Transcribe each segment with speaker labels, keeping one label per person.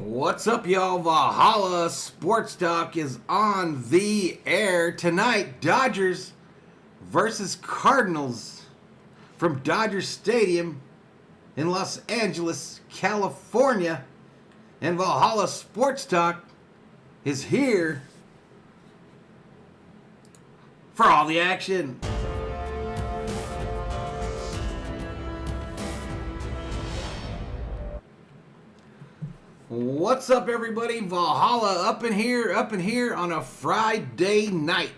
Speaker 1: What's up, y'all? Valhalla Sports Talk is on the air tonight. Dodgers versus Cardinals from Dodger Stadium in Los Angeles, California. And Valhalla Sports Talk is here for all the action. What's up, everybody? Valhalla up in here on a Friday night.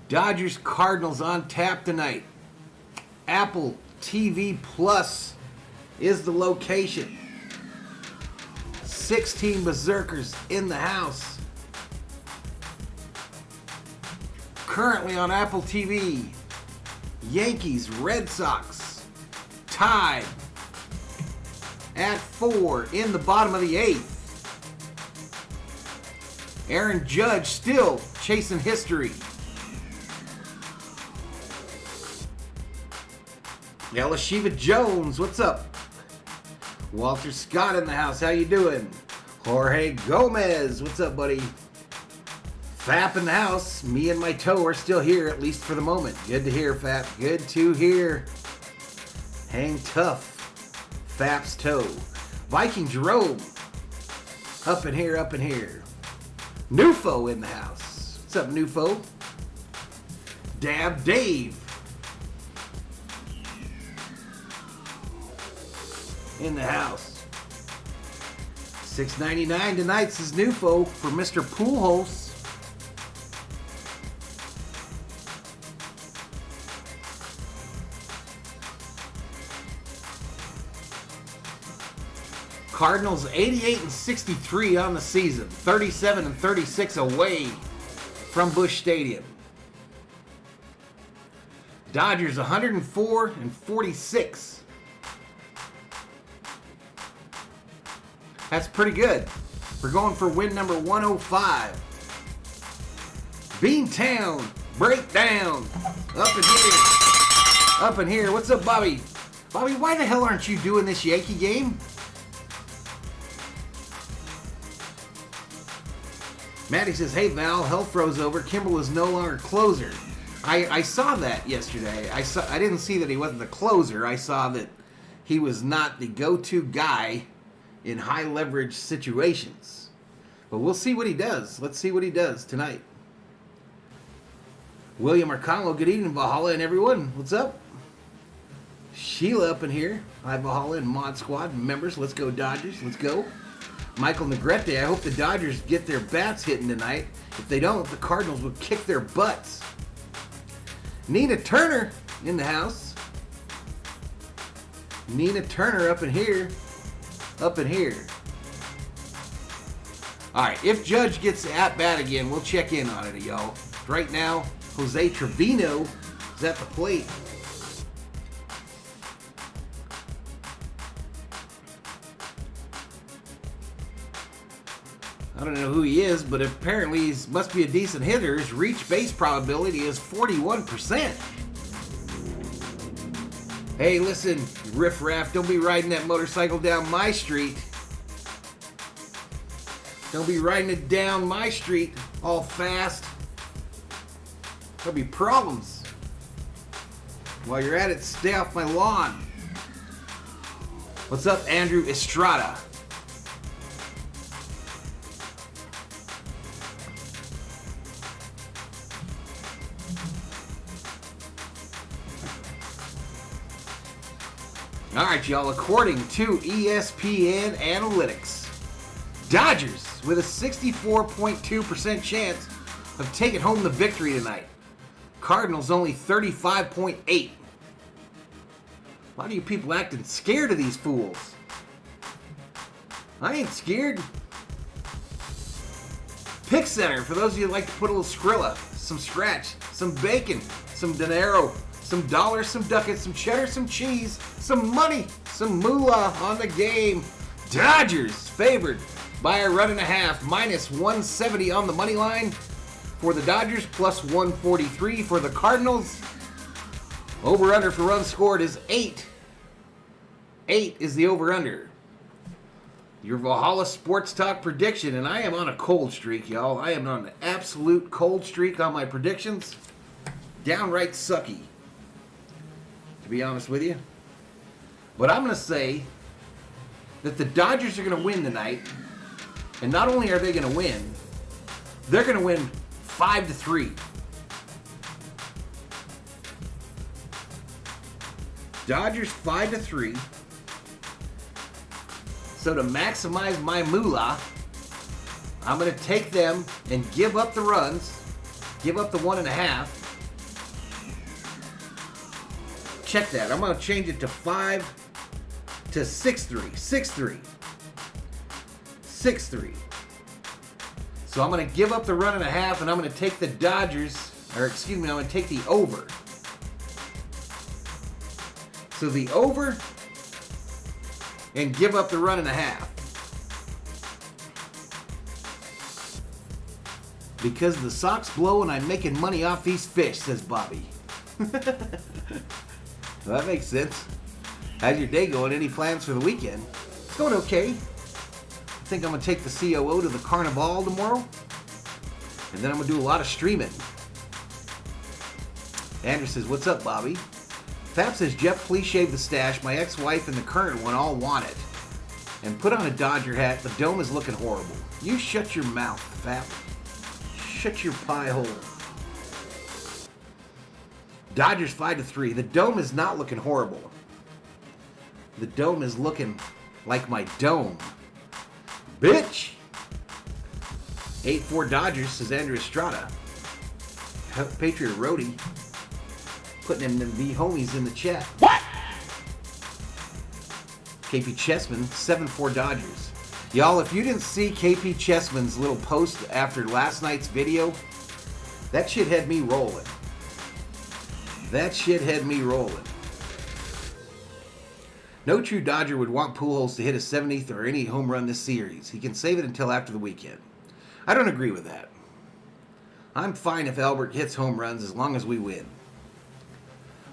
Speaker 1: Dodgers Cardinals on tap tonight. Apple TV Plus is the location. 16 Berzerkers in the house. Currently on Apple TV, Yankees, Red Sox, tied at 4 in the bottom of the 8th. Aaron Judge still chasing history. Elishiva Jones, what's up? Walter Scott in the house, how you doing? Jorge Gomez, what's up, buddy? Fap in the house, me and my toe are still here, at least for the moment. Good to hear, Fap, good to hear. Hang tough. Fap's toe. Viking Jerome. Up in here. Nufo in the house. What's up, Nufo? Dab Dave. In the house. $6.99 tonight, says Nufo for Mr. Pujols. Cardinals 88-63 on the season, 37-36 away from Busch Stadium. Dodgers 104-46. That's pretty good. We're going for win number 105. Beantown breakdown up in here. What's up, Bobby? Bobby, why the hell aren't you doing this Yankee game? Maddie says, hey Val, hell froze over. Kimball is no longer closer. I saw that yesterday. I didn't see that he wasn't the closer. I saw that he was not the go-to guy in high leverage situations. But we'll see what he does. Let's see what he does tonight. William Arcano, good evening, Valhalla and everyone. What's up? Sheila up in here. Hi, Valhalla and Mod Squad members. Let's go Dodgers. Let's go. Michael Negrete, I hope the Dodgers get their bats hitting tonight. If they don't, the Cardinals will kick their butts. Nina Turner in the house. Nina Turner up in here. Up in here. Alright, if Judge gets at bat again, we'll check in on it, y'all. Right now, Jose Trevino is at the plate. I don't know who he is, but apparently he must be a decent hitter. His reach base probability is 41%. Hey, listen, riffraff, don't be riding that motorcycle down my street. Don't be riding it down my street all fast. There'll be problems. While you're at it, stay off my lawn. What's up, Andrew Estrada? All right, y'all, according to ESPN Analytics, Dodgers with a 64.2% chance of taking home the victory tonight. Cardinals only 35.8%. A lot of you people acting scared of these fools. I ain't scared. Pick Center, for those of you that like to put a little Skrilla, some scratch, some bacon, some dinero, some dollars, some ducats, some cheddar, some cheese, some money, some moolah on the game. Dodgers favored by a run and a half, minus 170 on the money line for the Dodgers, plus 143 for the Cardinals. Over-under for runs scored is 8. 8 is the over-under. your Valhalla Sports Talk prediction, and I am on a cold streak, y'all. I am on an absolute cold streak on my predictions. Downright sucky, to be honest with you. But I'm going to say that the Dodgers are going to win tonight, and not only are they going to win, they're going to win 5-3. Dodgers 5-3. So to maximize my moolah, I'm going to take them and give up the runs, give up the 1.5. Check that. I'm going to change it to 5 to 6-3. 6-3. 6-3. So I'm going to give up the 1.5, and I'm going to take the Dodgers, I'm going to take the over. So the over and give up the 1.5. Because the Sox blow and I'm making money off these fish, says Bobby. Well, that makes sense. How's your day going? Any plans for the weekend? It's going okay. I think I'm going to take the COO to the Carnival tomorrow. And then I'm going to do a lot of streaming. Andrew says, what's up, Bobby? Fab says, Jeff, please shave the stash. My ex-wife and the current one all want it. And put on a Dodger hat. The dome is looking horrible. You shut your mouth, Fab. Shut your pie hole. Dodgers 5-3. The dome is not looking horrible. The dome is looking like my dome. Bitch! 8-4 Dodgers, says Andrew Estrada. Patriot Roadie. Putting them V homies in the chat. What? KP Chessman, 7-4 Dodgers. Y'all, if you didn't see KP Chessman's little post after last night's video, that shit had me rolling. That shit had me rolling. No true Dodger would want Pujols to hit a 70th or any home run this series. He can save it until after the weekend. I don't agree with that. I'm fine if Albert hits home runs as long as we win.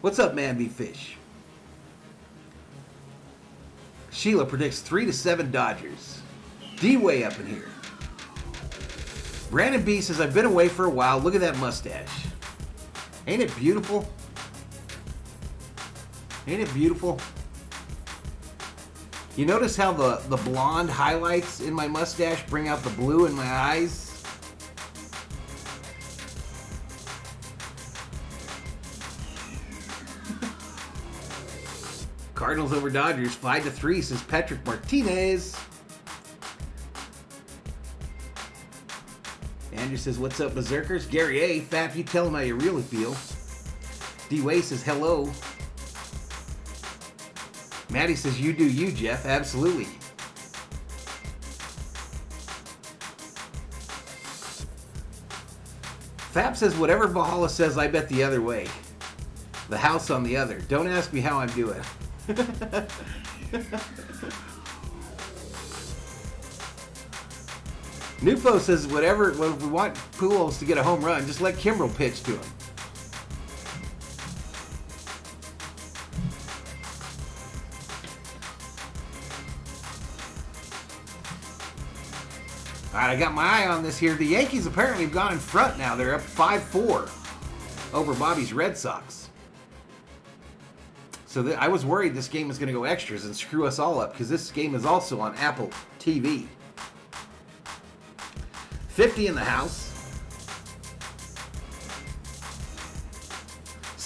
Speaker 1: What's up, Man V Fish? Sheila predicts 3-7 Dodgers. D-Way up in here. Brandon B says, I've been away for a while. Look at that mustache. Ain't it beautiful? Ain't it beautiful? You notice how the blonde highlights in my mustache bring out the blue in my eyes? Cardinals over Dodgers 5-3, says Patrick Martinez. Andrew says, what's up, Berzerkers? Gary A. Fap, you tell him how you really feel. D-Way says, hello. Maddie says, you do you, Jeff. Absolutely. Fap says, whatever Valhalla says, I bet the other way. The house on the other. Don't ask me how I'm doing. Nufo says, whatever, when we want Pujols to get a home run, just let Kimbrel pitch to him. All right, I got my eye on this here. The Yankees apparently have gone in front now. They're up 5-4 over Bobby's Red Sox. So I was worried this game was going to go extras and screw us all up because this game is also on Apple TV. 50 in the house.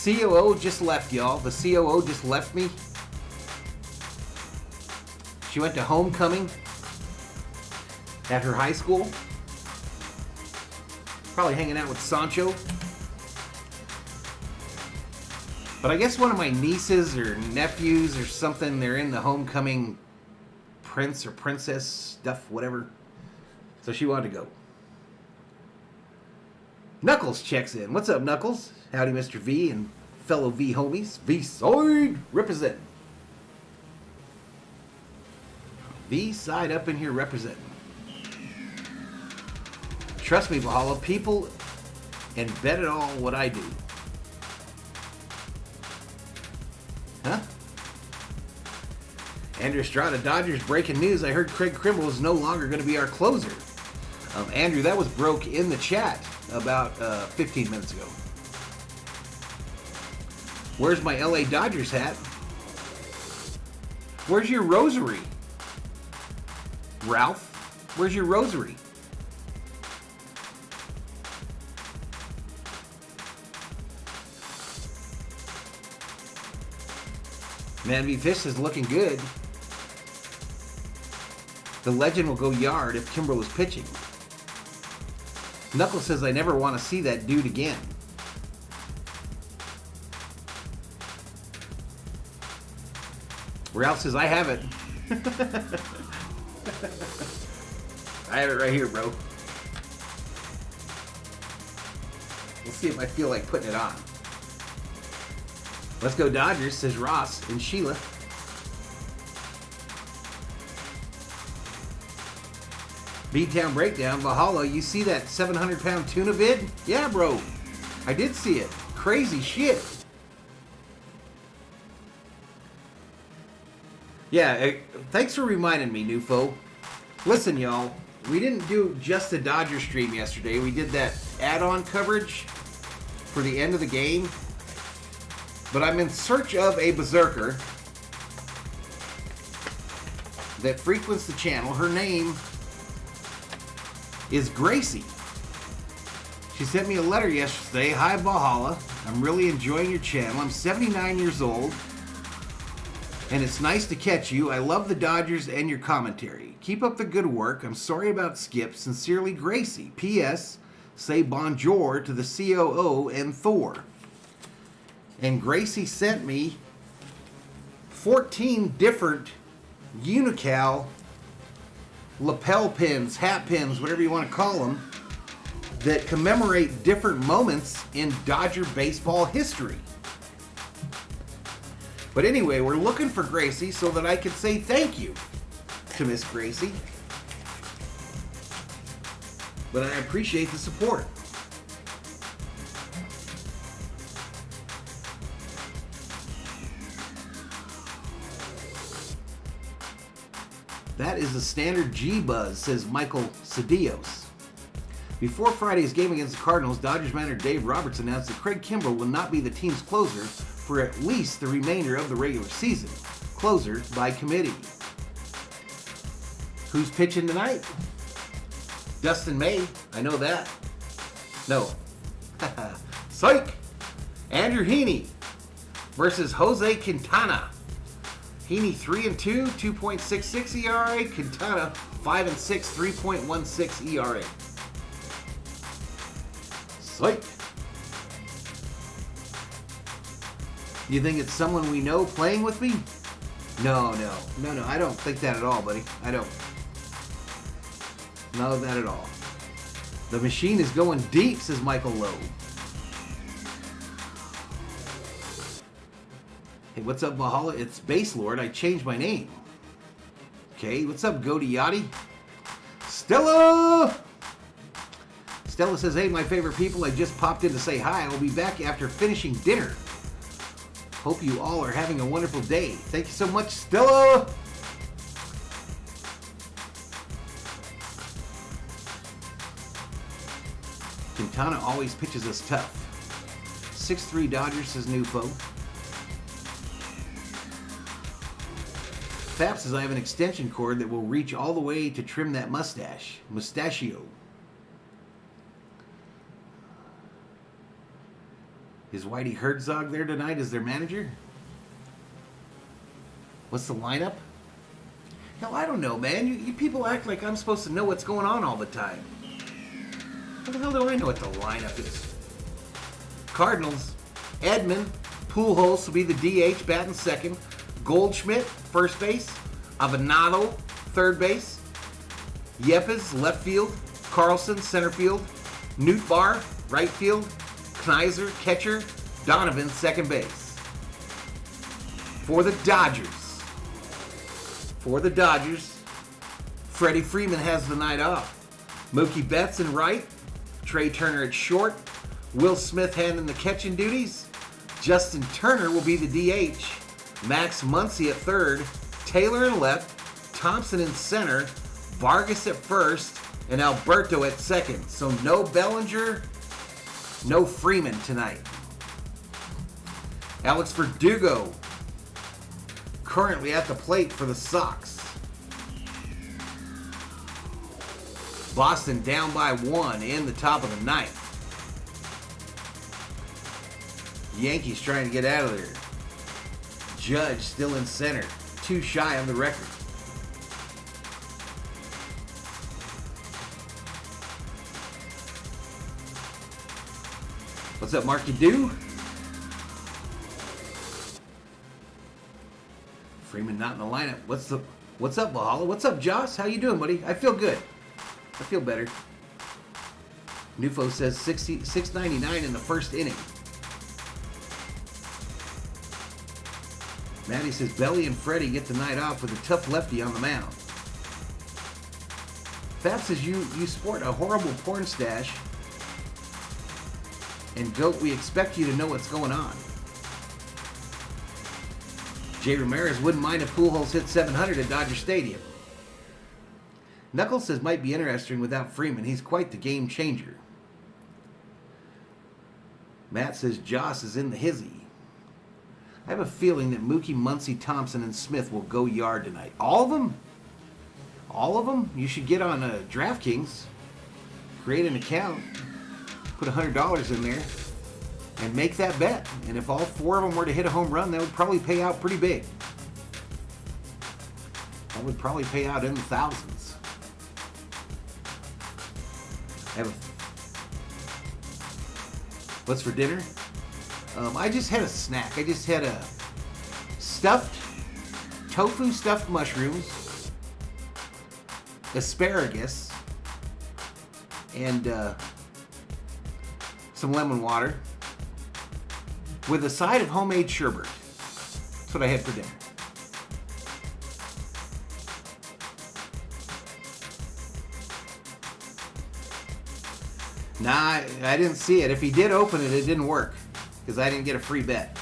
Speaker 1: COO just left, y'all. The COO just left me. She went to homecoming at her high school. Probably hanging out with Sancho. But I guess one of my nieces or nephews or something, they're in the homecoming prince or princess stuff, whatever. So she wanted to go. Knuckles checks in. What's up, Knuckles? Howdy, Mr. V and fellow V homies. V-side representing. V-side up in here representing. Trust me, Valhalla, people and bet it all what I do. Huh? Andrew Estrada, Dodgers breaking news. I heard Craig Kimbrel is no longer going to be our closer. Andrew, that was broke in the chat about 15 minutes ago. Where's my LA Dodgers hat? Where's your rosary? Ralph, where's your rosary? Man v. Fish is looking good. The legend will go yard if Kimbrel was pitching. Knuckles says, I never want to see that dude again. Ralph says, I have it. I have it right here, bro. We'll see if I feel like putting it on. Let's go Dodgers, says Ross and Sheila. B-Town Breakdown, Valhalla, you see that 700-pound tuna vid? Yeah, bro. I did see it. Crazy shit. Yeah, thanks for reminding me, Nufo. Listen, y'all, we didn't do just the Dodger stream yesterday. We did that add-on coverage for the end of the game. But I'm in search of a Berserker that frequents the channel. Her name is Gracie. She sent me a letter yesterday. Hi, Valhalla. I'm really enjoying your channel. I'm 79 years old, and it's nice to catch you. I love the Dodgers and your commentary. Keep up the good work. I'm sorry about Skip. Sincerely, Gracie. P.S. Say bonjour to the COO and Thor. And Gracie sent me 14 different Unical lapel pins, hat pins, whatever you want to call them, that commemorate different moments in Dodger baseball history. But anyway, we're looking for Gracie so that I can say thank you to Miss Gracie. But I appreciate the support. That is a standard G-buzz, says Michael Cedillos. Before Friday's game against the Cardinals, Dodgers manager Dave Roberts announced that Craig Kimbrel will not be the team's closer for at least the remainder of the regular season. Closer by committee. Who's pitching tonight? Dustin May. I know that. No. Psych! Andrew Heaney versus Jose Quintana. Heaney 3-2, 2.66 ERA. Quintana 5-6, 3.16 ERA. Psych. You think it's someone we know playing with me? No. I don't think that at all, buddy. I don't. None of that at all. The machine is going deep, says Michael Lowe. Hey, what's up, Valhalla? It's Base Lord. I changed my name. Okay, what's up, Goaty Yachty? Stella! Stella says, hey, my favorite people, I just popped in to say hi. I will be back after finishing dinner. Hope you all are having a wonderful day. Thank you so much, Stella! Quintana always pitches us tough. 6'3 Dodgers, says Nufo. Fap says, I have an extension cord that will reach all the way to trim that mustache. Mustachio. Is Whitey Herzog there tonight as their manager? What's the lineup? Hell, I don't know, man. You people act like I'm supposed to know what's going on all the time. How the hell do I know what the lineup is? Cardinals. Edman. Pujols will be the DH, batting second. Goldschmidt, first base. Avenado, third base. Yepes, left field. Carlson, center field. Nootbaar, right field. Kniser, catcher. Donovan, second base. For the Dodgers, Freddie Freeman has the night off. Mookie Betts in right. Trey Turner at short. Will Smith handling the catching duties. Justin Turner will be the DH. Max Muncy at third. Taylor in left, Thompson in center, Vargas at first, and Alberto at second. So no Bellinger, no Freeman tonight. Alex Verdugo currently at the plate for the Sox. Boston down by 1 in the top of the ninth. Yankees trying to get out of there. Judge still in center. 2 shy on the record. What's up, Marky Doo? Freeman not in the lineup. What's up, Valhalla? What's up, Joss? How you doing, buddy? I feel good. I feel better. Nufo says 699 in the first inning. Maddie says Belly and Freddie get the night off with a tough lefty on the mound. Fab says you sport a horrible porn stash. And Goat, we expect you to know what's going on. Jay Ramirez wouldn't mind if Pujols hit 700 at Dodger Stadium. Knuckles says might be interesting without Freeman. He's quite the game changer. Matt says Joss is in the hizzy. I have a feeling that Mookie, Muncy, Thompson, and Smith will go yard tonight. All of them? All of them? You should get on DraftKings, create an account, put $100 in there, and make that bet. And if all 4 of them were to hit a home run, that would probably pay out pretty big. That would probably pay out in the thousands. What's for dinner? I just had a snack. I just had a tofu stuffed mushrooms, asparagus, and some lemon water with a side of homemade sherbet. That's what I had for dinner. Nah, I didn't see it. If he did open it, it didn't work because I didn't get a free bet.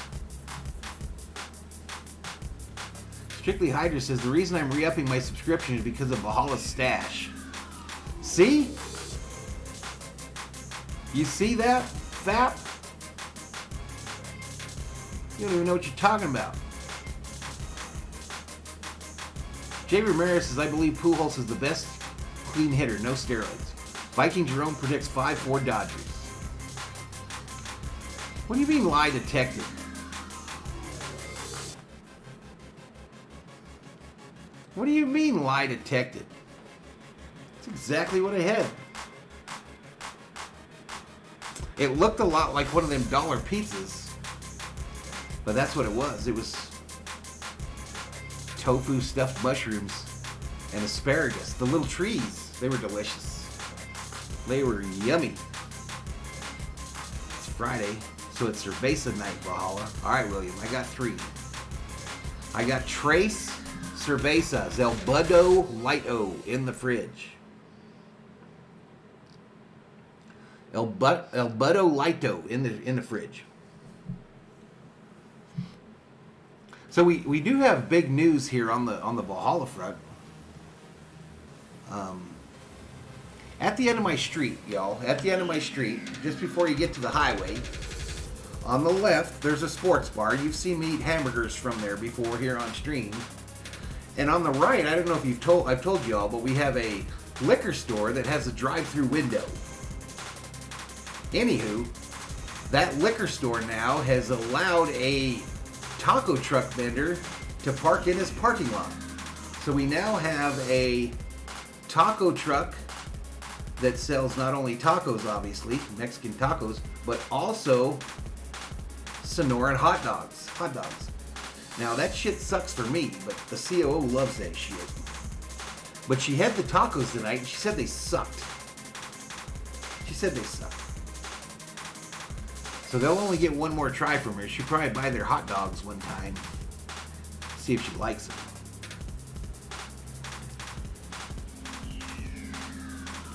Speaker 1: Strictly Hydra says the reason I'm re-upping my subscription is because of Valhalla Stash. See? You see that, Fap? You don't even know what you're talking about. Jay Ramirez says, I believe Pujols is the best clean hitter, no steroids. Viking Jerome predicts 5-4 Dodgers. What do you mean lie detected? What do you mean lie detected? That's exactly what I had. It looked a lot like one of them dollar pizzas, but that's what it was. It was tofu stuffed mushrooms and asparagus. The little trees, they were delicious. They were yummy. It's Friday, so it's cerveza night, Valhalla. All right, William, I got 3. I got Trace Cervezas, El Budo Lighto in the fridge. El Budo Lighto in the fridge. So we do have big news here on the Valhalla front. At the end of my street, y'all, at the end of my street, just before you get to the highway, on the left, there's a sports bar. You've seen me eat hamburgers from there before here on stream. And on the right, I don't know if I've told you all, but we have a liquor store that has a drive-through window. Anywho, that liquor store now has allowed a taco truck vendor to park in his parking lot. So we now have a taco truck that sells not only tacos, obviously, Mexican tacos, but also Sonoran hot dogs. Now, that shit sucks for me, but the COO loves that shit. But she had the tacos tonight, and she said they sucked. So they'll only get one more try from her. She'll probably buy their hot dogs one time. See if she likes them.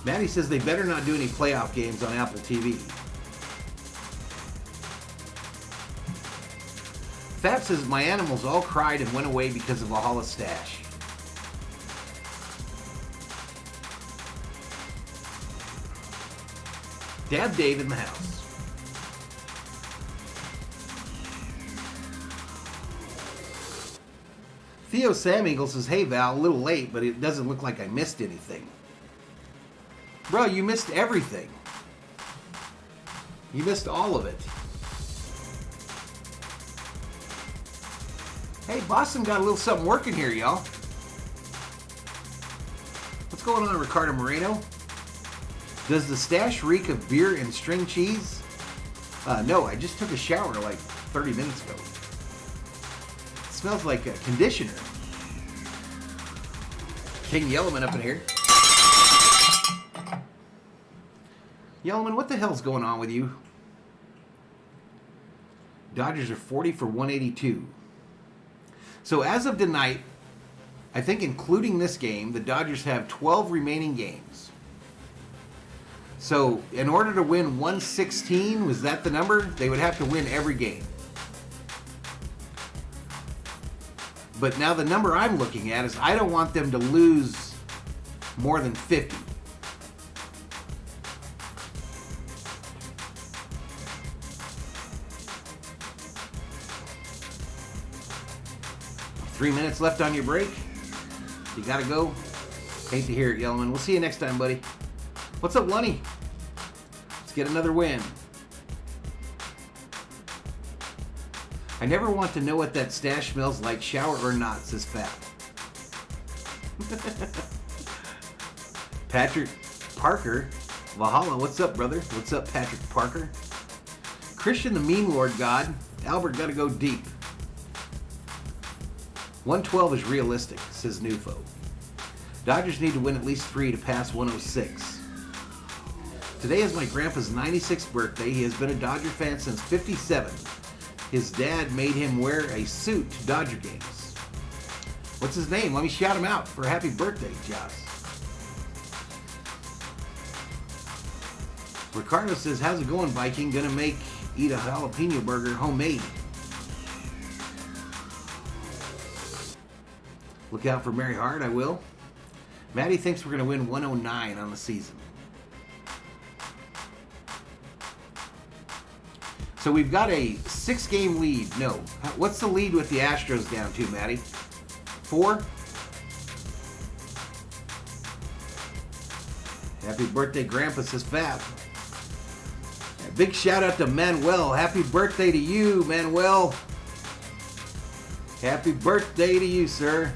Speaker 1: Maddie says they better not do any playoff games on Apple TV. Fab says, my animals all cried and went away because of Valhalla stash. Dab Dave in the house. Theo Sam Eagle says, hey Val, a little late, but it doesn't look like I missed anything. Bro, you missed everything. You missed all of it. Hey, Boston got a little something working here, y'all. What's going on, Ricardo Moreno? Does the stash reek of beer and string cheese? No, I just took a shower like 30 minutes ago. It smells like a conditioner. King Yellowman up in here. Yellowman, what the hell's going on with you? Dodgers are 40 for 182. So as of tonight, I think including this game, the Dodgers have 12 remaining games. So in order to win 116, was that the number? They would have to win every game. But now the number I'm looking at is I don't want them to lose more than 50. Three minutes left on your break. You gotta go. Hate to hear it, Yellowman. We'll see you next time, buddy. What's up, Lunny? Let's get another win. I never want to know what that stash smells like, shower or not, says Fat. Patrick Parker. Valhalla, what's up, brother? What's up, Patrick Parker? Christian the Meme Lord God. Albert gotta go deep. 112 is realistic, says Nufo. Dodgers need to win at least 3 to pass 106. Today is my grandpa's 96th birthday. He has been a Dodger fan since 57. His dad made him wear a suit to Dodger games. What's his name? Let me shout him out for a happy birthday, Joss. Ricardo says, how's it going, Viking? Gonna eat a jalapeno burger homemade. Look out for Mary Hart, I will. Maddie thinks we're going to win 109 on the season. So we've got a 6-game lead. No. What's the lead with the Astros down to, Maddie? 4? Happy birthday, Grandpa, says Fab. Big shout out to Manuel. Happy birthday to you, Manuel. Happy birthday to you, sir.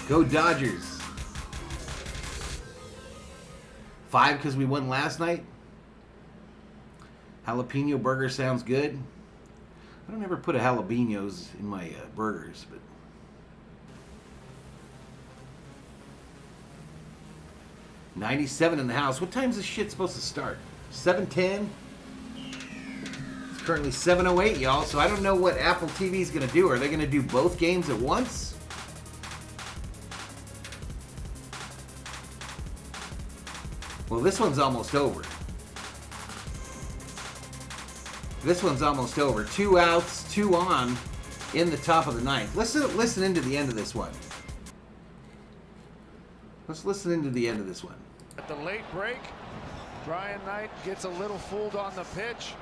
Speaker 1: Go Dodgers. 5 because we won last night. Jalapeno burger sounds good. I don't ever put jalapenos in my burgers, but 97 in the house. What time is this shit supposed to start? 7:10. It's currently 7:08, y'all. So I don't know what Apple TV is going to do. Are they going to do both games at once? Well, this one's almost over. This one's almost over. 2 outs, 2 on in the top of the ninth. Let's listen into the end of this one. Let's listen into the end of this one.
Speaker 2: At the late break, Brian Knight gets a little fooled on the pitch.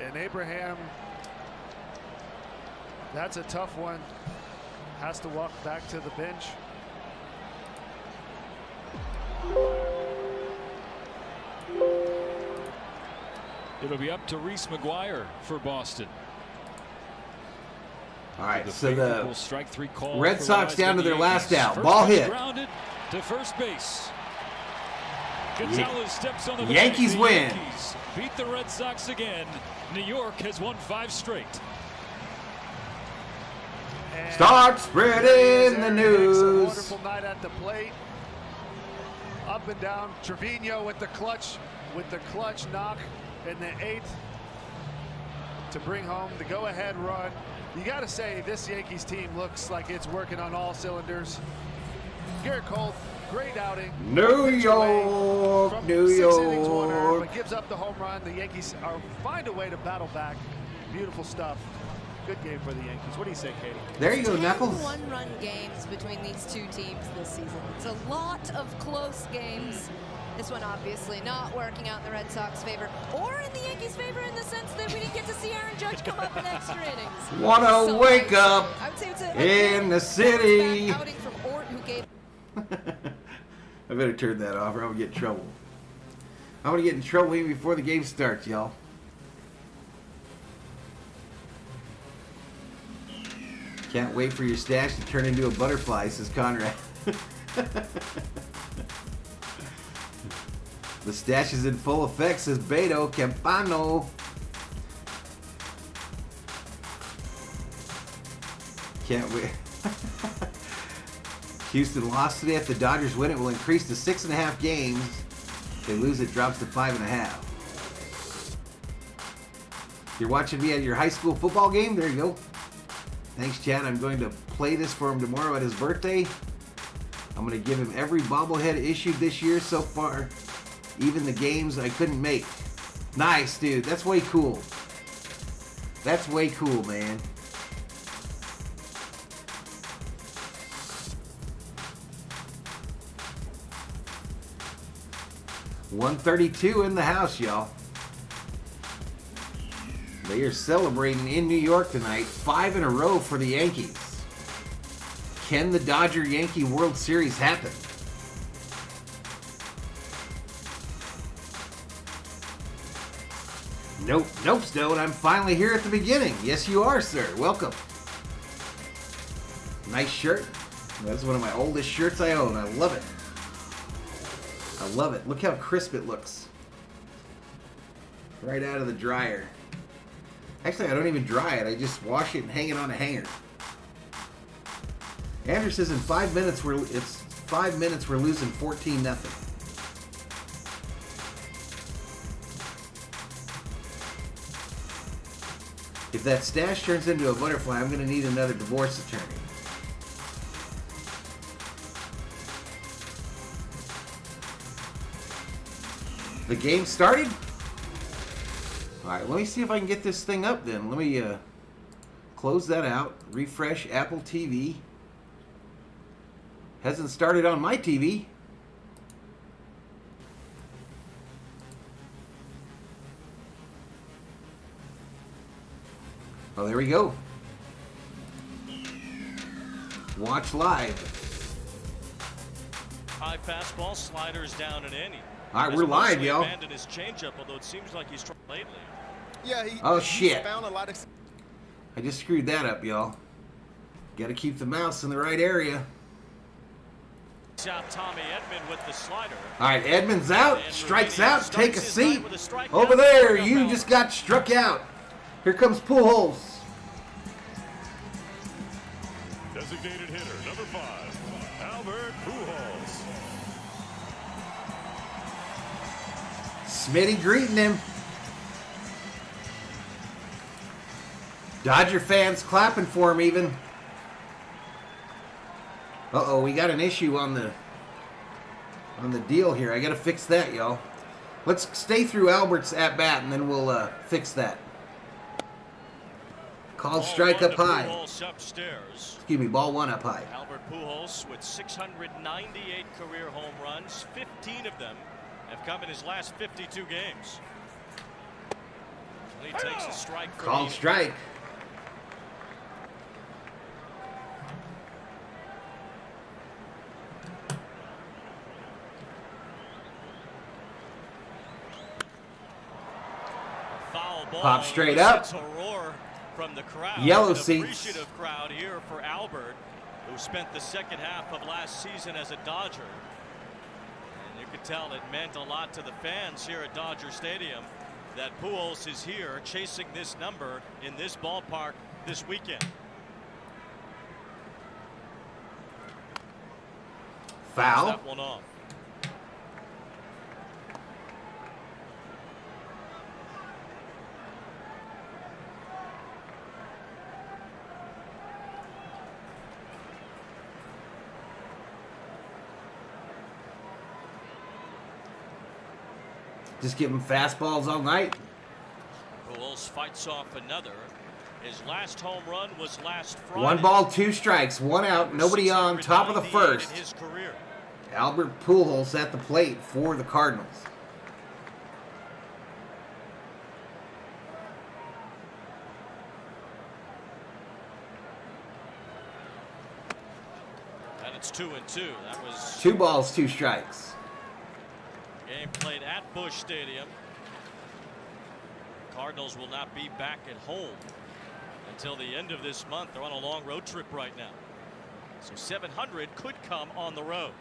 Speaker 2: And Abraham, that's a tough one. Has to walk back to the bench.
Speaker 3: It'll be up to Reese McGuire for Boston.
Speaker 1: All right, so the
Speaker 3: strike 3 call
Speaker 1: Red Sox down to their last out.
Speaker 3: First
Speaker 1: Ball hit.
Speaker 3: Grounded to first base. Gonzalez steps on the
Speaker 1: Yankees
Speaker 3: bench.
Speaker 1: win.
Speaker 3: Yankees beat the Red Sox again. New York has won 5 straight.
Speaker 2: And
Speaker 1: Start spreading the news.
Speaker 2: A wonderful night at the plate. Up and down. Trevino with the clutch knock in the 8th to bring home the go-ahead run. You got to say this Yankees team looks like it's working on all cylinders. Garrett Cole, great outing.
Speaker 1: New York, New
Speaker 2: 6 innings, 1 earned,
Speaker 1: York.
Speaker 2: but gives up the home run. The Yankees find a way to battle back. Beautiful stuff. Good game for the Yankees. What do you say, Katie?
Speaker 1: There you go,
Speaker 4: 10
Speaker 1: Knuckles.
Speaker 4: one-run games between these two teams this season. It's a lot of close games. This one obviously not working out in the Red Sox favor or in the Yankees favor in the sense that we didn't get to see Aaron Judge come up in extra innings.
Speaker 1: Wanna
Speaker 4: So
Speaker 1: wake up
Speaker 4: I would say it's
Speaker 1: in the city.
Speaker 4: outing from Ort, who gave
Speaker 1: I better turn that off or I'm gonna get in trouble. I'm gonna get in trouble even before the game starts, y'all. Can't wait for your stash to turn into a butterfly, says Conrad. The stash is in full effect, says Beto Campano. Can't wait. Houston lost today. If the Dodgers win, it will increase to 6.5 games. If they lose, it drops to 5.5. You're watching me at your high school football game? There you go. Thanks, Chad. I'm going to play this for him tomorrow at his birthday. I'm going to give him every bobblehead issued this year so far. Even the games I couldn't make. Nice, dude. That's way cool. That's way cool, man. $132 in the house, y'all. They are celebrating in New York tonight. 5 in a row for the Yankees. Can the Dodger-Yankee World Series happen? Nope, nope, Stone. I'm finally here at the beginning. Yes, you are, sir. Welcome. Nice shirt. That's one of my oldest shirts I own. I love it. I love it. Look how crisp it looks. Right out of the dryer. Actually, I don't even dry it. I just wash it and hang it on a hanger. Andrew says in 5 minutes we're losing 14-0. If that stash turns into a butterfly, I'm going to need another divorce attorney. The game started? Alright, let me see if I can get this thing up then. Let me close that out. Refresh Apple TV. Hasn't started on my TV. Oh, there we go. Watch live.
Speaker 3: High fastball, sliders down and in.
Speaker 1: All right, we're live, y'all.
Speaker 3: Abandoned his changeup, although it seems like he's trying lately.
Speaker 5: Yeah,
Speaker 1: Oh shit!
Speaker 5: found a lot of...
Speaker 1: I just screwed that up, y'all. Got to keep the mouse in the right area.
Speaker 3: Out Tommy Edman with the slider.
Speaker 1: All right, Edmonds out. Strikes out. Take a seat.
Speaker 3: Strikeout.
Speaker 1: Over there, you just got struck out. Here comes Pujols.
Speaker 6: Designated hitter, number 5, Albert Pujols.
Speaker 1: Smitty greeting him. Dodger fans clapping for him even. Uh-oh, we got an issue on the deal here. I got to fix that, y'all. Let's stay through Albert's at-bat, and then we'll fix that. Called strike up high.
Speaker 3: Upstairs.
Speaker 1: Excuse me, ball one up high.
Speaker 3: Albert Pujols with 698 career home runs. 15 of them have come in his last 52 games. He takes a strike.
Speaker 1: Called strike.
Speaker 3: Foul ball.
Speaker 1: Pop straight up.
Speaker 3: A roar from the crowd.
Speaker 1: Yellow
Speaker 3: An
Speaker 1: seats.
Speaker 3: appreciative crowd here for Albert, who spent the second half of last season as a Dodger. And you could tell it meant a lot to the fans here at Dodger Stadium that Pujols is here chasing this number in this ballpark this weekend.
Speaker 1: Foul.
Speaker 3: That one off.
Speaker 1: Just give him fastballs all night.
Speaker 3: Pujols fights off another. His last home run was last Friday.
Speaker 1: 1 ball, 2 strikes, 1 out, nobody on, top of the first.
Speaker 3: In his career.
Speaker 1: Albert Pujols at the plate for the Cardinals.
Speaker 3: And it's 2-2. That was
Speaker 1: 2 balls, 2 strikes.
Speaker 3: game played at Busch Stadium. Cardinals will not be back at home until the end of this month. They're on a long road trip right now. So 700 could come on the road.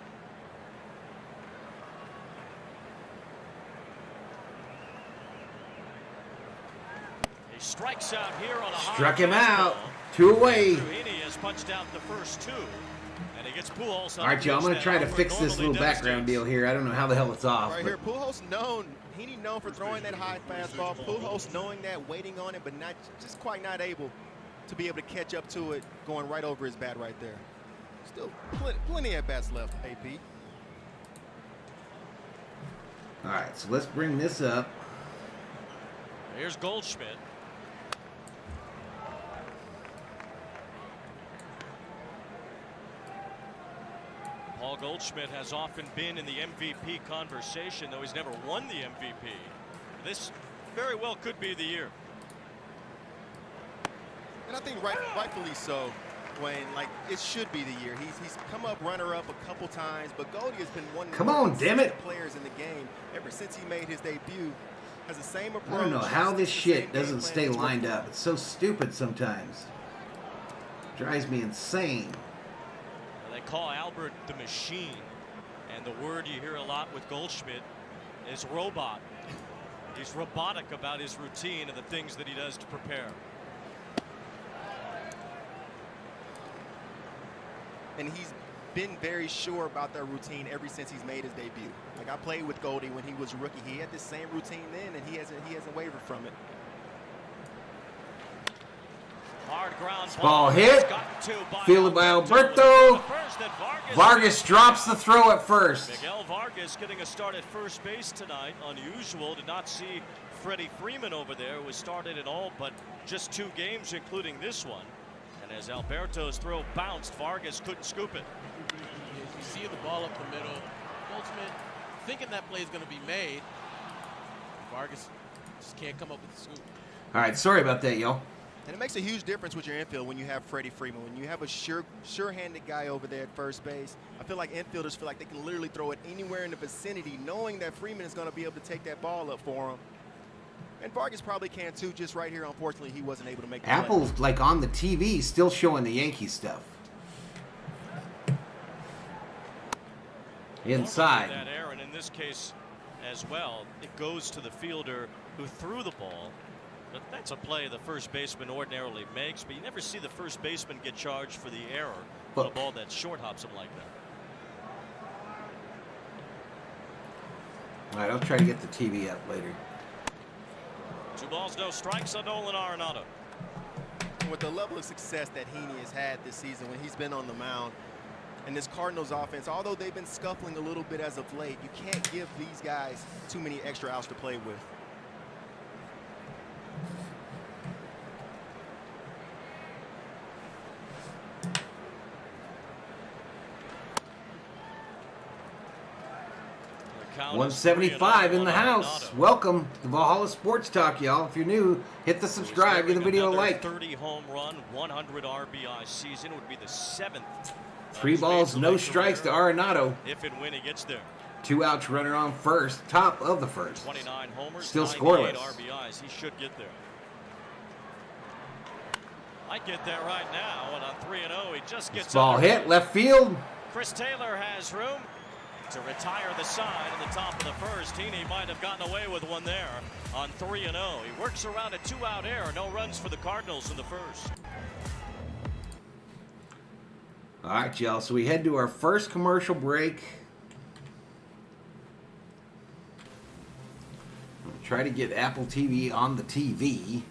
Speaker 3: He strikes out here on a
Speaker 1: Struck
Speaker 3: high
Speaker 1: him out.
Speaker 3: fastball.
Speaker 1: 2 away.
Speaker 3: Heaney has punched out the first 2. And he gets Pujols.
Speaker 1: All right, y'all, I'm going to try to fix this little background deal here. I don't know how the hell it's off.
Speaker 5: Right here, Pujols Heaney known for throwing that high fastball. Pujols knowing that, waiting on it, but just quite not able to be able to catch up to it, going right over his bat right there. Still plenty at bats left, AP.
Speaker 1: All right, so let's bring this up.
Speaker 3: Here's Goldschmidt. Paul Goldschmidt has often been in the MVP conversation, though he's never won the MVP. This very well could be the year.
Speaker 5: And I think rightfully so, Wayne. Like, it should be the year. He's come up runner-up a couple times, but Goldie has been one of the
Speaker 1: Come on, damn it.
Speaker 5: players in the game ever since he made his debut. Has the same approach.
Speaker 1: I don't know how this
Speaker 5: the
Speaker 1: shit
Speaker 5: same
Speaker 1: doesn't
Speaker 5: game
Speaker 1: stay
Speaker 5: plan.
Speaker 1: lined up. It's so stupid sometimes. Drives me insane.
Speaker 3: They call Albert the machine, and the word you hear a lot with Goldschmidt is robot. He's robotic about his routine and the things that he does to prepare.
Speaker 5: And he's been very sure about that routine ever since he's made his debut. Like, I played with Goldie when he was a rookie. He had the same routine then, and he hasn't wavered from it.
Speaker 3: Hard ground
Speaker 1: Ball hit. Fielded by Alberto. Vargas drops the throw at first.
Speaker 3: Miguel Vargas getting a start at first base tonight. Unusual to not see Freddie Freeman over there, who was started in all but just 2 games, including this one. And as Alberto's throw bounced, Vargas couldn't scoop it.
Speaker 7: You see the ball up the middle. Goldschmidt thinking that play is going to be made. Vargas just can't come up with the scoop.
Speaker 1: All right, sorry about that, y'all.
Speaker 5: And it makes a huge difference with your infield when you have Freddie Freeman. When you have a sure-handed guy over there at first base, I feel like infielders feel like they can literally throw it anywhere in the vicinity, knowing that Freeman is going to be able to take that ball up for him. And Vargas probably can too. Just right here, unfortunately, he wasn't able to make the play.
Speaker 1: Apple's like on the TV, still showing the Yankee stuff. Inside.
Speaker 3: That error, and in this case as well, it goes to the fielder who threw the ball. But that's a play the first baseman ordinarily makes, but you never see the first baseman get charged for the error on a ball that short hops him like that.
Speaker 1: All right, I'll try to get the TV up later.
Speaker 3: 2 balls, no strikes on Nolan Arenado.
Speaker 5: With the level of success that Heaney has had this season when he's been on the mound, and this Cardinals offense, although they've been scuffling a little bit as of late, you can't give these guys too many extra outs to play with.
Speaker 3: Count
Speaker 1: 175 in the house.
Speaker 3: Arenado.
Speaker 1: Welcome to Valhalla Sports Talk, y'all. If you're new, hit the subscribe, give the video a
Speaker 3: Another
Speaker 1: like.
Speaker 3: 30 home run, 100 RBI season. It would be the 7th.
Speaker 1: 3 balls, no strikes to Arenado.
Speaker 3: If and when he gets there.
Speaker 1: 2 outs, runner on first, top of the first.
Speaker 3: 29 homers,
Speaker 1: Still
Speaker 3: 98
Speaker 1: scoreless.
Speaker 3: RBIs. He should get there. Might get there right now, and on 3-0, he just gets
Speaker 1: Ball
Speaker 3: under.
Speaker 1: hit, left field.
Speaker 3: Chris Taylor has room to retire the sign in the top of the first. Heaney might have gotten away with one there on 3-0. He works around a 2-out error. No runs for the Cardinals in the first.
Speaker 1: All right, y'all. So we head to our first commercial break. We'll try to get Apple TV on the TV.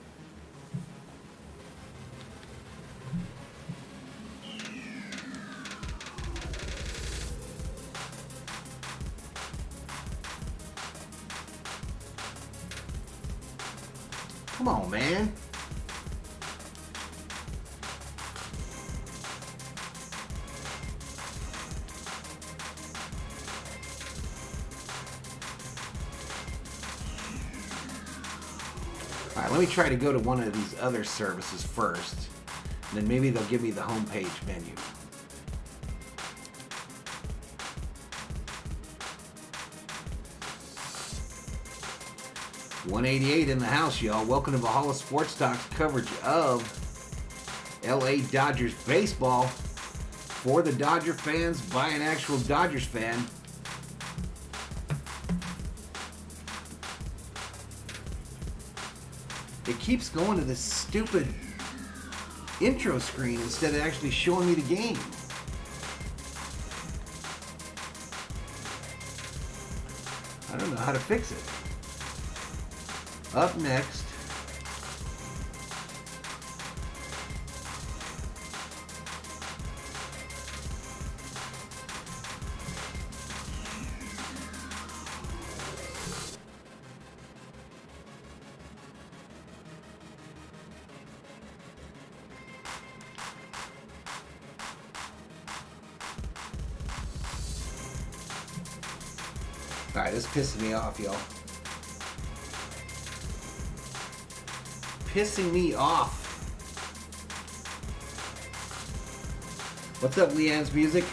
Speaker 1: Come on, man. All right, let me try to go to one of these other services first. And then maybe they'll give me the homepage menu. .188 in the house, y'all. Welcome to Valhalla Sports Talk's coverage of LA Dodgers baseball for the Dodger fans by an actual Dodgers fan. It keeps going to this stupid intro screen instead of actually showing me the game. I don't know how to fix it. Up next, all right, this is pissing me off, y'all. Pissing me off. What's up, Leanne's music?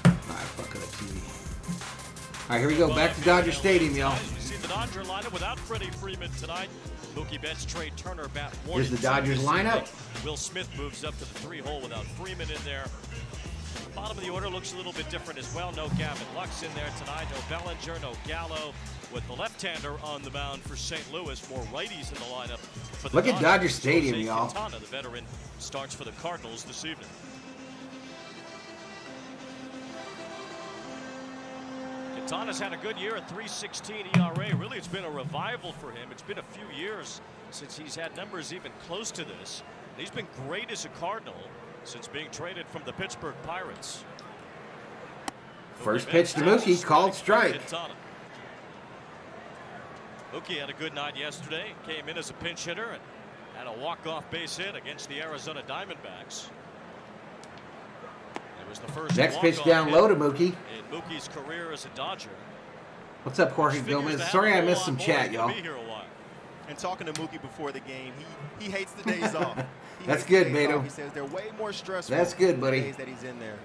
Speaker 1: Alright, fuck the TV. Alright, here we go. Back to Dodger Stadium, y'all.
Speaker 3: We see the Dodger lineup without Freddie Freeman tonight. Mookie Betts, Trey Turner, bat one.
Speaker 1: Here's the Dodgers lineup.
Speaker 3: Will Smith moves up to the 3-hole without Freeman in there. Bottom of the order looks a little bit different as well. No Gavin Lux in there tonight. No Bellinger, no Gallo. With the left-hander on the mound for St. Louis. More righties in the lineup for the
Speaker 1: Look at Dodger
Speaker 3: Dodgers.
Speaker 1: Stadium,
Speaker 3: Jose
Speaker 1: y'all.
Speaker 3: Quintana, the veteran, starts for the Cardinals this evening. Quintana's had a good year at 3.16 ERA. Really, it's been a revival for him. It's been a few years since he's had numbers even close to this. He's been great as a Cardinal since being traded from the Pittsburgh Pirates.
Speaker 1: First pitch to Mookie, called strike.
Speaker 3: Quintana. Mookie had a good night yesterday. Came in as a pinch hitter and had a walk-off base hit against the Arizona Diamondbacks. It was the first
Speaker 1: Next pitch
Speaker 3: walk-off
Speaker 1: down
Speaker 3: hit
Speaker 1: low to Mookie.
Speaker 3: in Mookie's career as a Dodger.
Speaker 1: What's up, Jorge Gomez? Sorry I missed some chat, y'all.
Speaker 5: And talking to Mookie before the game, he hates the days off.
Speaker 1: That's good, Beto.
Speaker 5: He says they're way more stressful.
Speaker 1: That's good, buddy.
Speaker 5: The days that he's in there.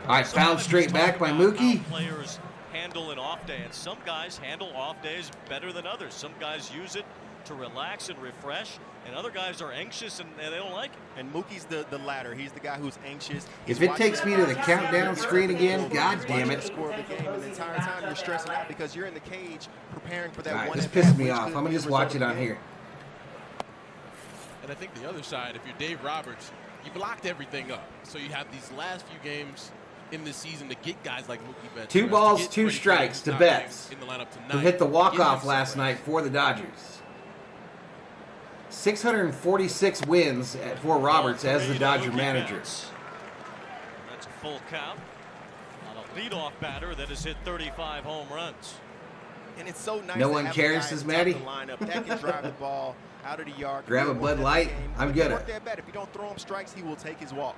Speaker 1: All right, fouled straight back by Mookie.
Speaker 3: Players handle an off day, and some guys handle off days better than others. Some guys use it to relax and refresh, and other guys are anxious and they don't like it.
Speaker 5: And Mookie's the latter. He's the guy who's anxious.
Speaker 1: If it takes me to the countdown screen again, god damn it.
Speaker 5: Score of the game, and the entire time you're stressing out because you're in the cage preparing for that
Speaker 1: All right,
Speaker 5: one.
Speaker 1: this pissed me off. I'm gonna just watch it on here.
Speaker 7: And I think the other side, if you're Dave Roberts, you blocked everything up. So you have these last few games in the season to get guys like Mookie Betts.
Speaker 1: 2 balls, 2 strikes to Betts,
Speaker 7: in the lineup tonight,
Speaker 1: who hit the walk-off last night for the Dodgers. 646 wins for Roberts as the Dodger manager.
Speaker 3: That's a full count on a leadoff batter that has hit 35 home runs.
Speaker 5: And it's so nice.
Speaker 1: No
Speaker 5: to
Speaker 1: one
Speaker 5: have
Speaker 1: cares,
Speaker 5: a guy
Speaker 1: says
Speaker 5: at the
Speaker 1: Maddie.
Speaker 5: top of the lineup that can drive the ball out of the yard.
Speaker 1: Grab a Bud Light. I'm good at
Speaker 5: it. If you don't throw him strikes, he will take his walk.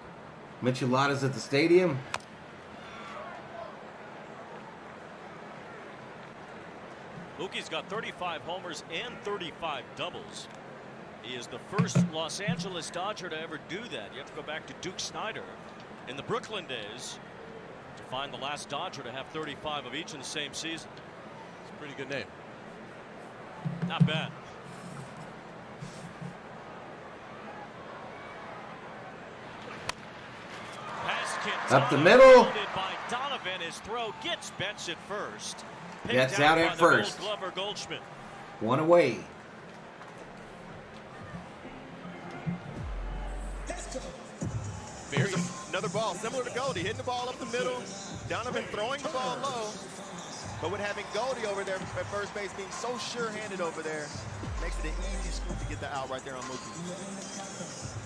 Speaker 1: Micheladas at the stadium.
Speaker 3: Mookie's got 35 homers and 35 doubles. He is the first Los Angeles Dodger to ever do that. You have to go back to Duke Snider in the Brooklyn days to find the last Dodger to have 35 of each in the same season.
Speaker 7: It's a pretty good name.
Speaker 3: Not bad.
Speaker 1: Up the middle.
Speaker 3: By Donovan, his throw gets Betts at first.
Speaker 1: That's out at first.
Speaker 3: Goldschmidt.
Speaker 1: 1 away.
Speaker 5: Another ball similar to Goldie, hitting the ball up the middle. Donovan throwing the ball low. But with having Goldie over there at first base being so sure-handed over there, makes it an easy scoop to get the out right there on Mookie.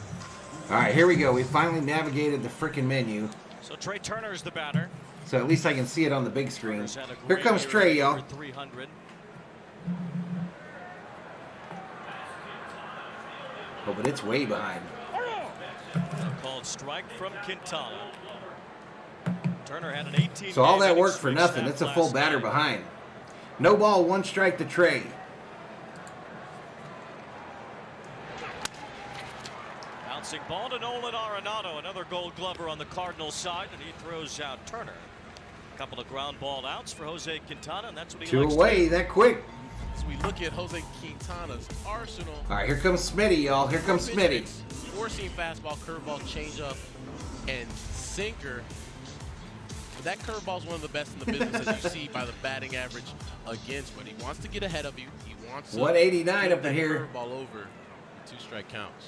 Speaker 1: All right, here we go. We finally navigated the freaking menu.
Speaker 3: So Trey Turner is the batter.
Speaker 1: So at least I can see it on the big screen. Here comes Trey, y'all.
Speaker 3: 300.
Speaker 1: Oh, but it's way behind.
Speaker 3: Called strike from Quintana. Turner had an 18.
Speaker 1: So all that work for nothing. It's a full batter behind. No ball, 1 strike to Trey.
Speaker 3: Bouncing ball to Nolan Arenado, another Gold Glover on the Cardinals side, and he throws out Turner. A couple of ground ball outs for Jose Quintana, and that's what he
Speaker 1: 2
Speaker 3: likes
Speaker 1: away,
Speaker 3: to do.
Speaker 1: that quick.
Speaker 7: As we look at Jose Quintana's arsenal.
Speaker 1: All right, here comes Smitty, y'all. Here comes Smitty.
Speaker 7: Four-seam fastball, curveball, changeup, and sinker. That curveball is one of the best in the business, as you see by the batting average against. But he wants to get ahead of you. He wants to
Speaker 1: 189
Speaker 7: get
Speaker 1: up in here.
Speaker 7: Curveball over the 2-strike counts.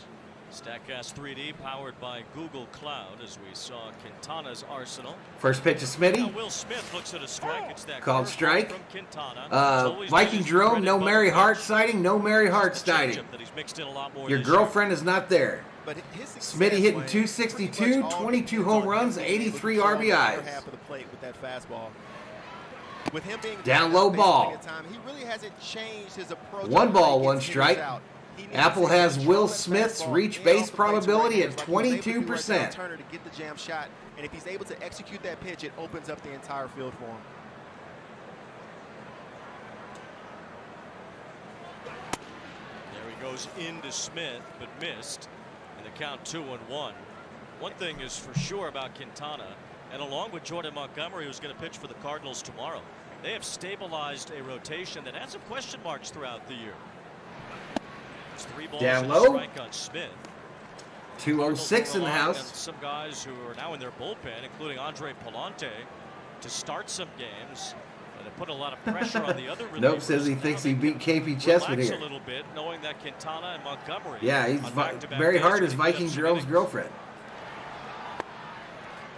Speaker 3: StatCast 3D powered by Google Cloud, as we saw Quintana's arsenal.
Speaker 1: First pitch to
Speaker 3: Now
Speaker 1: Smitty.
Speaker 3: Will Smith looks at a strike. It's that
Speaker 1: Called
Speaker 3: curveball
Speaker 1: strike.
Speaker 3: from Quintana. It's always
Speaker 1: Viking
Speaker 3: been his
Speaker 1: Jerome,
Speaker 3: bread
Speaker 1: no
Speaker 3: and butter
Speaker 1: Mary Hart
Speaker 3: pitch.
Speaker 1: sighting, no Mary Hart
Speaker 3: It's the changeup
Speaker 1: sighting.
Speaker 3: that he's mixed in a lot more
Speaker 1: Your
Speaker 3: this year.
Speaker 1: girlfriend is not there.
Speaker 5: But his success
Speaker 1: Smitty hitting
Speaker 5: went
Speaker 1: 262,
Speaker 5: pretty much all
Speaker 1: 22
Speaker 5: depends
Speaker 1: home
Speaker 5: on
Speaker 1: runs,
Speaker 5: him being able to
Speaker 1: 83
Speaker 5: control the upper
Speaker 1: RBIs.
Speaker 5: half of the plate with that fastball. With him being
Speaker 1: Down low ball.
Speaker 5: Time, he really hasn't changed his approach.
Speaker 1: 1 ball, 1
Speaker 5: He gets
Speaker 1: strike.
Speaker 5: hitters out. He needs
Speaker 1: Apple
Speaker 5: to
Speaker 1: has
Speaker 5: control
Speaker 1: Will
Speaker 5: that
Speaker 1: Smith's
Speaker 5: fastball
Speaker 1: reach
Speaker 5: and
Speaker 1: base
Speaker 5: off the plates
Speaker 1: probability
Speaker 5: right
Speaker 1: at
Speaker 5: there, like he was able to do right there
Speaker 1: 22%.
Speaker 5: on Turner to get the jam shot, and if he's able to execute that pitch, it opens up the entire field for him.
Speaker 3: There he goes into Smith, but missed. And the count 2-1. One thing is for sure about Quintana, and along with Jordan Montgomery, who's going to pitch for the Cardinals tomorrow, they have stabilized a rotation that had some question marks throughout the year. It's 3 balls
Speaker 1: Down
Speaker 3: and a
Speaker 1: low.
Speaker 3: strike on Smith.
Speaker 1: 206 in the
Speaker 3: Relying on
Speaker 1: house.
Speaker 3: some guys who are now in their bullpen, including Andre Palante, to start some games. And to put a lot of pressure on the other relievers.
Speaker 1: Nope says he thinks he beat KP Chessman
Speaker 3: Relax
Speaker 1: here.
Speaker 3: a little bit, knowing that Quintana and Montgomery.
Speaker 1: Yeah, he's
Speaker 3: on back-to-back
Speaker 1: Mary
Speaker 3: days
Speaker 1: Hart
Speaker 3: are
Speaker 1: is
Speaker 3: gonna
Speaker 1: Viking
Speaker 3: get up
Speaker 1: Jerome's
Speaker 3: some
Speaker 1: girlfriend.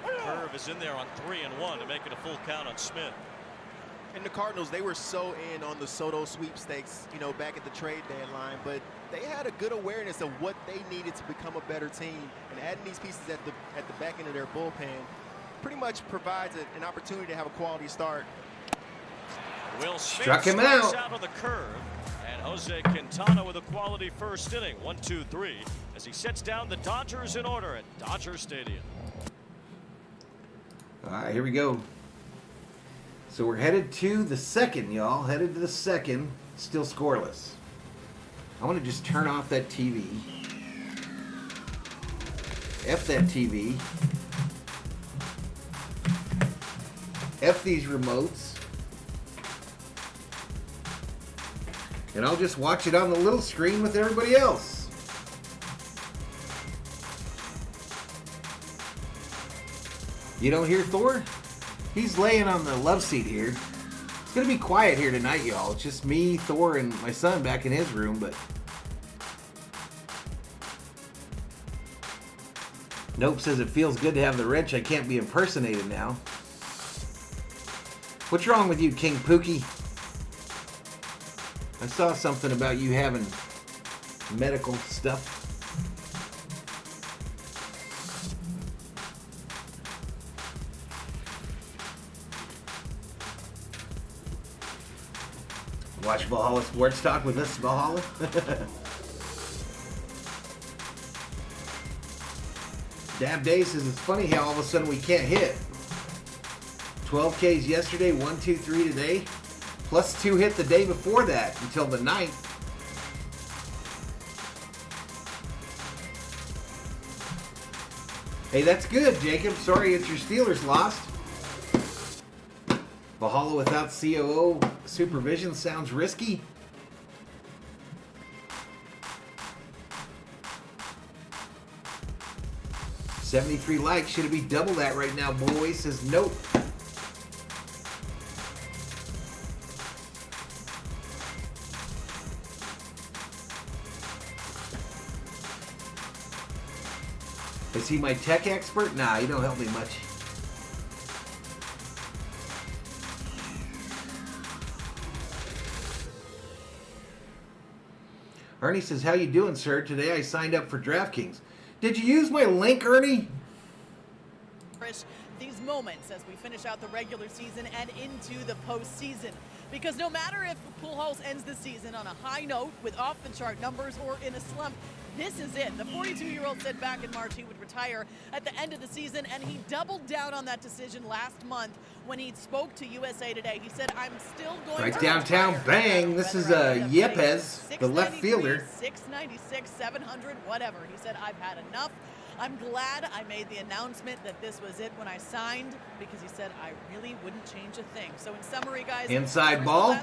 Speaker 3: innings. Curve is in there on 3-1 to make it a full count on Smith.
Speaker 5: And the Cardinals, they were so in on the Soto sweepstakes, you know, back at the trade deadline, but they had a good awareness of what they needed to become a better team, and adding these pieces at the back end of their bullpen pretty much provides an opportunity to have a quality start.
Speaker 3: Will Smith
Speaker 1: Struck him
Speaker 3: strikes
Speaker 1: out.
Speaker 3: on the curve, and Jose Quintana with a quality first inning, 1-2-3, as he sets down the Dodgers in order at Dodger Stadium.
Speaker 1: All right, here we go. So we're headed to the second, y'all. Headed to the second. Still scoreless. I want to just turn off that TV. F that TV. F these remotes. And I'll just watch it on the little screen with everybody else. You don't hear Thor? He's laying on the love seat here. It's going to be quiet here tonight, y'all. It's just me, Thor, and my son back in his room, but... Nope says it feels good to have the wrench. I can't be impersonated now. What's wrong with you, King Pookie? I saw something about you having medical stuff. Watch Valhalla Sports Talk with us, Valhalla. Dab Day says it's funny how all of a sudden we can't hit. 12 Ks yesterday, 1, 2, 3 today, plus 2 hit the day before that until the 9th. Hey, that's good, Jacob. Sorry it's your Steelers lost. Valhalla without COO supervision sounds risky. $73 likes. Should it be double that right now, boys? Says nope. Is he my tech expert? Nah, he don't help me much. Ernie says, how you doing, sir? Today I signed up for DraftKings. Did you use my link, Ernie?
Speaker 8: These moments as we finish out the regular season and into the postseason. Because no matter if Pujols ends the season on a high note with off-the-chart numbers or in a slump, this is it. The 42-year-old said back in March he would retire at the end of the season, and he doubled down on that decision last month when he spoke to USA Today. He said, I'm still going
Speaker 1: Right
Speaker 8: to
Speaker 1: downtown
Speaker 8: retire.
Speaker 1: Bang. This is Yepes, the left fielder.
Speaker 8: 696, 700, whatever. He said, I've had enough. I'm glad I made the announcement that this was it when I signed, because he said I really wouldn't change a thing. So in summary, guys,
Speaker 1: inside ball.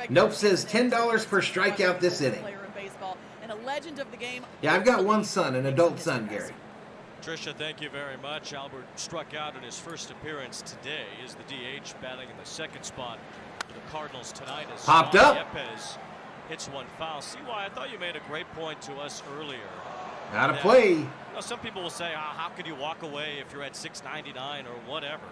Speaker 1: Nope, says $10 per strikeout this inning.
Speaker 8: Player in baseball and a legend of the game.
Speaker 1: Yeah, I've got one son, an adult son, Gary.
Speaker 3: Tricia, thank you very much. Albert struck out in his first appearance today. Is the DH batting in the second spot for the Cardinals tonight. As
Speaker 1: popped up.
Speaker 3: Yepes hits one foul. See why I thought you made a great point to us earlier.
Speaker 1: How to play.
Speaker 3: You know, some people will say, how could you walk away if you're at 699 or whatever?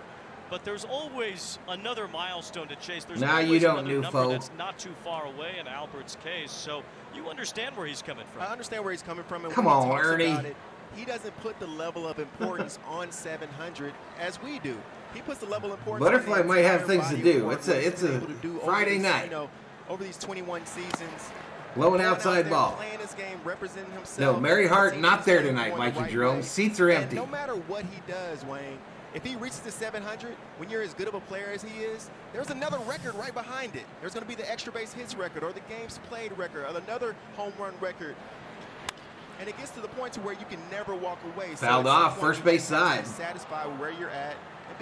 Speaker 3: But there's always another milestone to chase. There's
Speaker 1: now
Speaker 3: always
Speaker 1: you don't,
Speaker 3: another
Speaker 1: new
Speaker 3: number
Speaker 1: foe.
Speaker 3: that's not too far away in Albert's case. So you understand where he's coming from.
Speaker 5: I understand where he's coming from. And
Speaker 1: come
Speaker 5: when
Speaker 1: on,
Speaker 5: he talks
Speaker 1: Ernie.
Speaker 5: about it, he doesn't put the level of importance on 700 as we do. He puts the level of importance.
Speaker 1: Butterfly might have things to do. It's a Friday
Speaker 5: these,
Speaker 1: night.
Speaker 5: You know, over these 21 seasons.
Speaker 1: Low and outside ball.
Speaker 5: Playing his game, representing himself.
Speaker 1: No, Mary Hart not there tonight, Mikey Jerome. Seats are empty.
Speaker 5: No matter what he does, Wayne, if he reaches the 700, when you're as good of a player as he is, there's another record right behind it. There's going to be the extra base hits record or the games played record or another home run record. And it gets to the point to where you can never walk away.
Speaker 1: Fouled off, first base side.
Speaker 5: Satisfied with where you're at.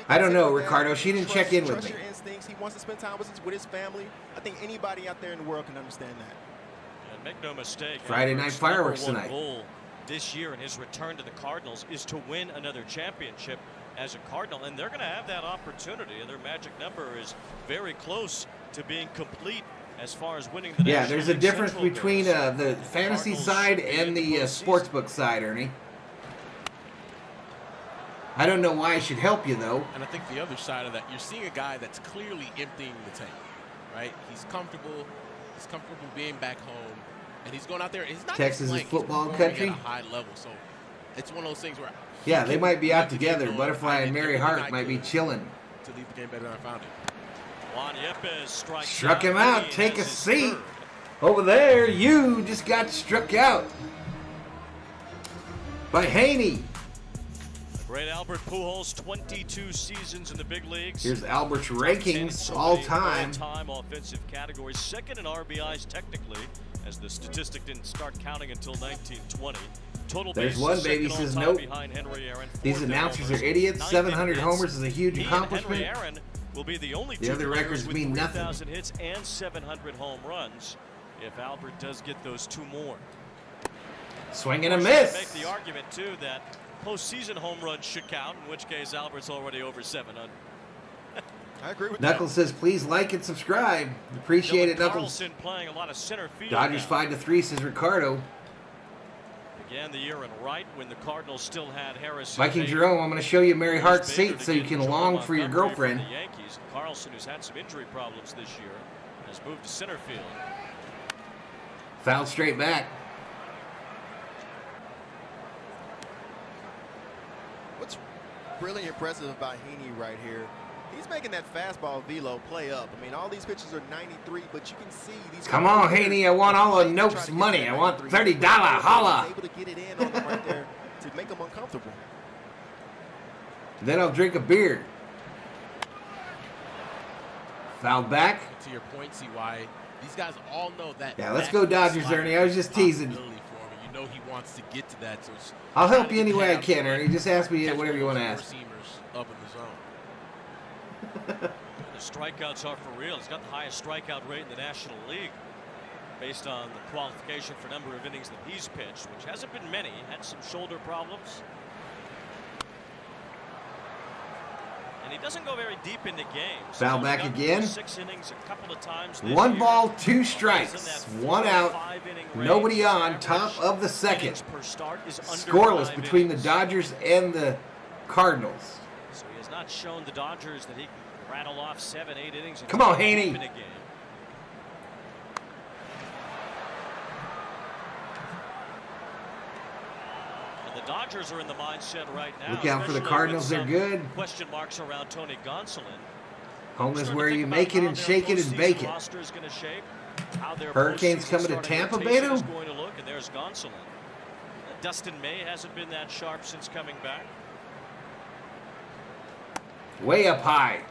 Speaker 1: I don't know, Ricardo. She didn't check in with me.
Speaker 5: Trust your instincts. He wants to spend time with his family. I think anybody out there in the world can understand that.
Speaker 3: And make no mistake,
Speaker 1: Friday night fireworks
Speaker 3: number one
Speaker 1: tonight.
Speaker 3: Goal this year in his return to the Cardinals is to win another championship as a Cardinal, and they're going to have that opportunity. And their magic number is very close to being complete as far as winning the
Speaker 1: Yeah,
Speaker 3: National
Speaker 1: there's a
Speaker 3: League
Speaker 1: difference
Speaker 3: Central
Speaker 1: between
Speaker 3: goes.
Speaker 1: the fantasy
Speaker 3: Cardinals
Speaker 1: side
Speaker 3: should be
Speaker 1: and
Speaker 3: in
Speaker 1: the
Speaker 3: postseason.
Speaker 1: sportsbook side, Ernie. I don't know why I should help you, though.
Speaker 7: And I think the other side of that, you're seeing a guy that's clearly emptying the tank, right? He's comfortable being back home, and he's going out there. He's not
Speaker 1: Texas
Speaker 7: playing,
Speaker 1: is football
Speaker 7: he's performing
Speaker 1: country.
Speaker 7: at a high level, so it's one of those things where
Speaker 1: Yeah, they might be out
Speaker 7: keep
Speaker 1: together.
Speaker 7: going.
Speaker 1: Butterfly and Mary
Speaker 7: They're
Speaker 1: Hart
Speaker 7: not
Speaker 1: might be
Speaker 7: good
Speaker 1: chilling.
Speaker 7: to leave the game better than I found it.
Speaker 3: Juan Yepes strikes
Speaker 1: Struck him out.
Speaker 3: He
Speaker 1: Take a
Speaker 3: has his
Speaker 1: seat.
Speaker 3: third.
Speaker 1: Over there, you just got struck out by Haney.
Speaker 3: Great Albert Pujols, 22 seasons in the big leagues.
Speaker 1: Here's Albert's
Speaker 3: Top 10
Speaker 1: rankings
Speaker 3: in
Speaker 1: all-time.
Speaker 3: All-time offensive categories. Second in RBIs technically, as the statistic didn't start counting until 1920. Total
Speaker 1: There's
Speaker 3: bases,
Speaker 1: one baby
Speaker 3: second
Speaker 1: says
Speaker 3: all-time
Speaker 1: nope.
Speaker 3: behind Henry Aaron.
Speaker 1: These
Speaker 3: Fourth in
Speaker 1: announcers
Speaker 3: homers,
Speaker 1: are idiots.
Speaker 3: ninth
Speaker 1: 700
Speaker 3: in
Speaker 1: homers
Speaker 3: hits.
Speaker 1: is a huge
Speaker 3: He and
Speaker 1: accomplishment.
Speaker 3: Henry Aaron will be the only
Speaker 1: The
Speaker 3: two
Speaker 1: other
Speaker 3: players
Speaker 1: records
Speaker 3: with
Speaker 1: mean nothing.
Speaker 3: 3,000 hits and 700 home runs if Albert does get those two more.
Speaker 1: Swing and a
Speaker 3: Of course, you
Speaker 1: miss.
Speaker 3: can make the argument too that postseason home runs should count, in which case Albert's already over 700.
Speaker 5: I agree with
Speaker 1: Knuckles says, please like and subscribe. Appreciate it,
Speaker 3: Dylan
Speaker 1: Knuckles.
Speaker 3: Carlson playing a lot of center field.
Speaker 1: Dodgers
Speaker 3: now.
Speaker 1: 5-3, says Ricardo.
Speaker 3: Began the year in right when the Cardinals still had Harrison.
Speaker 1: Viking
Speaker 3: Bader.
Speaker 1: Jerome, I'm going to show you Mary Hart's
Speaker 3: Bader
Speaker 1: seat
Speaker 3: to
Speaker 1: so you
Speaker 3: get
Speaker 1: can
Speaker 3: Joe
Speaker 1: long for your
Speaker 3: Montgomery
Speaker 1: girlfriend.
Speaker 3: from the Yankees. Carlson, who's had some injury problems this year, has moved to center field.
Speaker 1: Fouled straight back.
Speaker 5: What's really impressive about Heaney right here, he's making that fastball velo play up. I mean, all these pitches are 93, but you can see these.
Speaker 1: Come on, Haney, I want all of Nope's money. I want $30. Holla.
Speaker 5: Able to get it in on them right there to make them uncomfortable.
Speaker 1: Then I'll drink a beer. Fouled back.
Speaker 7: To your point, see why these guys all know that.
Speaker 1: Yeah, let's
Speaker 7: back
Speaker 1: go Dodgers,
Speaker 7: slide
Speaker 1: Ernie. I was just
Speaker 7: is a
Speaker 1: teasing.
Speaker 7: possibility for him, and you know he wants to get to that. So it's
Speaker 1: I'll help
Speaker 7: trying
Speaker 1: you
Speaker 7: to
Speaker 1: any way I
Speaker 7: have
Speaker 1: can, Ernie. Just ask me
Speaker 7: catch
Speaker 1: whatever you
Speaker 7: one
Speaker 1: want
Speaker 7: of
Speaker 1: to
Speaker 7: those
Speaker 1: ask.
Speaker 7: four-seamers up in the zone.
Speaker 3: The strikeouts are for real. He's got the highest strikeout rate in the National League based on the qualification for number of innings that he's pitched, which hasn't been many. He had some shoulder problems. And he doesn't go very deep into games.
Speaker 1: Foul back again.
Speaker 3: 6 innings a couple of times this
Speaker 1: One
Speaker 3: year.
Speaker 1: ball, 2
Speaker 3: He's in
Speaker 1: strikes.
Speaker 3: that
Speaker 1: 1
Speaker 3: 4 or
Speaker 1: out.
Speaker 3: 5 inning range.
Speaker 1: Nobody on.
Speaker 3: His
Speaker 1: Top
Speaker 3: average
Speaker 1: of the second.
Speaker 3: innings per start is under
Speaker 1: Scoreless
Speaker 3: 5
Speaker 1: between the
Speaker 3: innings.
Speaker 1: Dodgers and the Cardinals.
Speaker 3: So he has not shown the Dodgers that he can rattle off 7, 8 innings. and
Speaker 1: Come on,
Speaker 3: stay deep
Speaker 1: Haney.
Speaker 3: in a game. And the Dodgers are in the mindset right now.
Speaker 1: Look out for the
Speaker 3: especially
Speaker 1: Cardinals.
Speaker 3: with
Speaker 1: They're
Speaker 3: some
Speaker 1: good.
Speaker 3: Question marks around Tony Gonsolin.
Speaker 1: Home is where you make it and shake it and bake it. Hurricanes coming to Tampa, Beto?
Speaker 3: Going to look, and there's Gonsolin. Dustin May hasn't been that sharp since coming back.
Speaker 1: Way up high.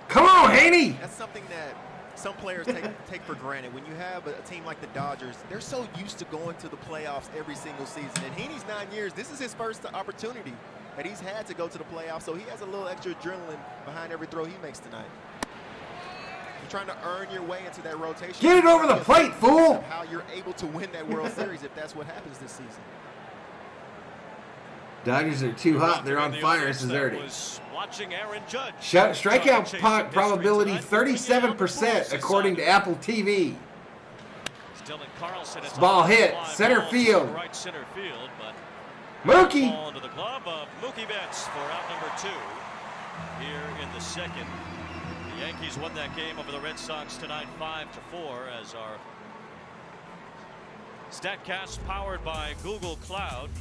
Speaker 1: Come on, Haney!
Speaker 5: That's something that some players take for granted. When you have a team like the Dodgers, they're so used to going to the playoffs every single season. In Haney's 9 years, this is his first opportunity that he's had to go to the playoffs, so he has a little extra adrenaline behind every throw he makes tonight. You're trying to earn your way into that rotation.
Speaker 1: Get it over the plate, fool!
Speaker 5: How you're able to win that World Series if that's what happens this season.
Speaker 1: Dodgers are too hot. They're on fire, says Ernie.
Speaker 3: Judge.
Speaker 1: Strikeout probability 37% according to Apple TV. Ball hit, center field.
Speaker 3: Right center field, but
Speaker 1: Mookie.
Speaker 3: ball into the glove of Mookie Betts for out number 2 here in the second. The Yankees won that game over the Red Sox tonight 5-4 as our StatCast powered by Google Cloud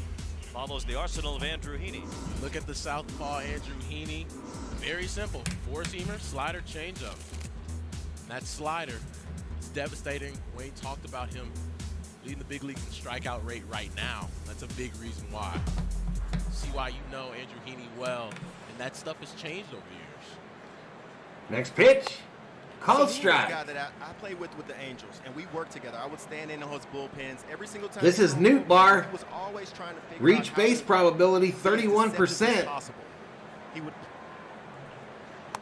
Speaker 3: follows the arsenal of Andrew Heaney.
Speaker 7: Look at the southpaw Andrew Heaney. Very simple. Four-seamer, slider, changeup. That slider is devastating. Wayne talked about him leading the big league in strikeout rate right now. That's a big reason why. See why you know Andrew Heaney well, and that stuff has changed over years.
Speaker 1: Next pitch. Called strike.
Speaker 5: A guy that I played with the Angels, and we worked together. I would stand in on his bullpens every single time.
Speaker 1: This is Newt Bar.
Speaker 5: He was always trying to figure
Speaker 1: Reach
Speaker 5: out
Speaker 1: base probability 31%.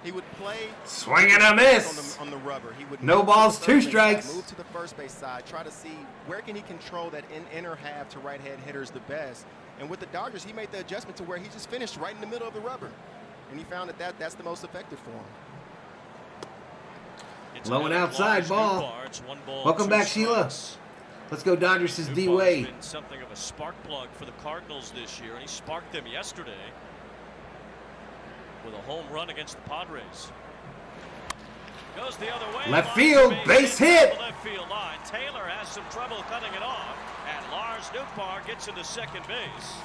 Speaker 5: He would play
Speaker 1: Swing and a miss.
Speaker 5: on the rubber. He would
Speaker 1: No balls, 2 strikes.
Speaker 5: Move to the first base side, try to see where can he control that inner half to right-hand hitters the best. And with the Dodgers, he made the adjustment to where he just finished right in the middle of the rubber, and he found that's the most effective for him.
Speaker 1: Low and outside ball. Welcome back, Sheila. Let's go Dodgers, says D-Way.
Speaker 3: Been something of a spark plug for the Cardinals this year, and he sparked them yesterday with a home run against the Padres. Goes the other way.
Speaker 1: Left field, base hit.
Speaker 3: Left field line. Taylor has some trouble cutting it off, and Lars Nootbaar gets into second base.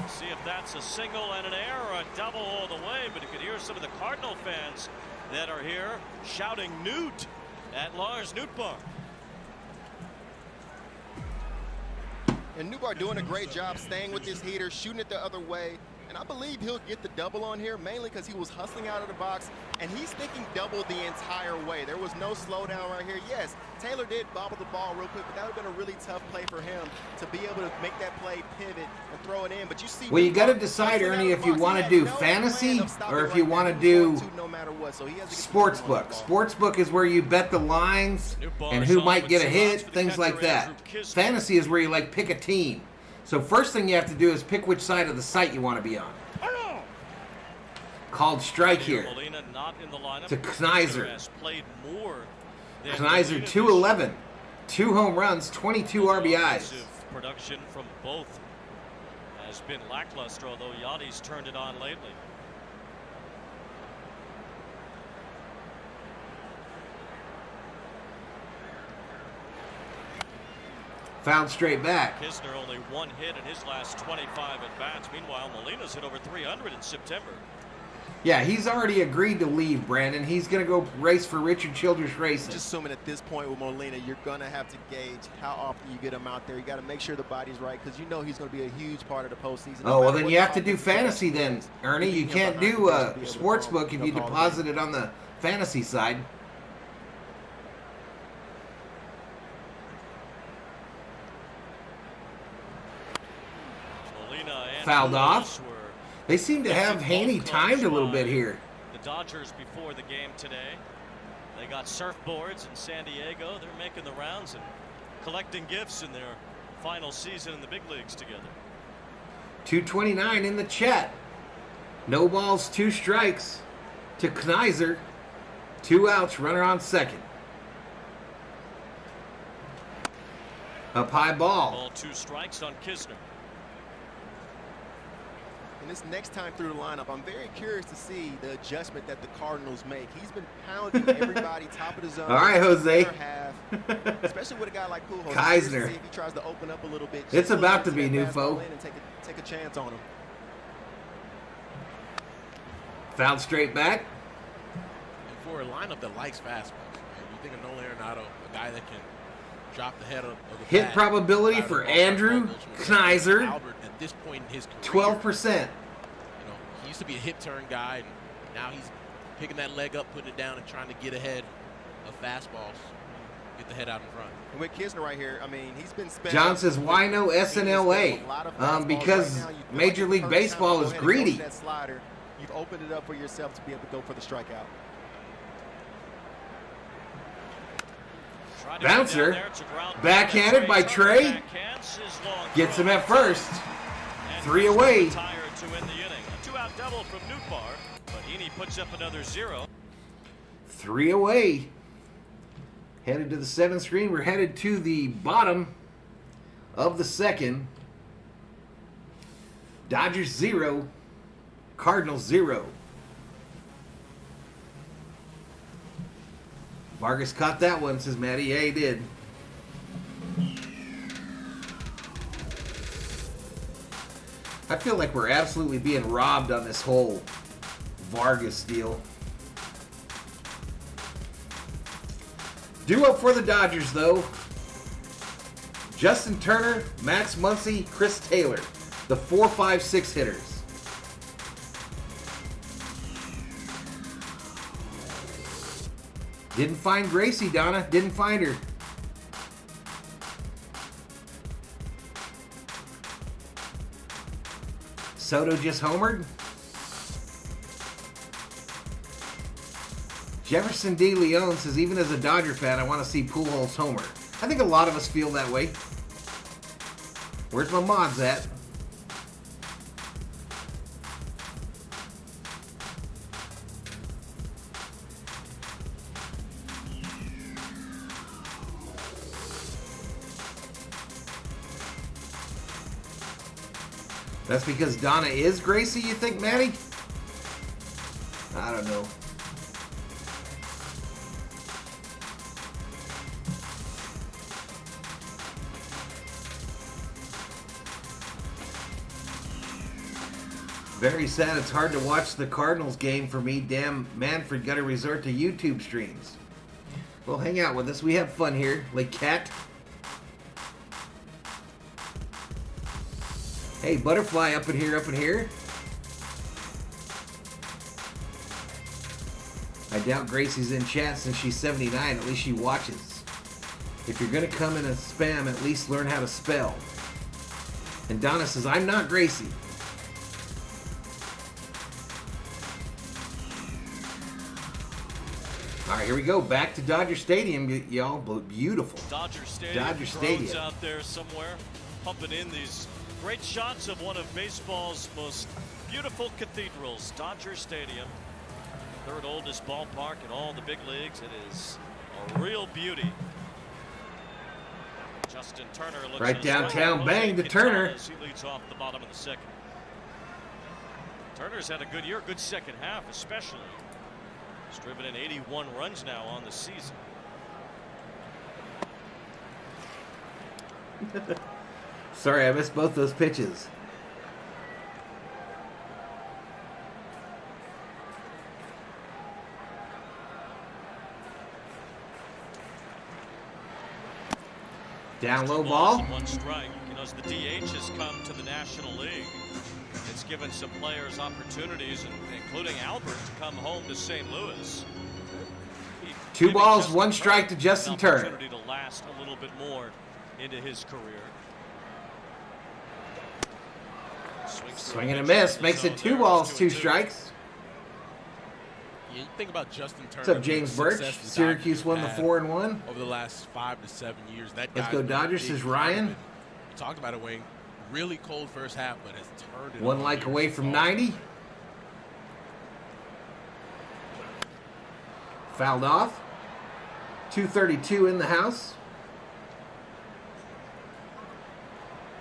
Speaker 3: See if that's a single and an error or a double all the way, but you can hear some of the Cardinal fans that are here shouting Newt at Lars Nootbaar.
Speaker 5: And Nootbaar doing a great job staying with this heater, shooting it the other way. And I believe he'll get the double on here, mainly because he was hustling out of the box, and he's thinking double the entire way. There was no slowdown right here. Yes, Taylor did bobble the ball real quick, but that would have been a really tough play for him to be able to make that play, pivot, and throw it in. But you see,
Speaker 1: well, you got to decide, Ernie, if you want to do fantasy or if you want to do sportsbook. Sportsbook is where you bet the lines and who might get a hit, things like that. Fantasy is where you like pick a team. So first thing you have to do is pick which side of the site you want to be on. Called strike here to Knizer. Knizer 211, 2 home runs, 22 RBIs.
Speaker 3: Production from both has been lackluster, although Yachty's turned it on lately.
Speaker 1: Fouled straight back.
Speaker 3: Kisner only 1 hit in his last 25 at bats. Meanwhile, Molina's hit over 300 in September.
Speaker 1: Yeah, he's already agreed to leave, Brandon. He's going to go race for Richard Childress Racing.
Speaker 5: Just assuming at this point with Molina, you're going to have to gauge how often you get him out there. You got to make sure the body's right because you know he's going to be a huge part of the postseason.
Speaker 1: Oh, well, then you have to do fantasy then, Ernie. You can't do sportsbook if you deposit it on the fantasy side. Fouled off. They seem to have Haney timed a little bit here.
Speaker 3: The Dodgers before the game today. They got surfboards in San Diego. They're making the rounds and collecting gifts in their final season in the big leagues together.
Speaker 1: 229 in the chat. No balls, 2 strikes to Knizer. 2 outs, runner on second. Up high ball.
Speaker 3: Ball 2 strikes on Kisner.
Speaker 5: And this next time through the lineup, I'm very curious to see the adjustment that the Cardinals make. He's been pounding everybody top of the zone.
Speaker 1: All right, Jose.
Speaker 5: Half, especially with a guy like Pujols.
Speaker 1: Kisner.
Speaker 5: See if he tries to open up a little bit.
Speaker 1: It's about to be, Nufo.
Speaker 5: And take a chance on him.
Speaker 1: Fouled straight back.
Speaker 7: for a lineup that likes fastballs. You think of Nolan Arenado, a guy that can drop the head of the
Speaker 1: Hit
Speaker 7: bat,
Speaker 1: probability
Speaker 7: fire
Speaker 1: for
Speaker 7: the ball,
Speaker 1: Andrew
Speaker 7: fastball,
Speaker 1: Knizer,
Speaker 7: Albert at this point in his career,
Speaker 1: 12%.
Speaker 7: You know, he used to be a hit turn guy, and now he's picking that leg up, putting it down, and trying to get ahead of fastballs, get the head out in front.
Speaker 5: And with Kisner right here, I mean, he's been spent.
Speaker 1: John says, why no SNLA? Because Major League Baseball is greedy.
Speaker 5: That slider, you've opened it up for yourself to be able to go for the strikeout.
Speaker 1: Bouncer, backhanded by Trey, gets him at first. 3 away.
Speaker 3: To win the inning. A 2-out double from Newbar, but Heaney puts up another 0.
Speaker 1: 3 away. Headed to the 7th screen. We're headed to the bottom of the 2nd. Dodgers 0, Cardinals 0. Vargas caught that one, says Maddie. Yeah, he did. I feel like we're absolutely being robbed on this whole Vargas deal. Due up for the Dodgers, though. Justin Turner, Max Muncy, Chris Taylor. The 4, 5, 6 hitters. Didn't find Gracie, Donna. Didn't find her. Soto just homered. Jefferson D. Leon says, even as a Dodger fan, I want to see Pujols homer. I think a lot of us feel that way. Where's my mods at? That's because Donna is Gracie, you think, Maddie? I don't know. Very sad. It's hard to watch the Cardinals game for me. Damn, Manfred got to resort to YouTube streams. Well, hang out with us. We have fun here. Like Cat. Hey, Butterfly up in here, up in here. I doubt Gracie's in chat since she's 79. At least she watches. If you're going to come in and spam, at least learn how to spell. And Donna says, I'm not Gracie. All right, here we go. Back to Dodger Stadium, y'all. Beautiful.
Speaker 3: Dodger Stadium.
Speaker 1: Dodger Stadium.
Speaker 3: Out there somewhere, pumping in these great shots of one of baseball's most beautiful cathedrals, Dodger Stadium. Third oldest ballpark in all the big leagues. It is a real beauty. Justin Turner looks
Speaker 1: right downtown, bang to Turner.
Speaker 3: As he leads off the bottom of the 2nd. Turner's had a good year, good second half especially. He's driven in 81 runs now on the season.
Speaker 1: Sorry, I missed both those pitches. Down low ball.
Speaker 3: 1 strike. You know, as the DH has come to the National League, it's given some players opportunities, including Albert, to come home to St. Louis.
Speaker 1: 2 balls, 1 strike to Justin Turner.
Speaker 3: Opportunity to last a little bit more into his career.
Speaker 1: Swing and a miss. Makes it 2 balls, 2 strikes.
Speaker 7: You think about Justin Turner.
Speaker 1: What's up, James Birch? Syracuse won the 4-1.
Speaker 7: Over the last 5 to 7 years.
Speaker 1: Let's go Dodgers, says Ryan.
Speaker 7: We talked about it, Wayne. Really cold first half, but has turned it
Speaker 1: 1 like away from 90. Fouled off. 232 in the house.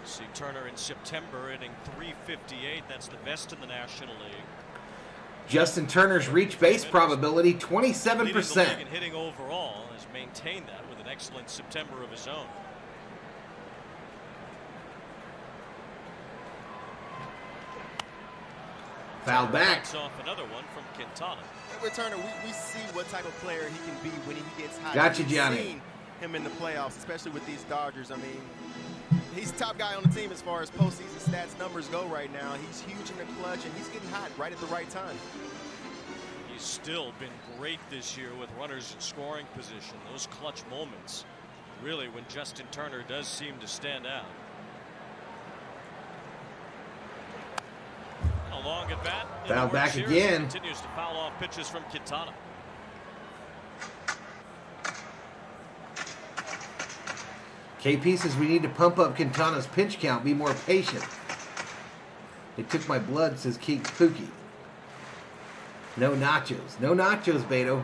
Speaker 3: See Turner in September hitting .358. That's the best in the National League.
Speaker 1: Justin Turner's reach base probability 27%.
Speaker 3: Leading the league in hitting overall, has maintained that with an excellent September of his own.
Speaker 1: Foul back.
Speaker 3: Knocks off another one from Quintana.
Speaker 5: With Turner, we see what type of player he can be when he gets hot.
Speaker 1: Gotcha,
Speaker 5: We've
Speaker 1: Johnny.
Speaker 5: seen him in the playoffs, especially with these Dodgers. I mean, he's the top guy on the team as far as postseason stats numbers go right now. He's huge in the clutch, and he's getting hot right at the right time.
Speaker 3: He's still been great this year with runners in scoring position. Those clutch moments, really, when Justin Turner does seem to stand out. A long at bat.
Speaker 1: Foul back again.
Speaker 3: Continues to foul off pitches from Quintana.
Speaker 1: KP says we need to pump up Quintana's pitch count. Be more patient. They took my blood, says Keith Pookie. No nachos. No nachos, Beto.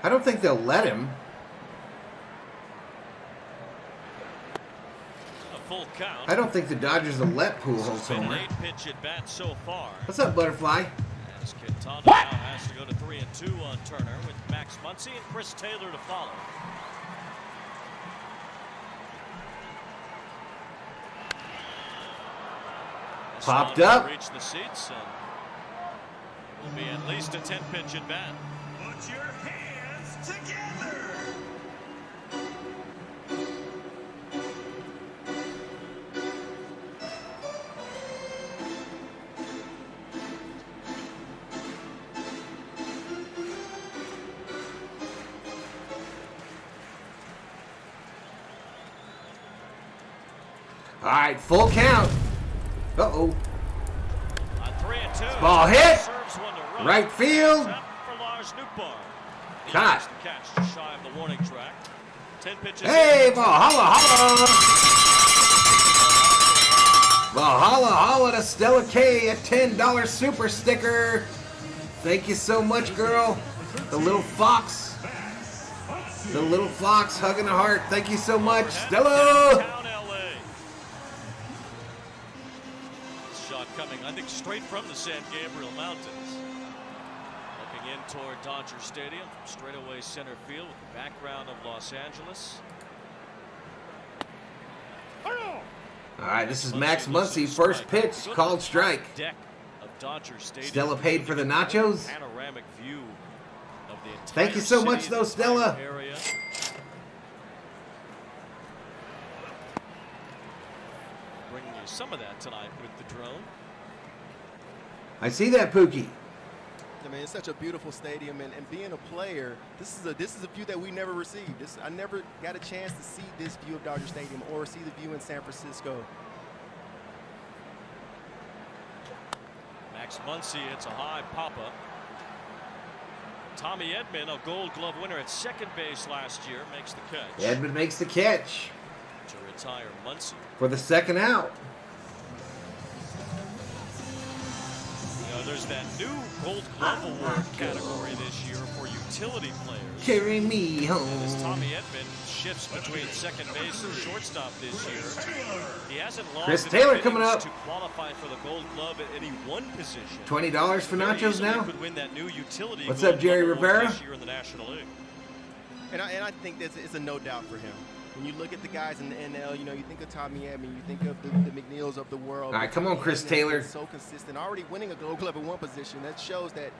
Speaker 1: I don't think they'll let him.
Speaker 3: A full count.
Speaker 1: I don't think the Dodgers will let Pujols
Speaker 3: Been an
Speaker 1: homer.
Speaker 3: 8-pitch at bat so far.
Speaker 1: What's up, Butterfly?
Speaker 3: As Quintana now has to go to 3-2 on Turner with Max Muncy and Chris Taylor to follow.
Speaker 1: Popped
Speaker 3: This one
Speaker 1: up.
Speaker 3: will reach the seats and will be at least a 10-pitch at bat.
Speaker 6: Put your hands together.
Speaker 1: All right, full count. Uh-oh.
Speaker 3: On 3-2.
Speaker 1: Ball hit.
Speaker 3: Serves one to right.
Speaker 1: Right field.
Speaker 3: Up for Lars Nootbaar. He
Speaker 1: Caught.
Speaker 3: makes the catch just shy of the warning track. 10 pitches.
Speaker 1: Hey,
Speaker 3: in.
Speaker 1: Valhalla, holla. Valhalla, holla to Stella K, a $10 super sticker. Thank you so much, girl. The little fox. The little fox hugging the heart. Thank you so much, Stella.
Speaker 3: Downtown LA. Shot coming, I think, straight from the San Gabriel Mountains. Looking in toward Dodger Stadium from straightaway center field with the background of Los Angeles.
Speaker 1: All right, this is Max Muncy. First pitch, called strike.
Speaker 3: Deck of Dodger Stadium.
Speaker 1: Stella paid for the nachos.
Speaker 3: Panoramic view of the entire
Speaker 1: Thank you so
Speaker 3: city,
Speaker 1: much,
Speaker 3: the
Speaker 1: though, Stella.
Speaker 3: entire area. Bringing you some of that tonight with the drone.
Speaker 1: I see that, Pookie.
Speaker 5: I mean, it's such a beautiful stadium, and being a player, this is a view that we never received. I never got a chance to see this view of Dodger Stadium or see the view in San Francisco.
Speaker 3: Max Muncy hits a high pop-up. Tommy Edman, a Gold Glove winner at second base last year, makes the catch
Speaker 1: Edmund makes the catch
Speaker 3: to retire Muncy.
Speaker 1: for the second out.
Speaker 3: You know, there's that new Gold Glove Award category this year for utility players.
Speaker 1: Carry me
Speaker 3: As
Speaker 1: home.
Speaker 3: Tommy Edman shifts between second base and shortstop this year, he hasn't lost
Speaker 1: Chris
Speaker 3: enough
Speaker 1: Taylor
Speaker 3: innings
Speaker 1: coming up.
Speaker 3: to qualify for the Gold Glove at any one position.
Speaker 1: $20 for
Speaker 3: Very
Speaker 1: nachos
Speaker 3: easily
Speaker 1: now.
Speaker 3: could win that new utility
Speaker 1: What's
Speaker 3: Gold
Speaker 1: up, Jerry
Speaker 3: Glove Award
Speaker 1: Rivera?
Speaker 3: this year in the National League.
Speaker 5: And I think it's a no doubt for him. When you look at the guys in the NL, you know, you think of Tommy Edman, you think of the McNeils of the world.
Speaker 1: All right, come on,
Speaker 5: Tommy
Speaker 1: Chris
Speaker 5: Edman
Speaker 1: Taylor.
Speaker 5: is so consistent, already winning a Gold Glove at one position. That shows that,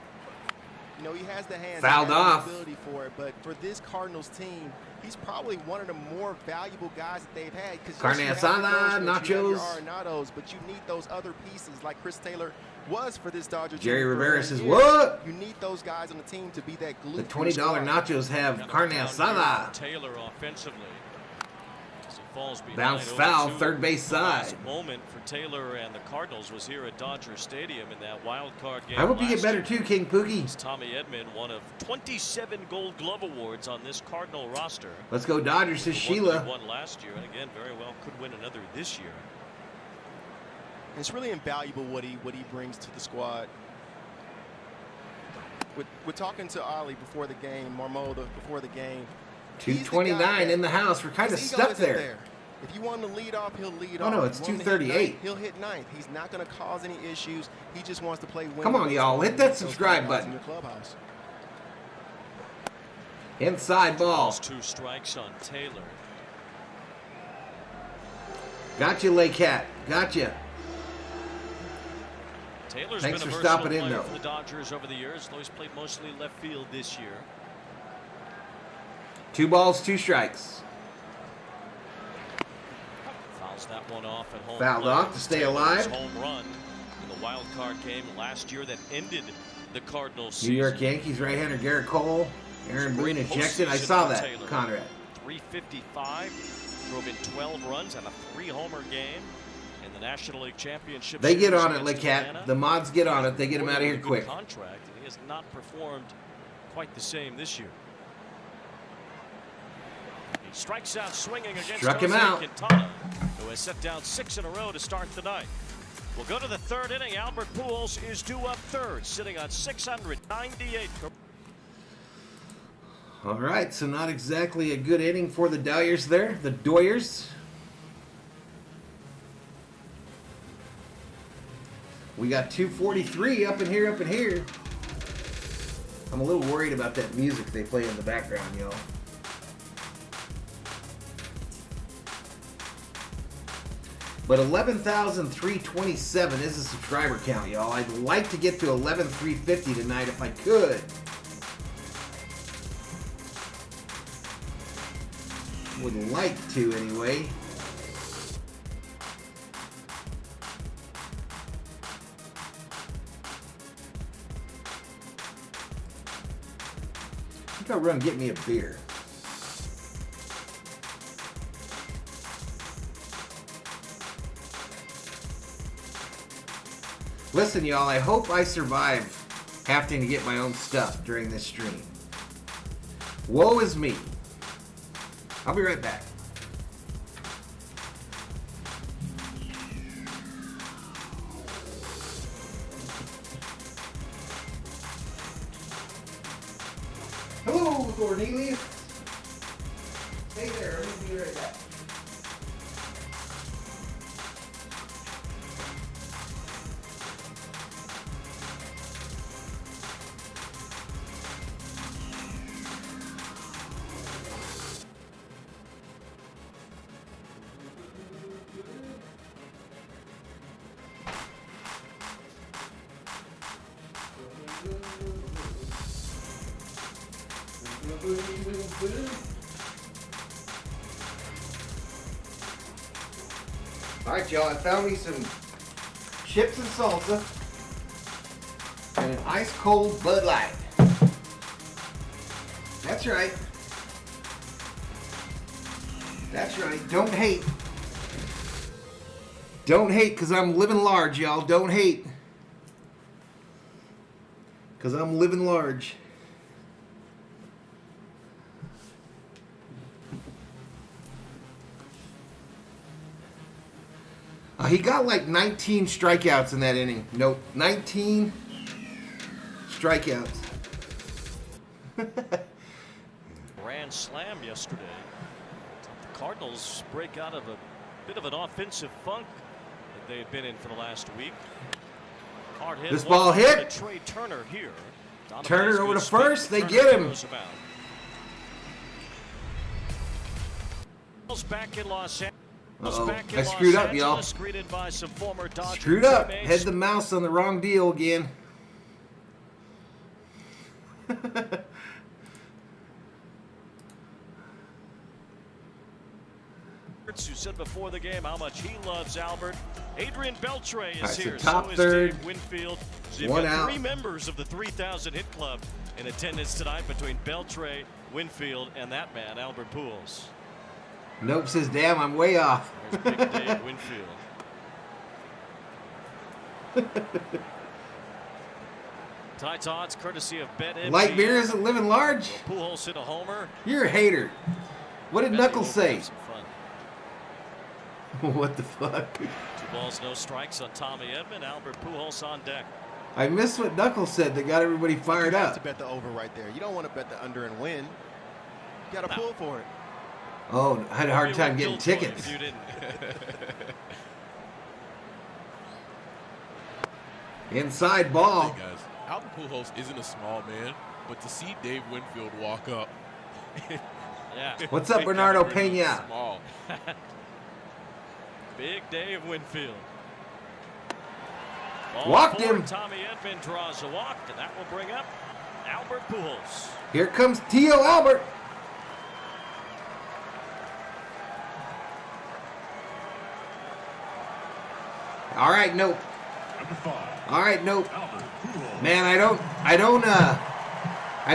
Speaker 5: you know, he has the hands,
Speaker 1: Fouled
Speaker 5: he has
Speaker 1: off.
Speaker 5: the ability for it. But for this Cardinals team, he's probably one of the more valuable guys that they've had.
Speaker 1: Carne asada, nachos.
Speaker 5: Arenados, but you need those other pieces like Chris Taylor was for this Dodger team.
Speaker 1: Jerry
Speaker 5: for
Speaker 1: Rivera
Speaker 5: 1
Speaker 1: says,
Speaker 5: year.
Speaker 1: what?
Speaker 5: You need those guys on the team to be that glue.
Speaker 1: The
Speaker 5: for your
Speaker 1: $20
Speaker 5: squad.
Speaker 1: nachos have
Speaker 3: Kind of
Speaker 1: carne
Speaker 3: down here
Speaker 1: asada.
Speaker 3: for Taylor offensively. As he falls behind
Speaker 1: Bounce foul,
Speaker 3: 0-2.
Speaker 1: third base
Speaker 3: The last
Speaker 1: side.
Speaker 3: moment for Taylor and the Cardinals was here at Dodger Stadium in that wild card game.
Speaker 1: I hope you get
Speaker 3: last
Speaker 1: better
Speaker 3: year.
Speaker 1: too, King Pookie.
Speaker 3: As Tommy Edman, one of 27 Gold Glove awards on this Cardinal roster.
Speaker 1: Let's go Dodgers, says
Speaker 3: The one that he
Speaker 1: Sheila.
Speaker 3: won last year, and again, very well could win another this year.
Speaker 5: It's really invaluable what he brings to the squad. We're talking to Ollie before the game, Marmoda before the game. He's the guy
Speaker 1: 229
Speaker 5: that-
Speaker 1: in the house. We're kind of
Speaker 5: his ego
Speaker 1: stuck
Speaker 5: isn't
Speaker 1: there.
Speaker 5: If you want him to lead off, he'll lead
Speaker 1: Oh,
Speaker 5: off.
Speaker 1: no,
Speaker 5: If
Speaker 1: it's
Speaker 5: you want him to hit
Speaker 1: 238.
Speaker 5: ninth, he'll hit ninth. He's not going to cause any issues. He just wants to play win.
Speaker 1: Come on, y'all. Hit that subscribe button.
Speaker 5: In the clubhouse.
Speaker 1: Inside ball.
Speaker 3: 2 strikes on Taylor.
Speaker 1: Gotcha, Lake Cat. Gotcha.
Speaker 3: Taylor's
Speaker 1: Thanks
Speaker 3: been a
Speaker 1: for
Speaker 3: versatile
Speaker 1: stopping in,
Speaker 3: player
Speaker 1: though.
Speaker 3: for the Dodgers over the years, though he's played mostly left field this year.
Speaker 1: 2 balls, 2 strikes.
Speaker 3: Fouls that one off at home.
Speaker 1: Fouled
Speaker 3: plate.
Speaker 1: off to stay
Speaker 3: Taylor's
Speaker 1: alive.
Speaker 3: home run in the wild card game last year that ended the Cardinals
Speaker 1: New
Speaker 3: season.
Speaker 1: York Yankees right-hander Garrett Cole. Aaron Boone ejected. I
Speaker 3: Postseason
Speaker 1: saw
Speaker 3: for
Speaker 1: that,
Speaker 3: Taylor.
Speaker 1: Conrad.
Speaker 3: 355, drove in 12 runs and a 3-homer game in the National League Championship.
Speaker 1: They get
Speaker 3: Series
Speaker 1: on it,
Speaker 3: against
Speaker 1: Lake Cat.
Speaker 3: Atlanta.
Speaker 1: The mods get on it. They get him out of here
Speaker 3: Good
Speaker 1: quick.
Speaker 3: Contract, and he has not performed quite the same this year. He strikes out swinging against
Speaker 1: Struck him
Speaker 3: Jose
Speaker 1: out.
Speaker 3: Quintana, who has set down 6 in a row to start the night. We'll go to the 3rd inning. Albert Pujols is due up 3rd, sitting on 698.
Speaker 1: All right, so not exactly a good inning for the Dodgers there. The Doyers. We got 243 up in here, I'm a little worried about that music they play in the background, y'all. But 11,327 is a subscriber count, y'all. I'd like to get to 11,350 tonight if I could. Would like to, anyway. I think I'll run and get me a beer. Listen, y'all, I hope I survive having to get my own stuff during this stream. Woe is me. I'll be right back. Hello, Cornelius. Stay there. Let me be right back. Alright, y'all, I found me some chips and salsa and an ice cold Bud Light. That's right. That's right. Don't hate. Don't hate because I'm living large, y'all. Don't hate. Because I'm living large. He got like 19 strikeouts in that inning. Nope, 19 strikeouts.
Speaker 3: Grand slam yesterday. The Cardinals break out of a bit of an offensive funk that they've been in for the last week. Hard hit.
Speaker 1: This ball hit.
Speaker 3: Trey Turner here.
Speaker 1: Turner over to first. They get him.
Speaker 3: Back in Los Angeles.
Speaker 1: Uh-oh. I screwed up, y'all. Screwed up. Had the mouse on the wrong deal again.
Speaker 3: Who said before the game how much he loves Albert. Adrian Beltre is
Speaker 1: All right,
Speaker 3: here.
Speaker 1: so top
Speaker 3: so
Speaker 1: third.
Speaker 3: is Dave Winfield. So you've
Speaker 1: One
Speaker 3: got
Speaker 1: out.
Speaker 3: 3 members of the 3,000 hit club in attendance tonight between Beltre, Winfield, and that man, Albert Pujols.
Speaker 1: Nope says, damn, I'm way off.
Speaker 3: There's Big Dave Winfield. Tonight's odds courtesy of BetMGM.
Speaker 1: Light beer isn't living large?
Speaker 3: Pujols hit a homer.
Speaker 1: You're a hater. What did Knuckles say?
Speaker 3: Have some fun.
Speaker 1: What the fuck?
Speaker 3: 2 balls, no strikes on Tommy Edman. Albert Pujols on deck.
Speaker 1: I missed what Knuckles said that got everybody fired
Speaker 5: You have
Speaker 1: up.
Speaker 5: to bet the over right there. You don't want to bet the under and win. You got to pull for it.
Speaker 1: Oh, I had a hard time getting
Speaker 3: Killed for you
Speaker 1: tickets.
Speaker 3: if you didn't.
Speaker 1: Inside ball.
Speaker 7: Hey guys, Albert Pujols isn't a small man, but to see Dave Winfield walk up
Speaker 3: Yeah.
Speaker 1: What's up, Bernardo Pena?
Speaker 7: Small.
Speaker 3: Big Dave Winfield.
Speaker 1: Walked him.
Speaker 3: Tommy Edman draws a walk, and that will bring up Albert Pujols.
Speaker 1: Here comes Tio Albert. All right, nope. All right, nope. Man, I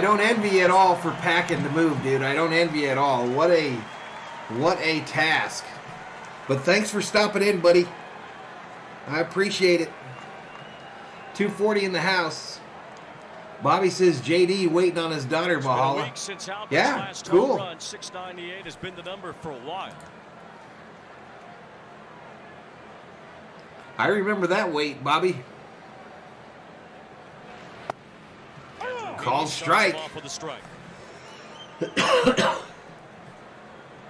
Speaker 1: don't envy you at all for packing the move, dude. I don't envy you at all. What a task. But thanks for stopping in, buddy. I appreciate it. 240 in the house. Bobby says JD waiting on his daughter, Valhalla. Yeah, cool.
Speaker 3: Run, 698 has been the number for a while.
Speaker 1: I remember that wait, Bobby. Called strike.
Speaker 3: Off with a strike.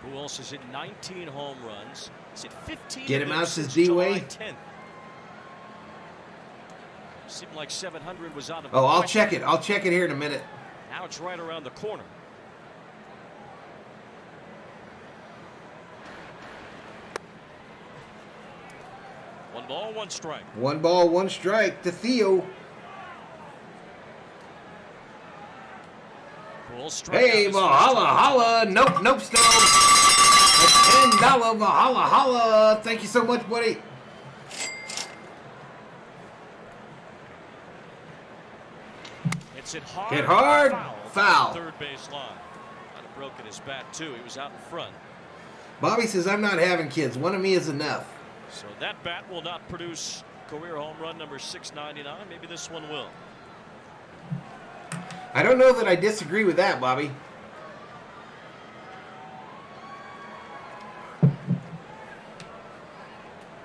Speaker 3: Pujols has hit 19 home runs. He's hit 15.
Speaker 1: Get him out, says D-Way.
Speaker 3: Seemed like 700 was out of.
Speaker 1: Oh, I'll check it. I'll check it here in a minute.
Speaker 3: Now it's right around the corner. One ball, one strike.
Speaker 1: One ball, one strike to Theo. Hey, Valhalla, holla. Nope, nope, stone. A $10 Valhalla, holla. Thank you so much, buddy.
Speaker 3: It's hit hard.
Speaker 1: Hit hard. Foul.
Speaker 3: Third base line. Might have broken his bat, too. He was out in front.
Speaker 1: Bobby says, I'm not having kids. One of me is enough.
Speaker 3: So that bat will not produce career home run number 699. Maybe this one will.
Speaker 1: I don't know that I disagree with that, Bobby.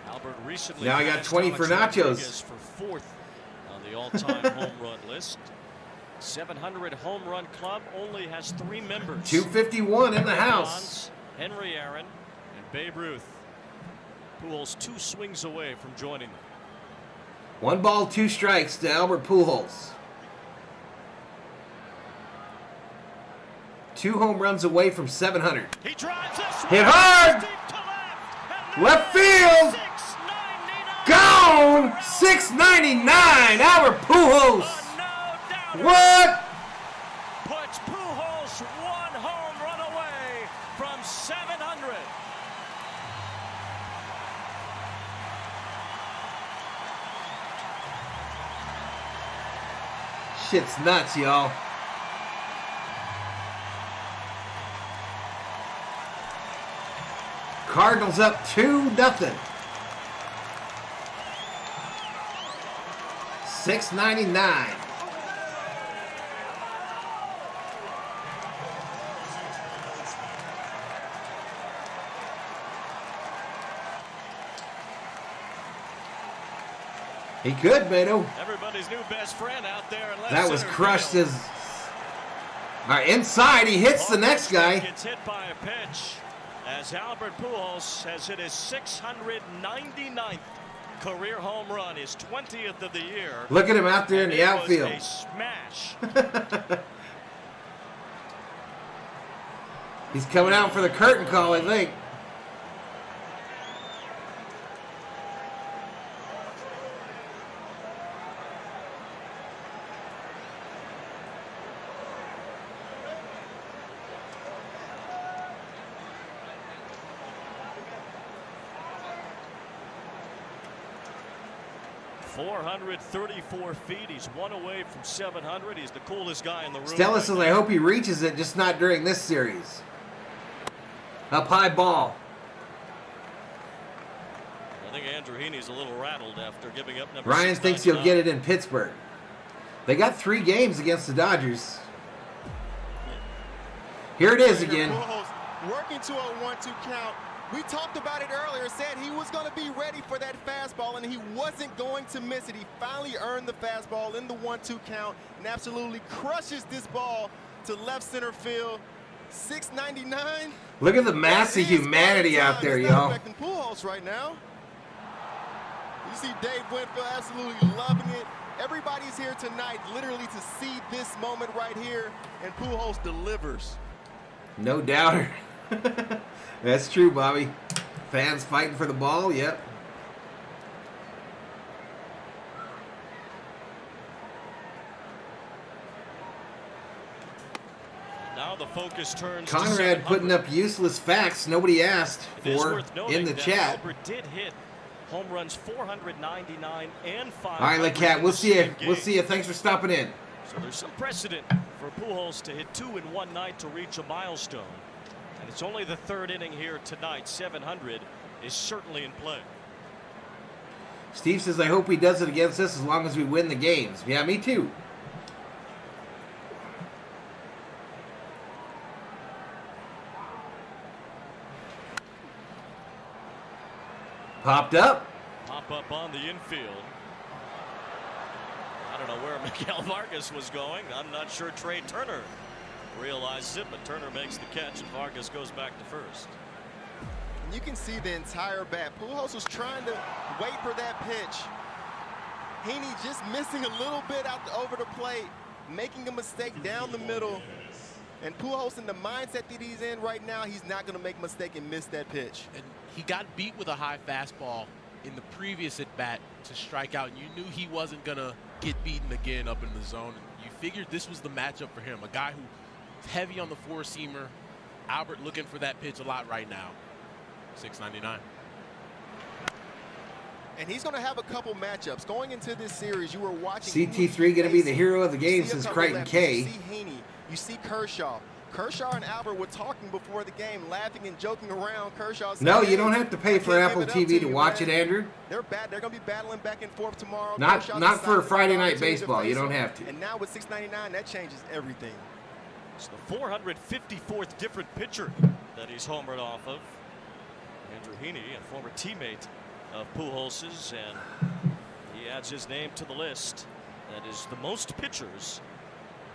Speaker 3: Albert recently
Speaker 1: now I got 20 for nachos.
Speaker 3: For fourth on the all-time home run list. 700 home run club only has 3 members.
Speaker 1: 251 in the house.
Speaker 3: Bonds, Henry Aaron, and Babe Ruth. Pujols 2 swings away from joining them.
Speaker 1: 1 ball, 2 strikes to Albert Pujols. 2 home runs away from 700.
Speaker 3: He drives this
Speaker 1: hit hard. Left field. Gone. 699. Albert Pujols. What?
Speaker 3: Puts Pujols 1 home run away from 700.
Speaker 1: Shit's nuts, y'all. Cardinals up 2-0. 699. He could, Beto.
Speaker 3: Everybody's new best friend out there.
Speaker 1: That was crushed as. All right, inside, he hits the next guy.
Speaker 3: Gets hit by a pitch as Albert Pujols has hit his 699th career home run, his 20th of the year.
Speaker 1: Look at him out there in the outfield.
Speaker 3: A smash.
Speaker 1: He's coming out for the curtain call, I think.
Speaker 3: .434 feet. He's 1 away from 700. He's the coolest guy in the room.
Speaker 1: Stella says, I hope he reaches it, just not during this series. Up high ball.
Speaker 3: I think Andrew Heaney's a little rattled after giving up number
Speaker 1: Ryan thinks he'll get it in Pittsburgh. They got 3 games against the Dodgers. Here it is again.
Speaker 5: Working to a 1-2 count. We talked about it earlier, said he was going to be ready for that fastball, and he wasn't going to miss it. He finally earned the fastball in the 1-2 count and absolutely crushes this ball to left center field. 699.
Speaker 1: Look at the mass of humanity out there, y'all.
Speaker 5: Pujols right now. You see Dave Winfield absolutely loving it. Everybody's here tonight literally to see this moment right here, and Pujols delivers.
Speaker 1: No doubter. That's true, Bobby. Fans fighting for the ball, yep.
Speaker 3: Now the focus turns
Speaker 1: Conrad
Speaker 3: to
Speaker 1: putting up useless facts nobody asked for in the chat.
Speaker 3: Albert did hit home runs 499 and 5.
Speaker 1: All right, Cat, we'll see you. We'll see you. Thanks for stopping in.
Speaker 3: So there's some precedent for Pujols to hit 2 in one night to reach a milestone. And it's only the third inning here tonight. 700 is certainly in play.
Speaker 1: Steve says, I hope he does it against us as long as we win the games. Yeah, me too. Popped up.
Speaker 3: Pop up on the infield. I don't know where Miguel Vargas was going. I'm not sure Trey Turner realizes it, but Turner makes the catch and Vargas goes back to first.
Speaker 5: And you can see the entire bat. Pujols was trying to wait for that pitch. Heaney just missing a little bit over the plate, making a mistake down the middle. And Pujols, in the mindset that he's in right now, he's not going to make a mistake and miss that pitch.
Speaker 7: And he got beat with a high fastball in the previous at-bat to strike out, and you knew he wasn't going to get beaten again up in the zone. You figured this was the matchup for him, a guy who's heavy on the four-seamer. Albert looking for that pitch a lot right now. 699.
Speaker 5: And he's going to have a couple matchups. Going into this series, you were watching...
Speaker 1: CT3 going to be the hero of the game, says Crichton K.
Speaker 5: You see Heaney, you see Kershaw. Kershaw and Albert were talking before the game, laughing and joking around. Kershaw said,
Speaker 1: no, you don't have to pay for Apple TV to watch it, Andrew.
Speaker 5: They're going to be battling back and forth tomorrow.
Speaker 1: Not for Friday Night Baseball. You don't have to.
Speaker 5: And now with $6.99, that changes everything.
Speaker 3: It's the 454th different pitcher that he's homered off of. Andrew Heaney, a former teammate of Pujols's, and he adds his name to the list. That is the most pitchers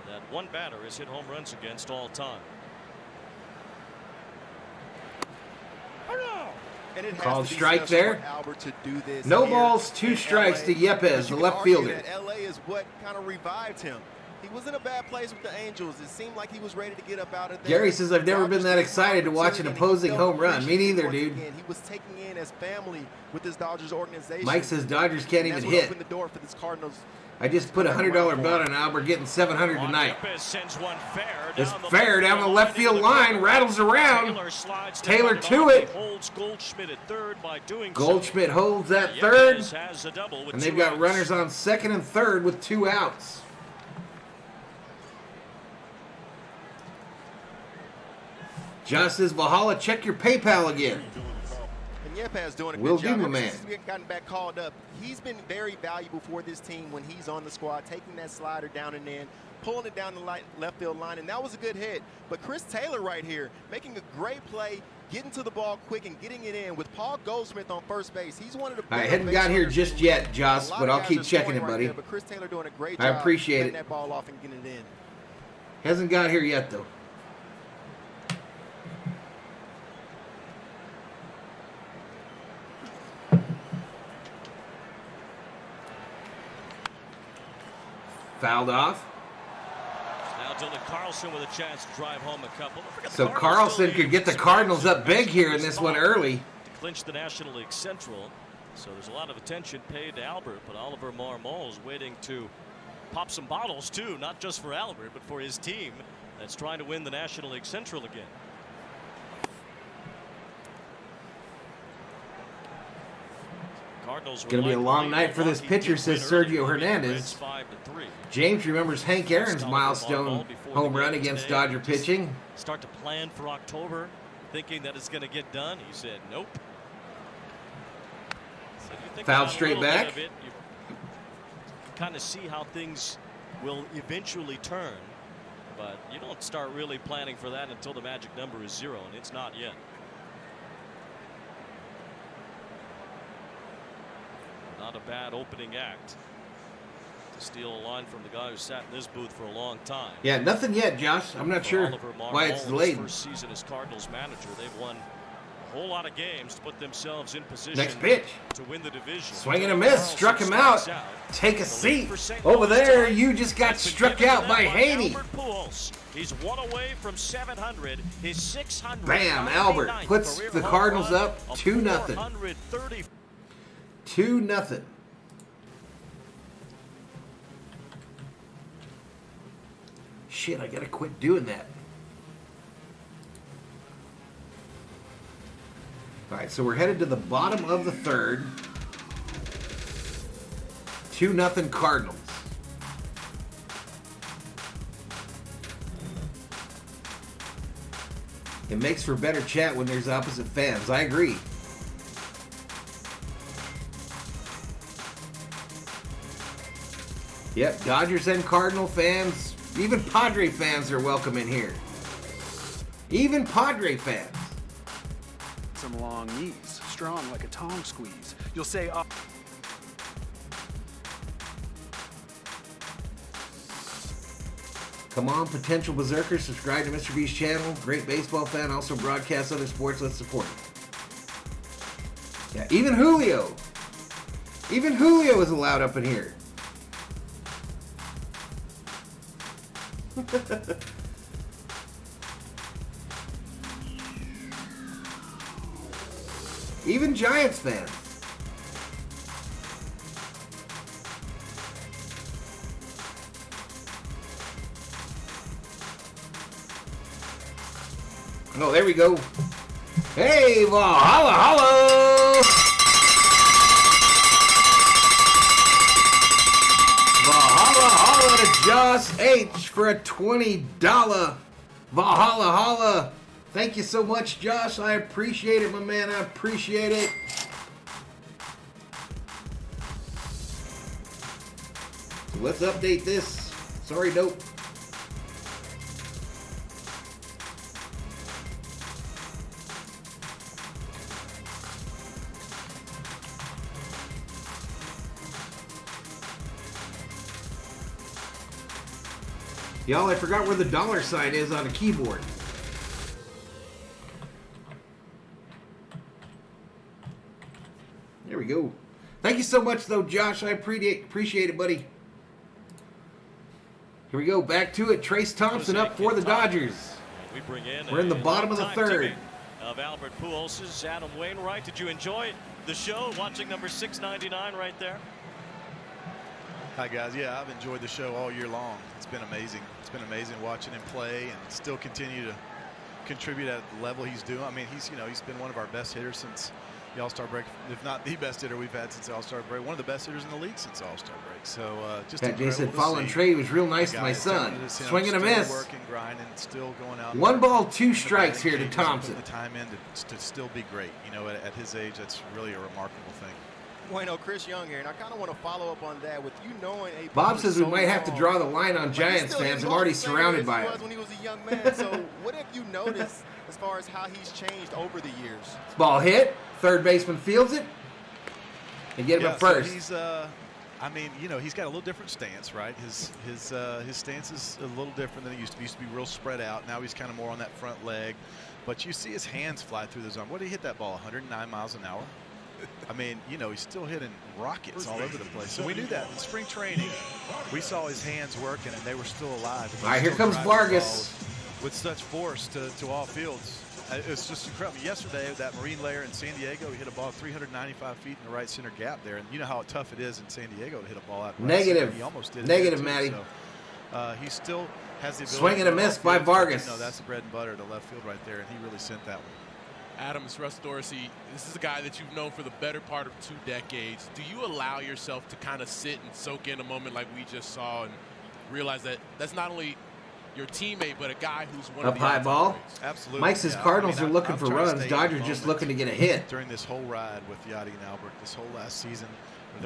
Speaker 3: that one batter has hit home runs against all time.
Speaker 5: And it
Speaker 1: called strike there.
Speaker 5: Albert to do this
Speaker 1: no balls, 2 strikes to Yepes, the left fielder.
Speaker 5: LA is what kind of revived him. He was in a bad place with the Angels. It seemed like he was ready to get up out of there.
Speaker 1: Gary says, I've never been that excited to watch an opposing home run. Me neither, dude.
Speaker 5: He was taking in as family with this Dodgers organization.
Speaker 1: Mike says Dodgers can't even hit.
Speaker 5: Opened the door for this Cardinals.
Speaker 1: I just put a $100 bet on Albert getting 700 tonight.
Speaker 3: Sends one fair
Speaker 1: it's fair down the left field line, rattles around. Taylor to it.
Speaker 3: Holds Goldschmidt at third by doing
Speaker 1: Goldschmidt holds at third. And they've got runners on second and third with 2 outs. Just as Valhalla, check your PayPal again.
Speaker 5: And Yepes doing a
Speaker 1: Will
Speaker 5: good job.
Speaker 1: do, my man.
Speaker 5: Since he's gotten back called up, he's been very valuable for this team when he's on the squad, taking that slider down and in, pulling it down the left field line, and that was a good hit. But Chris Taylor right here, making a great play, getting to the ball quick and getting it in with Paul Goldschmidt on first base. He's one of the
Speaker 1: I hadn't got here just yet, Joss, but I'll keep checking it, buddy.
Speaker 5: But Chris Taylor doing a great
Speaker 1: I
Speaker 5: job
Speaker 1: appreciate
Speaker 5: getting
Speaker 1: it.
Speaker 5: that ball off and getting it in.
Speaker 1: Hasn't got here yet, though. Fouled off.
Speaker 3: Now Dylan Carlson with a chance to drive home a couple.
Speaker 1: So Carlson could get the Cardinals up big here in this one early.
Speaker 3: To clinch the National League Central. So there's a lot of attention paid to Albert, but Oliver Marmol is waiting to pop some bottles too, not just for Albert, but for his team that's trying to win the National League Central again.
Speaker 1: It's going to be a long night for this pitcher, says Sergio Hernandez. James remembers Hank Aaron's milestone home run against Dodger pitching.
Speaker 3: Start to plan for October, thinking that it's going to get done. He said, nope. So
Speaker 1: fouled straight back.
Speaker 3: You kind of see how things will eventually turn, but you don't start really planning for that until the magic number is 0, and it's not yet. Not a bad opening act to steal a line from the guy who sat in this booth for a long time.
Speaker 1: Yeah, nothing yet, Josh. I'm not sure why it's delayed.
Speaker 3: First season as Cardinals manager, they've won whole lot of games to put themselves in position.
Speaker 1: Next pitch.
Speaker 3: To win the division.
Speaker 1: Swing and a miss. Struck him out. Take a seat. Over there, you just got struck out by Haney.
Speaker 3: Pujols. He's one away from 700. His 600.
Speaker 1: Bam. Albert puts the Cardinals up 2-0. 2-0. Shit, I gotta quit doing that. All right, so we're headed to the bottom of the third. 2-0 Cardinals. It makes for better chat when there's opposite fans. I agree. Yep, Dodgers and Cardinal fans, even Padre fans are welcome in here. Even Padre fans.
Speaker 9: Some long knees, strong like a tongue squeeze. You'll say, oh.
Speaker 1: Come on, potential Berserkers, subscribe to Mr. B's channel. Great baseball fan, also broadcasts other sports. Let's support him. Yeah, even Julio. Even Julio is allowed up in here. Even Giants fans. Oh, there we go. Hey, Valhalla, holla! Valhalla, holla to Josh H for a $20 Valhalla, holla. Thank you so much, Josh. I appreciate it, my man. I appreciate it. So let's update this. Sorry, dope. Y'all, I forgot where the dollar sign is on the keyboard. There we go. Thank you so much, though, Josh. I appreciate it, buddy. Here we go. Back to it. Trace Thompson up for the Dodgers. We're in the bottom of the third.
Speaker 3: Of Albert Pujols' Adam Wainwright. Did you enjoy the show? Watching number 699 right there.
Speaker 10: Hi guys, yeah, I've enjoyed the show all year long. It's been amazing. It's been amazing watching him play and still continue to contribute at the level he's doing. I mean, he's been one of our best hitters since the All-Star break, if not the best hitter we've had since the All-Star break. One of the best hitters in the league since the All-Star break. So just
Speaker 1: Pat J said, Fallen Trey was real nice to my son. Swinging a miss.
Speaker 10: Working, grinding, still going out.
Speaker 1: 1 ball, 2 strikes here to Thompson.
Speaker 10: The time in to still be great. You know, at his age, that's really a remarkable thing.
Speaker 5: Bueno, Chris Young here, and I kind of want to follow up on that with you knowing.
Speaker 1: Bob says we might have to draw the line on Giants fans. I'm already surrounded by him.
Speaker 5: When he was a young man. So what have you noticed as far as how he's changed over the years?
Speaker 1: This ball hit. Third baseman fields it and get him at first.
Speaker 10: So he's, I mean, you know, he's got a little different stance, right? His stance is a little different than it used to be. He used to be real spread out. Now he's kind of more on that front leg. But you see his hands fly through the zone. What did he hit that ball? 109 miles an hour. I mean, you know, he's still hitting rockets all over the place. So we knew that in spring training. We saw his hands working, and they were still alive.
Speaker 1: All right, here comes Vargas.
Speaker 10: With such force to all fields. It's just incredible. Yesterday, that Marine layer in San Diego, he hit a ball 395 feet in the right center gap there. And you know how tough it is in San Diego to hit a ball out.
Speaker 1: Negative.
Speaker 10: He almost did it.
Speaker 1: Negative, Matty.
Speaker 10: So, he still has the ability.
Speaker 1: Swing and a miss by Vargas.
Speaker 10: No, that's the bread and butter to left field right there, and he really sent that one.
Speaker 7: Adam, it's Russ Dorsey. This is a guy that you've known for the better part of 2 decades. Do you allow yourself to kind of sit and soak in a moment like we just saw and realize that that's not only your teammate, but a guy who's one of the
Speaker 1: high ball?
Speaker 10: Absolutely.
Speaker 1: Mike says Cardinals are looking for runs. Dodgers just looking to get a hit.
Speaker 10: During this whole ride with Yachty and Albert, this whole last season.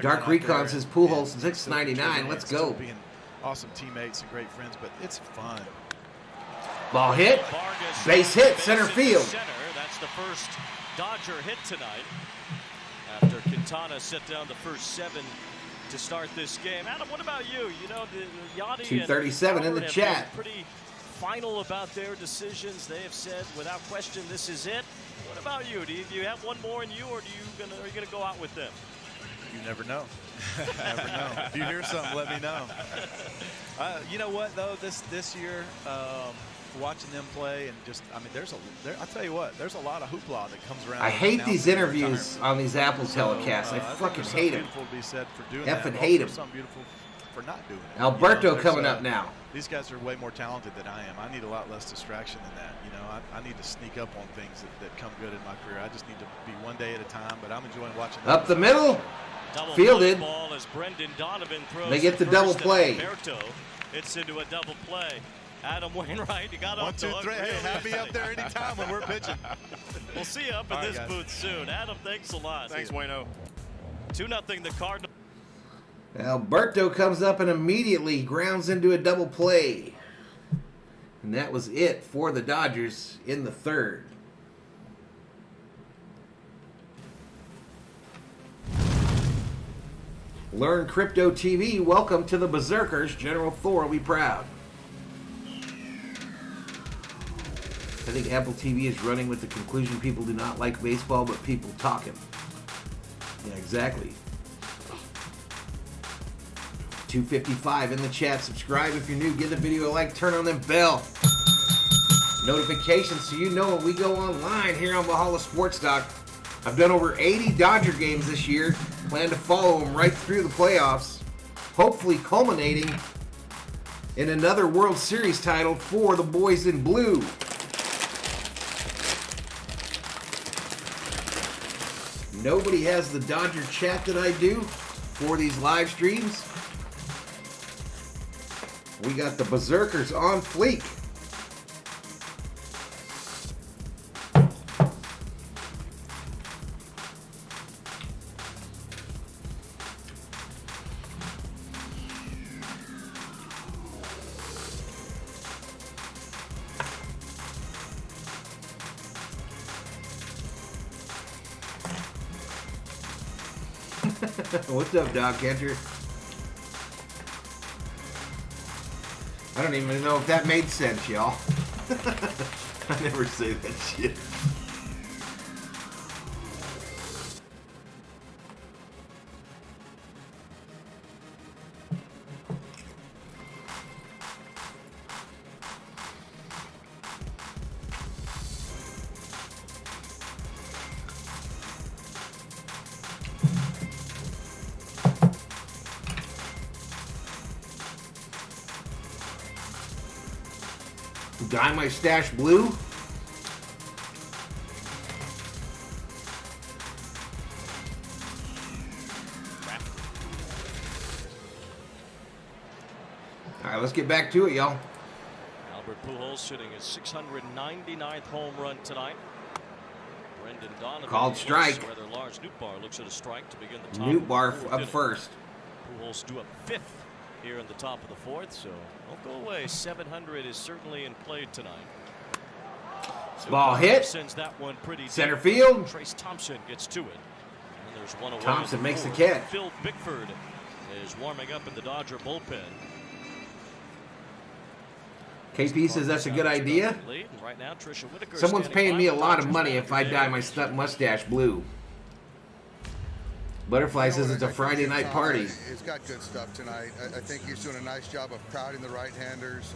Speaker 1: Dark Recon says Pujols 699. Let's go.
Speaker 10: Being awesome teammates and great friends, but it's fun.
Speaker 1: Ball hit. Base hit. Center field.
Speaker 3: That's the first Dodger hit tonight after Quintana set down the first 7 to start this game. Adam, what about you? You know, the Yachty
Speaker 1: 237 in the chat.
Speaker 3: Pretty final about their decisions. They have said, without question, this is it. What about you? Do you have one more in you, or are you gonna go out with them?
Speaker 10: You never know. Never know. If you hear something, let me know. You know what though? This year, watching them play and I'll tell you what, there's a lot of hoopla that comes around.
Speaker 1: I hate these interviews on these Apple telecasts. I fucking hate them.
Speaker 10: Beautiful to be said for doing
Speaker 1: Effing
Speaker 10: that.
Speaker 1: hate them.
Speaker 10: Something beautiful for not doing it.
Speaker 1: Alberto coming up now.
Speaker 10: These guys are way more talented than I am. I need a lot less distraction than that. I need to sneak up on things that come good in my career. I just need to be one day at a time, but I'm enjoying watching.
Speaker 1: Up the middle.
Speaker 3: Double
Speaker 1: Fielded.
Speaker 3: Ball as Brendan Donovan throws.
Speaker 1: They get the
Speaker 3: first,
Speaker 1: double
Speaker 3: and
Speaker 1: play.
Speaker 3: Alberto hits into a double play. Adam Wainwright, you got
Speaker 10: 1,
Speaker 3: off
Speaker 10: 2,
Speaker 3: the hook
Speaker 10: 3. Hey,
Speaker 3: really
Speaker 10: have me up
Speaker 3: early.
Speaker 10: there anytime when we're pitching.
Speaker 3: We'll see you up in
Speaker 10: All right,
Speaker 3: this
Speaker 10: guys.
Speaker 3: booth soon. Adam, thanks a lot.
Speaker 2: Thanks, Wayno.
Speaker 3: 2-0 the Cardinals.
Speaker 1: Alberto comes up and immediately grounds into a double play. And that was it for the Dodgers in the third. Learn Crypto TV. Welcome to the Berzerkers. General Thor will be proud. I think Apple TV is running with the conclusion people do not like baseball, but people talking. Yeah, exactly. 255 in the chat. Subscribe if you're new. Give the video a like. Turn on that bell. Notifications so you know when we go online here on Valhalla Sports Talk. I've done over 80 Dodger games this year. Plan to follow them right through the playoffs. Hopefully culminating in another World Series title for the boys in blue. Nobody has the Dodger chat that I do for these live streams. We got the Berzerkers on fleek. What's up, Dog Catcher? I don't even know if that made sense, y'all. I never say that shit. Dye my stash blue. All right, let's get back to it, y'all.
Speaker 3: Albert Pujols shooting his 699th home run tonight. Brendan Donovan
Speaker 1: Called strike.
Speaker 3: Rather Lars Nootbaar looks at a strike to begin the top.
Speaker 1: Nootbaar up first.
Speaker 3: Pujols due up fifth here in the top of the fourth, so don't go away. 700 is certainly in play tonight.
Speaker 1: Ball hit.
Speaker 3: Sends that one pretty
Speaker 1: Center
Speaker 3: deep.
Speaker 1: field.
Speaker 3: Trace Thompson gets to it. And there's one away.
Speaker 1: Thompson makes the
Speaker 3: fourth.
Speaker 1: catch.
Speaker 3: Phil Bickford is warming up in the Dodger bullpen.
Speaker 1: KP says that's a good idea.
Speaker 3: Right now, Tricia Whitaker
Speaker 1: Someone's
Speaker 3: standing
Speaker 1: paying me a
Speaker 3: by.
Speaker 1: lot of money if I dye my mustache blue. Butterfly says it's a Friday night party.
Speaker 11: He's got good stuff tonight. I think he's doing a nice job of crowding the right-handers.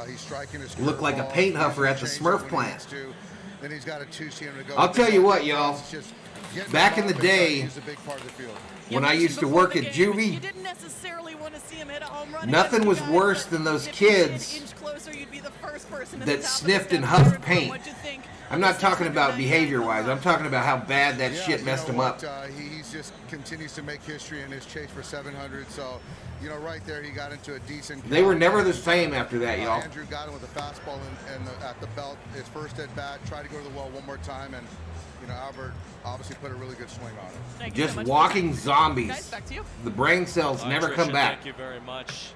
Speaker 11: He's striking his
Speaker 1: Look like a
Speaker 11: curveball.
Speaker 1: paint huffer at the
Speaker 11: Change
Speaker 1: Smurf
Speaker 11: when he
Speaker 1: plant.
Speaker 11: needs to. Then he's got a two-seamer to go.
Speaker 1: I'll tell you what, y'all.
Speaker 11: It's just getting
Speaker 1: Back in
Speaker 11: him
Speaker 1: the
Speaker 11: up and
Speaker 1: day,
Speaker 11: he's a big part of the field.
Speaker 1: when I used to work at Juvie,
Speaker 8: You didn't necessarily want to see him hit a home run.
Speaker 1: nothing was
Speaker 8: Guys,
Speaker 1: worse
Speaker 8: but
Speaker 1: than those
Speaker 8: if you did
Speaker 1: kids
Speaker 8: inch closer, you'd be the first person in
Speaker 1: that
Speaker 8: the top of the
Speaker 1: sniffed and
Speaker 8: seventh.
Speaker 1: huffed paint.
Speaker 8: What'd you think?
Speaker 1: I'm not talking about behavior-wise. I'm talking about how bad that shit messed him up.
Speaker 11: He's just continues to make history in his chase for 700. So, right there, he got into a decent.
Speaker 1: They were never the same after that, y'all.
Speaker 11: Andrew got him with a fastball at the belt. His first at bat, tried to go to the well one more time, and Albert obviously put a really good swing on it.
Speaker 8: Thank you so
Speaker 1: Just
Speaker 8: much.
Speaker 1: walking
Speaker 8: Guys,
Speaker 1: zombies.
Speaker 8: back to you.
Speaker 1: The brain cells never
Speaker 3: Tricia,
Speaker 1: come back.
Speaker 3: Thank you very much.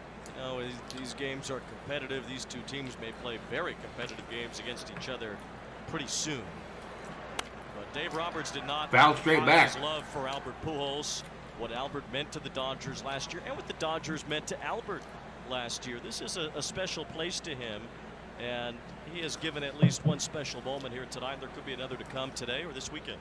Speaker 3: These games are competitive. These two teams may play very competitive games against each other pretty soon. But Dave Roberts did not
Speaker 1: Foul straight
Speaker 3: hide
Speaker 1: back.
Speaker 3: his love for Albert Pujols, what Albert meant to the Dodgers last year, and what the Dodgers meant to Albert last year. This is a special place to him. And he has given at least one special moment here tonight. There could be another to come today or this weekend.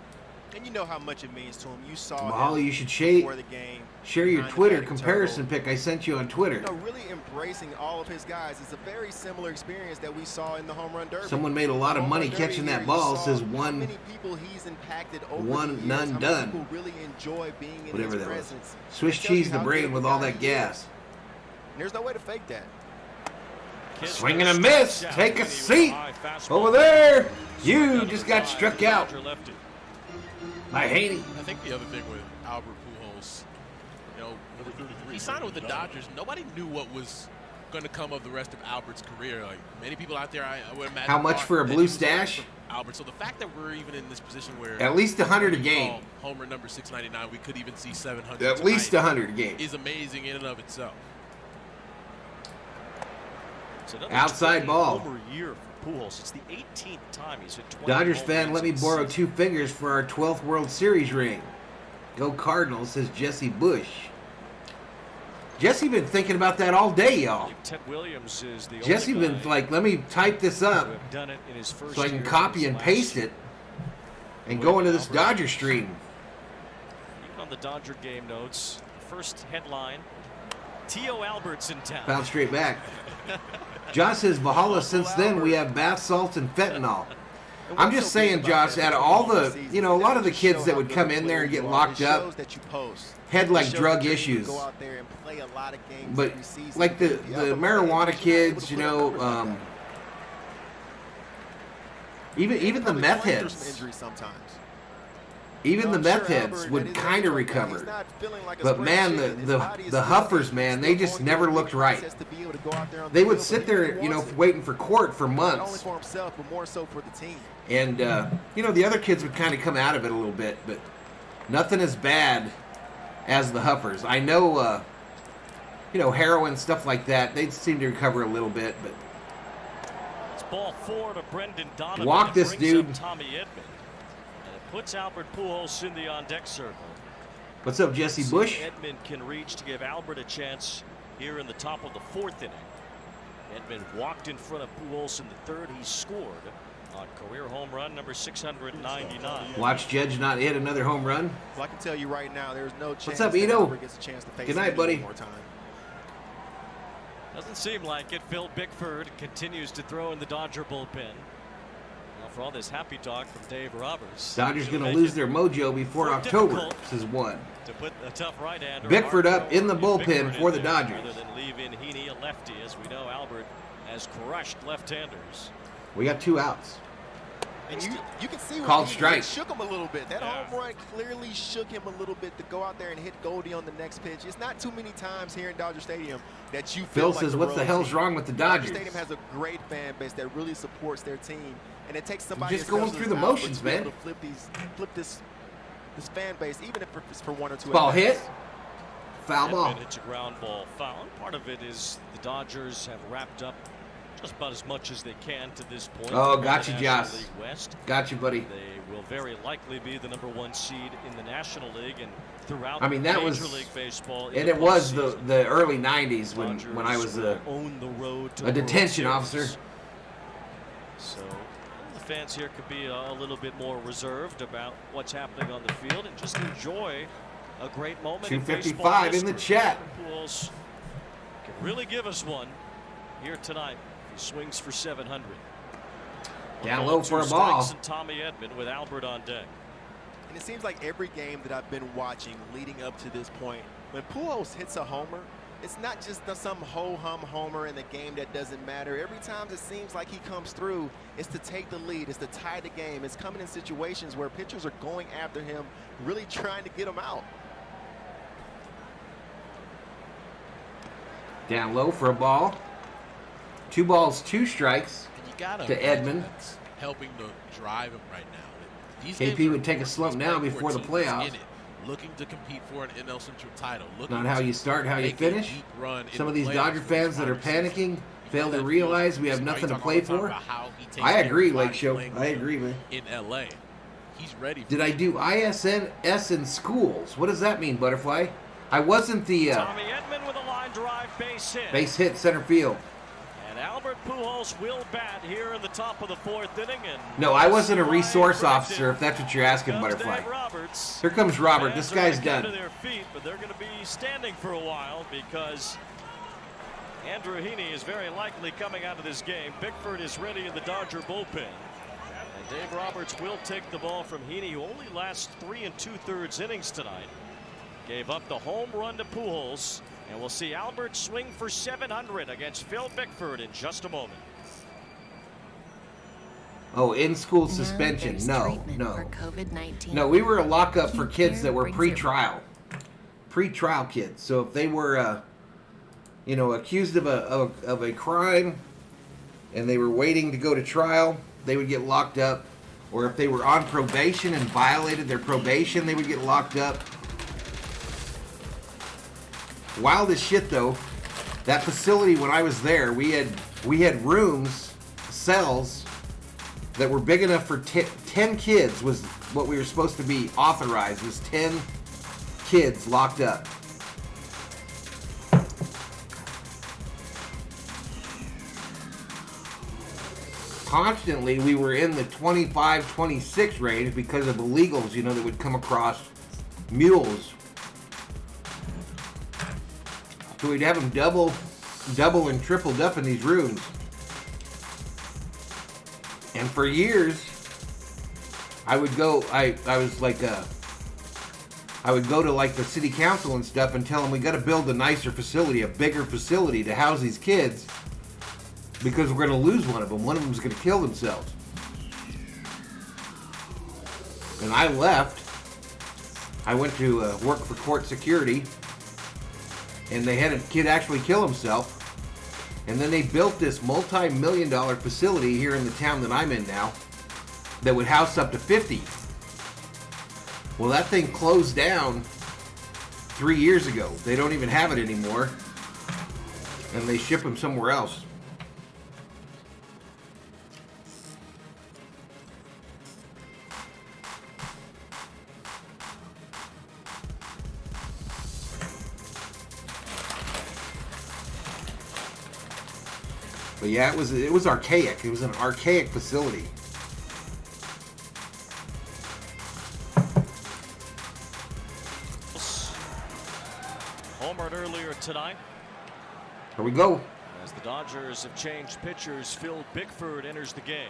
Speaker 5: And you know how much it means to him. You saw
Speaker 1: Mahalo,
Speaker 5: him
Speaker 1: you should
Speaker 5: before the game.
Speaker 1: share your
Speaker 5: behind the
Speaker 1: Twitter
Speaker 5: batting
Speaker 1: comparison
Speaker 5: turtle.
Speaker 1: pic I sent you on Twitter.
Speaker 5: You know, really embracing all of his guys. It's a very similar experience that we saw in the home run derby.
Speaker 1: Someone made a lot of
Speaker 5: Home
Speaker 1: money
Speaker 5: run derby
Speaker 1: catching
Speaker 5: here,
Speaker 1: that
Speaker 5: you
Speaker 1: ball.
Speaker 5: saw
Speaker 1: Says
Speaker 5: how
Speaker 1: one,
Speaker 5: many people he's impacted over
Speaker 1: one,
Speaker 5: the years,
Speaker 1: none
Speaker 5: how many
Speaker 1: done.
Speaker 5: people really enjoy being in
Speaker 1: Whatever
Speaker 5: his
Speaker 1: that was.
Speaker 5: presence.
Speaker 1: Swiss
Speaker 5: It tells you
Speaker 1: cheese the
Speaker 5: how
Speaker 1: brain
Speaker 5: good
Speaker 1: with
Speaker 5: of a
Speaker 1: all
Speaker 5: guy
Speaker 1: that
Speaker 5: he is.
Speaker 1: gas.
Speaker 5: And there's no way to fake that.
Speaker 1: Swing and a miss. Take a seat. Over there. You just got struck out by Haney.
Speaker 7: I think the other thing with Albert Pujols, you know, he signed with the Dodgers. Nobody knew what was going to come of the rest of Albert's career. Like many people out there, I would imagine.
Speaker 1: How much for a blue stash?
Speaker 7: Albert. So the fact that we're even in this position where
Speaker 1: At least 100 a game.
Speaker 7: Homer number 699, we could even see 700.
Speaker 1: At least 100 a game.
Speaker 7: Is amazing in and of itself.
Speaker 1: Outside ball.
Speaker 3: Homer year for Pujols. It's the 18th time he's hit 20
Speaker 1: Dodgers
Speaker 3: home
Speaker 1: fan,
Speaker 3: runs
Speaker 1: let me
Speaker 3: in the
Speaker 1: borrow
Speaker 3: season.
Speaker 1: 2 fingers for our 12th World Series ring. Go Cardinals, says Jesse Bush. Jesse been thinking about that all day, y'all.
Speaker 3: Ted Williams is the
Speaker 1: Jesse
Speaker 3: only
Speaker 1: been
Speaker 3: guy
Speaker 1: like, let me type this up
Speaker 3: who have done it in his first
Speaker 1: so I can
Speaker 3: year
Speaker 1: copy
Speaker 3: since
Speaker 1: and
Speaker 3: last
Speaker 1: paste
Speaker 3: year.
Speaker 1: it and go into this Dodger stream.
Speaker 3: Even on the Dodger game notes, first headline, Tio Albert's in town.
Speaker 1: Found straight back. Josh says, Valhalla, since then we have bath salts and fentanyl. I'm just saying, Josh, out of all the, you know, a lot of the kids that would come in there and get locked up had like drug issues. But like the marijuana kids, you know, even the meth heads. Even the meth heads would kind of recover. But man, the huffers, man, they just never looked right. They would sit there, you know, waiting for court for months. And, you know, the other kids would kind of come out of it a little bit, but nothing as bad as the huffers. I know, you know, heroin, stuff like that, they'd seem to recover a little bit, but
Speaker 3: It's ball 4 to Brendan Donovan.
Speaker 1: walk this
Speaker 3: It brings up
Speaker 1: dude.
Speaker 3: Tommy Edman. And it puts Albert Pujols in the on-deck circle.
Speaker 1: What's up, Jesse Bush?
Speaker 3: Edman can reach to give Albert a chance here in the top of the 4th inning. Edman walked in front of Pujols in the 3rd. He scored on career home run number 699.
Speaker 1: Watch Judge not hit another home run.
Speaker 5: Well, I can tell you right now, there's no chance
Speaker 1: What's up,
Speaker 5: that
Speaker 1: Ito?
Speaker 5: Albert gets a chance to face
Speaker 1: Good night,
Speaker 5: him
Speaker 1: buddy.
Speaker 5: one more time.
Speaker 3: Doesn't seem like it. Phil Bickford continues to throw in the Dodger bullpen. Well, for all this happy talk from Dave Roberts.
Speaker 1: Dodgers going to lose their mojo before October, says one.
Speaker 3: To put a tough right-hander.
Speaker 1: Bickford up in the bullpen for the Dodgers.
Speaker 3: Rather than leave in Heaney, a lefty, as we know Albert has crushed left-handers.
Speaker 1: We got 2 outs.
Speaker 5: And you can see
Speaker 1: Called
Speaker 5: he
Speaker 1: strike.
Speaker 5: shook him a little bit. That home run clearly shook him a little bit to go out there and hit Goldie on the next pitch. It's not too many times here in Dodger Stadium that you feel
Speaker 1: Phil
Speaker 5: like
Speaker 1: says,
Speaker 5: the
Speaker 1: what the
Speaker 5: road
Speaker 1: hell's
Speaker 5: team.
Speaker 1: wrong with the Dodgers?
Speaker 5: Dodger Stadium has a great fan base that really supports their team, and it takes somebody
Speaker 1: Just going
Speaker 5: as
Speaker 1: through the
Speaker 5: Albert
Speaker 1: motions,
Speaker 5: to be able
Speaker 1: man.
Speaker 5: to flip this fan base, even if it's for 1 or 2.
Speaker 1: Ball
Speaker 5: at-bats.
Speaker 1: hit. Foul ball.
Speaker 3: It's a ground ball foul. Part of it is the Dodgers have wrapped up just about as much as they can to this point.
Speaker 1: Oh,
Speaker 3: in
Speaker 1: gotcha,
Speaker 3: the
Speaker 1: Josh.
Speaker 3: National League West.
Speaker 1: Got you, buddy.
Speaker 3: They will very likely be the #1 seed in the National League and throughout
Speaker 1: I mean, that
Speaker 3: Major
Speaker 1: was,
Speaker 3: League Baseball.
Speaker 1: and it was the early 90s when I was a detention officer.
Speaker 3: So the fans here could be a little bit more reserved about what's happening on the field and just enjoy a great moment.
Speaker 1: 255 in the chat.
Speaker 3: Pujols can really give us one here tonight. He swings for 700.
Speaker 1: Down low for a
Speaker 3: 2
Speaker 1: ball.
Speaker 3: strikes and Tommy Edman with Albert on deck.
Speaker 5: And it seems like every game that I've been watching leading up to this point, when Pujols hits a homer, it's not just some ho-hum homer in the game that doesn't matter. Every time it seems like he comes through, it's to take the lead, it's to tie the game. It's coming in situations where pitchers are going after him, really trying to get him out.
Speaker 1: Down low for a ball. 2 balls, 2 strikes to Edman.
Speaker 7: Helping to drive him right now. These
Speaker 1: KP
Speaker 7: games
Speaker 1: would take a slump now before the playoffs.
Speaker 7: in it, looking to compete for an NL Central title.
Speaker 1: Not how you start, how you finish. Some of these Dodger fans that are panicking fail to realize we have nothing to play for. I agree, Lake Show. I agree, man.
Speaker 7: In LA, he's ready.
Speaker 1: Did I do ISS in schools? What does that mean, Butterfly? I wasn't the
Speaker 3: Tommy Edman with a line drive base hit.
Speaker 1: base hit center field.
Speaker 3: And Albert Pujols will bat here in the top of the 4th inning. And
Speaker 1: no, I wasn't a resource officer, if that's what you're asking, Butterfly. Here comes Robert. This guy's done.
Speaker 3: To their feet, but they're going to be standing for a while because Andrew Heaney is very likely coming out of this game. Bickford is ready in the Dodger bullpen. And Dave Roberts will take the ball from Heaney, who only lasts 3 2/3 innings tonight. Gave up the home run to Pujols. And we'll see Albert swing for 700 against Phil Bickford in just a moment.
Speaker 1: Oh, in-school suspension. No. No, we were a lockup for kids that were pre-trial. Pre-trial kids. So if they were, accused of a crime and they were waiting to go to trial, they would get locked up. Or if they were on probation and violated their probation, they would get locked up. Wild as shit, though. That facility, when I was there, we had rooms, cells that were big enough for 10 kids. Was what we were supposed to be authorized. Was 10 kids locked up. Constantly, we were in the 25, 26 range because of illegals, that would come across mules. So we'd have them double and tripled up in these rooms. And for years, I would go, I would go to like the city council and stuff and tell them we got to build a nicer facility, a bigger facility to house these kids because we're going to lose one of them. One of them's going to kill themselves. And I left. I went to work for court security. And they had a kid actually kill himself. And then they built this multi-million-dollar facility here in the town that I'm in now that would house up to 50. Well, that thing closed down 3 years ago. They don't even have it anymore. And they ship them somewhere else. But yeah, it was archaic. It was an archaic facility.
Speaker 3: Homered earlier tonight.
Speaker 1: Here we go.
Speaker 3: As the Dodgers have changed pitchers, Phil Bickford enters the game.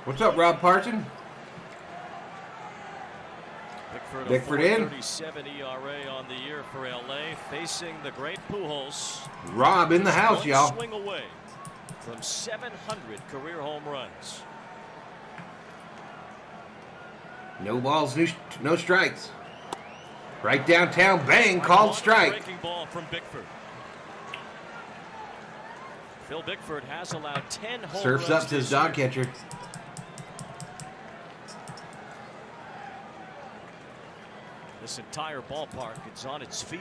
Speaker 1: What's up, Rob Parson?
Speaker 3: Bickford in. 37 ERA on the year for LA, facing the great Pujols.
Speaker 1: Rob in the house, y'all.
Speaker 3: Swing away from 700 career home runs.
Speaker 1: No balls, no strikes. Right downtown, bang, called strike.
Speaker 3: Breaking ball from Bickford. Phil Bickford has allowed 10 home
Speaker 1: Surfs
Speaker 3: runs
Speaker 1: up to his dog catcher.
Speaker 3: This entire ballpark is on its feet,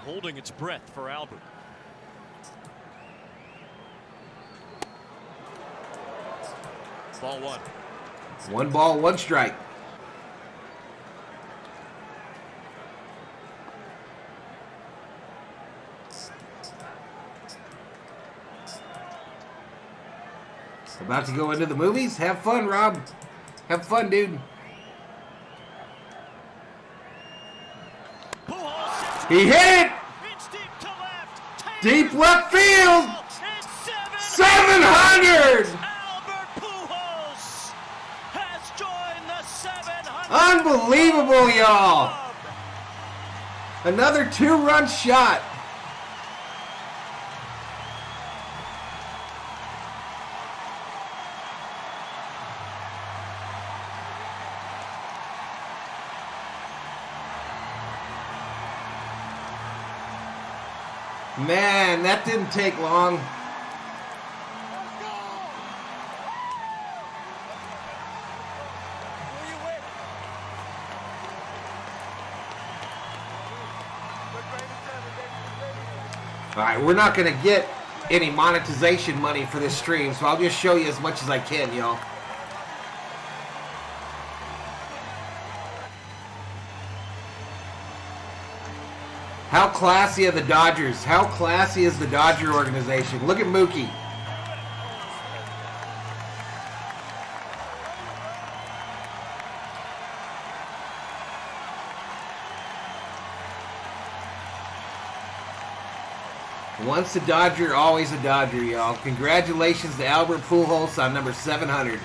Speaker 3: holding its breath for Albert. Ball one.
Speaker 1: 1 ball, 1 strike. About to go into the movies? Have fun, Rob. Have fun, dude. He hit it! Deep left field! 700!
Speaker 3: Albert Pujols has joined the 700.
Speaker 1: Unbelievable, y'all! Another 2-run shot. Man, that didn't take long. All right, we're not going to get any monetization money for this stream, so I'll just show you as much as I can, y'all. How classy are the Dodgers? How classy is the Dodger organization? Look at Mookie. Once a Dodger, always a Dodger, y'all. Congratulations to Albert Pujols on number 700.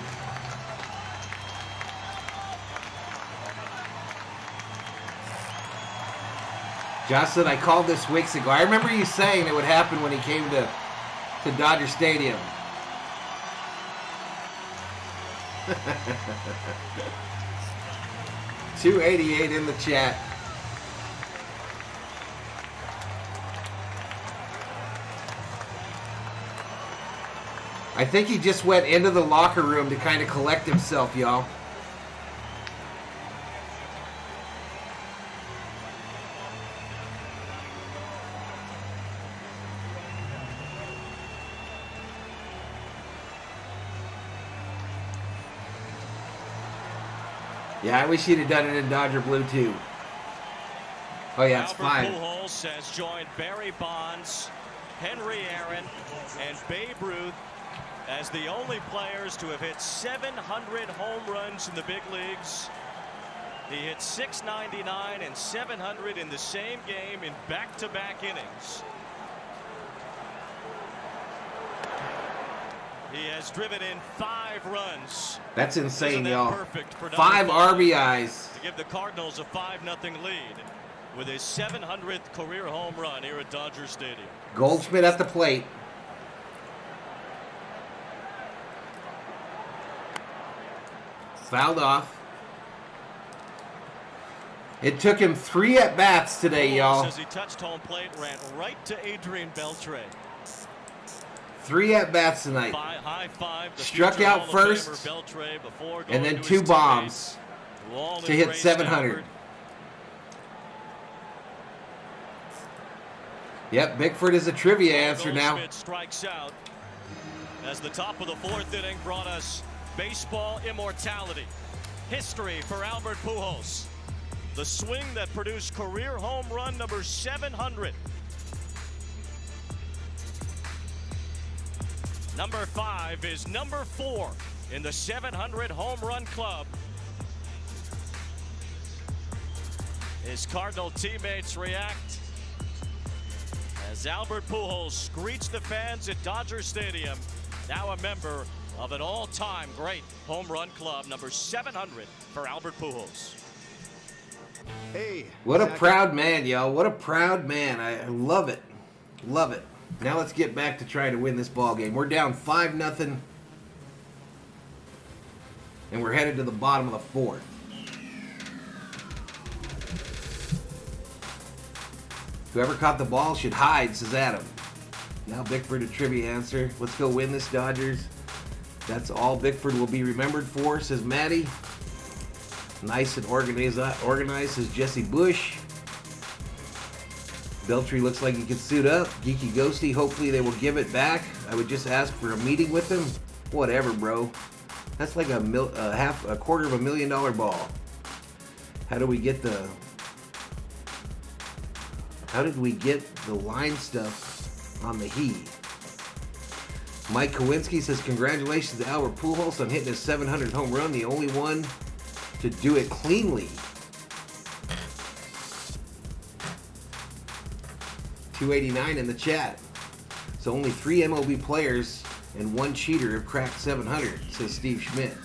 Speaker 1: Josh said, I called this weeks ago. I remember you saying it would happen when he came to Dodger Stadium. $288 in the chat. I think he just went into the locker room to kind of collect himself, y'all. Yeah, I wish he'd have done it in Dodger Blue, too. Oh, yeah, it's
Speaker 3: Albert
Speaker 1: 5.
Speaker 3: Pujols has joined Barry Bonds, Henry Aaron, and Babe Ruth as the only players to have hit 700 home runs in the big leagues. He hit 699 and 700 in the same game in back-to-back innings. He has driven in 5 runs.
Speaker 1: That's insane, y'all.
Speaker 3: 5
Speaker 1: RBIs.
Speaker 3: To give the Cardinals a 5-0 lead with his 700th career home run here at Dodger Stadium.
Speaker 1: Goldschmidt at the plate. Fouled off. It took him 3 at-bats today, y'all.
Speaker 3: As he touched home plate, ran right to Adrian Beltre.
Speaker 1: 3 at-bats tonight.
Speaker 3: High five,
Speaker 1: struck out first, and then 2 bombs to hit 700. Yep, Bickford is a trivia answer now.
Speaker 3: Strikes out as the top of the 4th inning brought us baseball immortality. History for Albert Pujols. The swing that produced career home run number 700. Number 5 is number 4 in the 700 home run club. His Cardinal teammates react as Albert Pujols greets the fans at Dodger Stadium, now a member of an all-time great home run club, number 700 for Albert Pujols.
Speaker 5: Hey.
Speaker 1: What a proud man, y'all. What a proud man. I love it. Love it. Now let's get back to trying to win this ball game. We're down 5-0. And we're headed to the bottom of the 4th. Whoever caught the ball should hide, says Adam. Now Bickford a trivia answer. Let's go win this, Dodgers. That's all Bickford will be remembered for, says Maddie. Nice and organized, says Jesse Bush. Beltre looks like he can suit up. Geeky Ghosty, hopefully they will give it back. I would just ask for a meeting with him. Whatever, bro. That's like a $250,000 ball. How did we get the line stuff on the Heat? Mike Kowinski says, congratulations to Albert Pujols on hitting his 700th home run, the only one to do it cleanly. 289 in the chat. So only 3 MLB players and 1 cheater have cracked 700, says Steve Schmidt.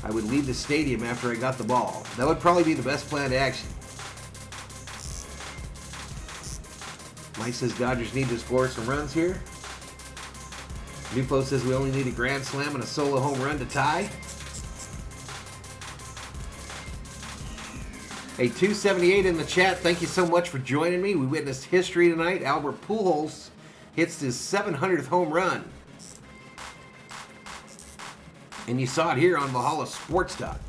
Speaker 1: I would leave the stadium after I got the ball. That would probably be the best planned action. Mike says Dodgers need to score some runs here. Nupo says we only need a grand slam and a solo home run to tie. Hey, 278 in the chat. Thank you so much for joining me. We witnessed history tonight. Albert Pujols hits his 700th home run. And you saw it here on Valhalla Sports Talk.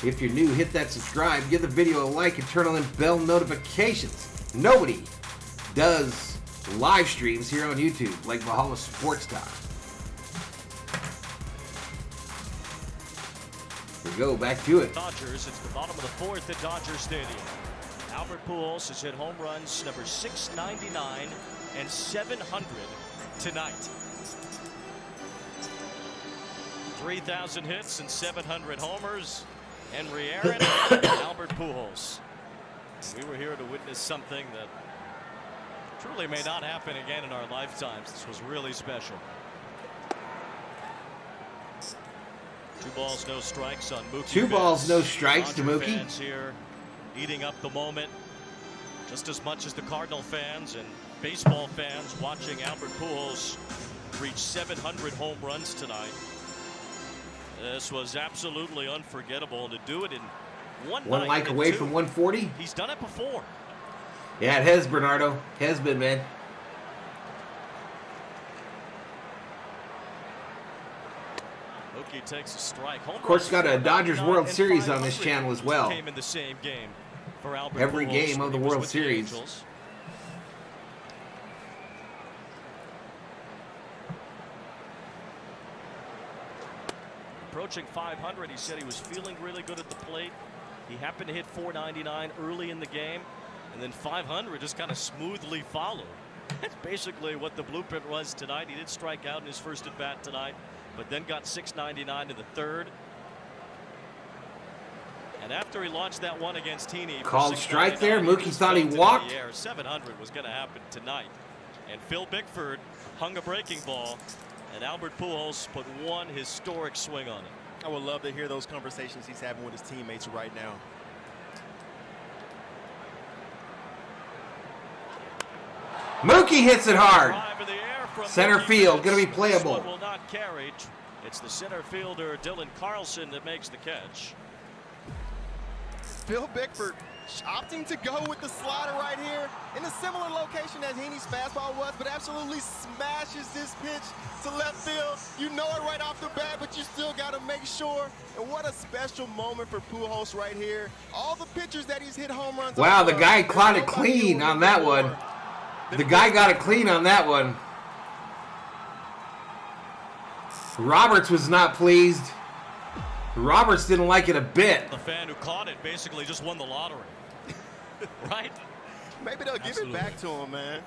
Speaker 1: If you're new, hit that subscribe, give the video a like, and turn on them bell notifications. Nobody does live streams here on YouTube like Valhalla Sports Talk. we go. Back to it.
Speaker 3: Dodgers, it's the bottom of the fourth at Dodger Stadium. Albert Pujols has hit home runs number 699 and 700 tonight. 3,000 hits and 700 homers. Henry Aaron and Albert Pujols. We were here to witness something that truly may not happen again in our lifetimes. This was really special. 2 balls, no strikes on Mookie.
Speaker 1: 2 balls,
Speaker 3: Betts.
Speaker 1: no strikes to
Speaker 3: Dodger
Speaker 1: Mookie.
Speaker 3: Fans here eating up the moment just as much as the Cardinal fans and baseball fans watching Albert Pujols reach 700 home runs tonight. This was absolutely unforgettable, and to do it in one
Speaker 1: like away from 140.
Speaker 3: He's done it before.
Speaker 1: Yeah, it has, Bernardo. Has been, man.
Speaker 3: Mookie takes a strike.
Speaker 1: Of course, got a Dodgers World Series on this channel as well.
Speaker 3: Came in the same game for Albert
Speaker 1: Every
Speaker 3: Pujols
Speaker 1: game of the
Speaker 3: when he was
Speaker 1: World
Speaker 3: with
Speaker 1: Series.
Speaker 3: the Angels. Approaching 500, he said he was feeling really good at the plate. He happened to hit 499 early in the game, and then 500 just kind of smoothly followed. That's basically what the blueprint was tonight. He did strike out in his first at bat tonight, but then got 699 in the third. And after he launched that one against Heaney,
Speaker 1: Called strike there. Mookie thought he walked.
Speaker 3: 700 was going to happen tonight, and Phil Bickford hung a breaking ball, and Albert Pujols put one historic swing on it.
Speaker 5: I would love to hear those conversations he's having with his teammates right now.
Speaker 1: Mookie hits it hard.
Speaker 3: Drive in the air from
Speaker 1: Center
Speaker 3: Mookie
Speaker 1: field,
Speaker 3: Betts.
Speaker 1: going to be
Speaker 3: This
Speaker 1: playable.
Speaker 3: one will not carry. It's the center fielder Dylan Carlson that makes the catch.
Speaker 5: Phil Bickford opting to go with the slider right here in a similar location as Heaney's fastball was, but absolutely smashes this pitch to left field. You know it right off the bat, but you still got to make sure. And what a special moment for Pujols right here. All the pitchers that he's hit home runs.
Speaker 1: Wow, the guy caught it clean on that one. The guy got it clean on that one. Roberts was not pleased. Roberts didn't like it a bit.
Speaker 3: The fan who caught it basically just won the lottery. Right?
Speaker 5: Maybe they'll give it back to him, man.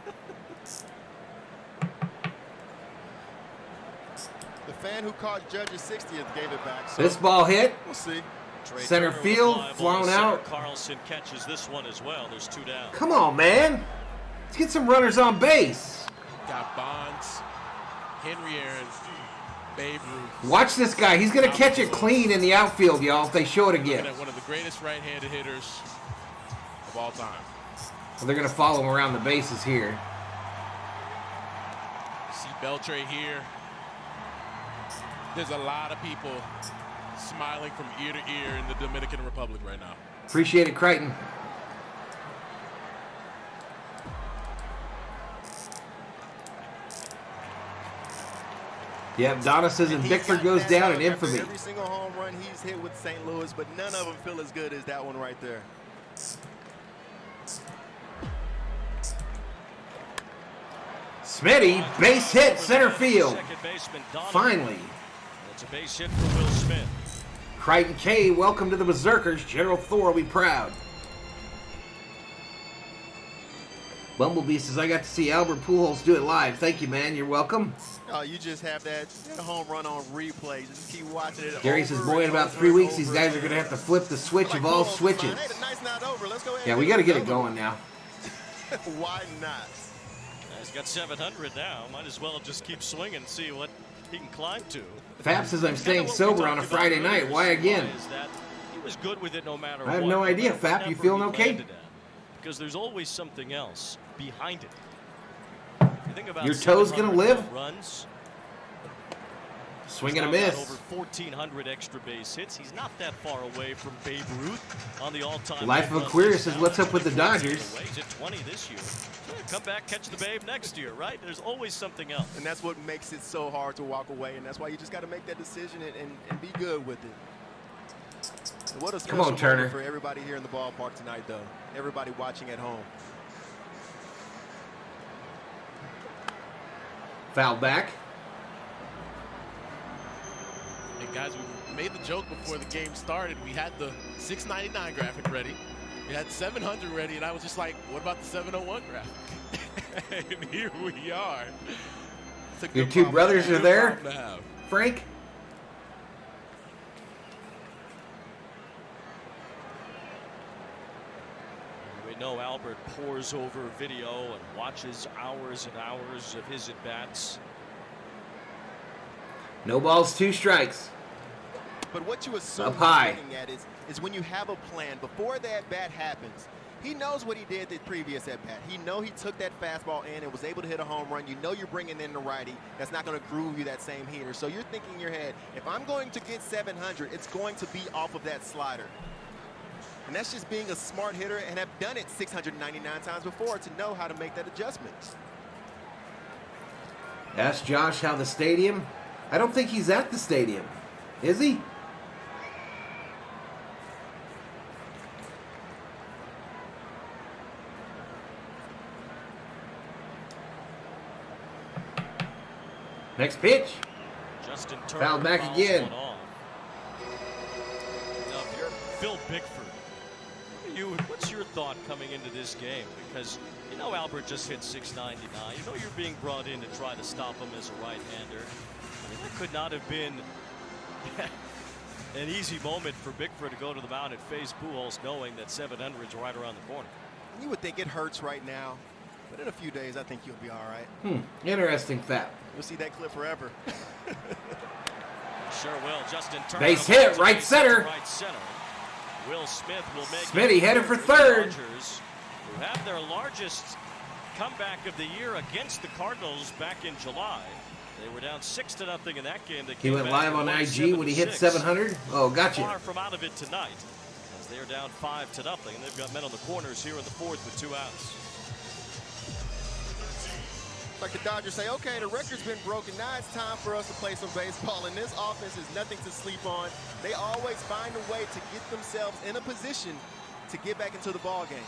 Speaker 5: The fan who caught Judge's 60th gave it back. So
Speaker 1: This ball hit.
Speaker 5: we'll see.
Speaker 3: Trey
Speaker 1: Center
Speaker 3: Turner with
Speaker 1: field,
Speaker 3: a fly ball
Speaker 1: flown
Speaker 3: to center.
Speaker 1: out.
Speaker 3: Carlson catches this one as well. There's 2 down.
Speaker 1: Come on, man. Let's get some runners on base.
Speaker 7: Got Bonds, Henry Aaron, Babe Ruth.
Speaker 1: Watch this guy. He's going to catch it clean in the outfield, y'all, if they show it again.
Speaker 7: Looking at one of the greatest right-handed hitters of all time.
Speaker 1: Well, they're going to follow him around the bases here.
Speaker 7: See Beltre here. There's a lot of people smiling from ear to ear in the Dominican Republic right now.
Speaker 1: Appreciate it, Crichton. Yep, Donna says, and Bickford goes down in infamy.
Speaker 5: Every single home run he's hit with St. Louis, but none of them feel as good as that one right there.
Speaker 1: Smitty, base hit, center field.
Speaker 3: Second baseman Donovan.
Speaker 1: Finally.
Speaker 3: It's a base hit for Will Smith.
Speaker 1: Crichton K, welcome to the Berserkers. General Thor will be proud. Bumblebee says, I got to see Albert Pujols do it live. Thank you, man. You're welcome.
Speaker 5: Oh, you just have that home run on replay. Just keep watching it.
Speaker 1: Gary says, boy, in about 3 weeks, these guys are going to have to flip the switch of all switches.
Speaker 5: Hey, the night's not over. Let's go ahead.
Speaker 1: Yeah, we got to get it going now.
Speaker 5: Why not?
Speaker 3: He's got 700 now. Might as well just keep swinging and see what he can climb to.
Speaker 1: Fap says, I'm staying sober on a Friday night. Why again?
Speaker 3: Is that he was good with it no matter
Speaker 1: I have
Speaker 3: what.
Speaker 1: no idea,
Speaker 3: No matter
Speaker 1: Fap. You
Speaker 3: whatever
Speaker 1: feeling
Speaker 3: he
Speaker 1: okay?
Speaker 3: landed at. Because there's always something else behind it. You think about
Speaker 1: Your toe's gonna
Speaker 3: 700
Speaker 1: live?
Speaker 3: home runs.
Speaker 1: Swing and a
Speaker 3: He's now got
Speaker 1: miss.
Speaker 3: Over 1,400 extra base hits. He's not that far away from Babe Ruth on the all-time.
Speaker 1: Life of Aquarius says, what's up with the Dodgers?
Speaker 3: He's at 20 this year. Yeah, come back, catch the Babe next year, right? There's always something else.
Speaker 5: And that's what makes it so hard to walk away. And that's why you just got to make that decision and be good with it. And what a
Speaker 1: Come on,
Speaker 5: special
Speaker 1: Turner.
Speaker 5: moment for everybody here in the ballpark tonight, though. Everybody watching at home.
Speaker 1: Foul back.
Speaker 7: And Guys, we made the joke before the game started. We had the 699 graphic ready. We had 700 ready, and I was just like, what about the 701 graphic? And here we are.
Speaker 1: Your two brothers are there, Frank?
Speaker 3: We know Albert pores over video and watches hours and hours of his at-bats.
Speaker 1: No balls, 2 strikes.
Speaker 5: But what you assume
Speaker 1: Up high.
Speaker 5: looking at is when you have a plan before the at-bat happens. He knows what he did the previous at-bat. He took that fastball in and was able to hit a home run. You know you're bringing in the righty. That's not going to groove you that same heater. So you're thinking in your head, if I'm going to get 700, it's going to be off of that slider. And that's just being a smart hitter and have done it 699 times before to know how to make that adjustment.
Speaker 1: Ask Josh how the stadium. I don't think he's at the stadium. Is he? Next pitch.
Speaker 3: Justin Turner
Speaker 1: Fouled back
Speaker 3: fouls
Speaker 1: again.
Speaker 3: one off. Now, if you're Phil Bickford, what's your thought coming into this game? Because you know Albert just hit 699. You know you're being brought in to try to stop him as a right-hander. I mean, that could not have been an easy moment for Bickford to go to the mound and face Pujols, knowing that 700 is right around the corner.
Speaker 5: You would think it hurts right now, but in a few days, I think you'll be all right.
Speaker 1: Interesting fact.
Speaker 5: You'll see that clip forever.
Speaker 3: Sure will. Justin Turner.
Speaker 1: Base hit, right center.
Speaker 3: Right center. Will Smith will make
Speaker 1: Smitty headed for third.
Speaker 3: Dodgers, who have their largest comeback of the year against the Cardinals back in July. They were down 6-0 in that game.
Speaker 1: He went live on IG when he hit 700. Oh, gotcha.
Speaker 3: Far from out of it tonight, as they are down 5-0, and they've got men on the corners here in the fourth with 2 outs.
Speaker 5: Like the Dodgers say, okay, the record's been broken. Now it's time for us to play some baseball, and this offense is nothing to sleep on. They always find a way to get themselves in a position to get back into the ball game.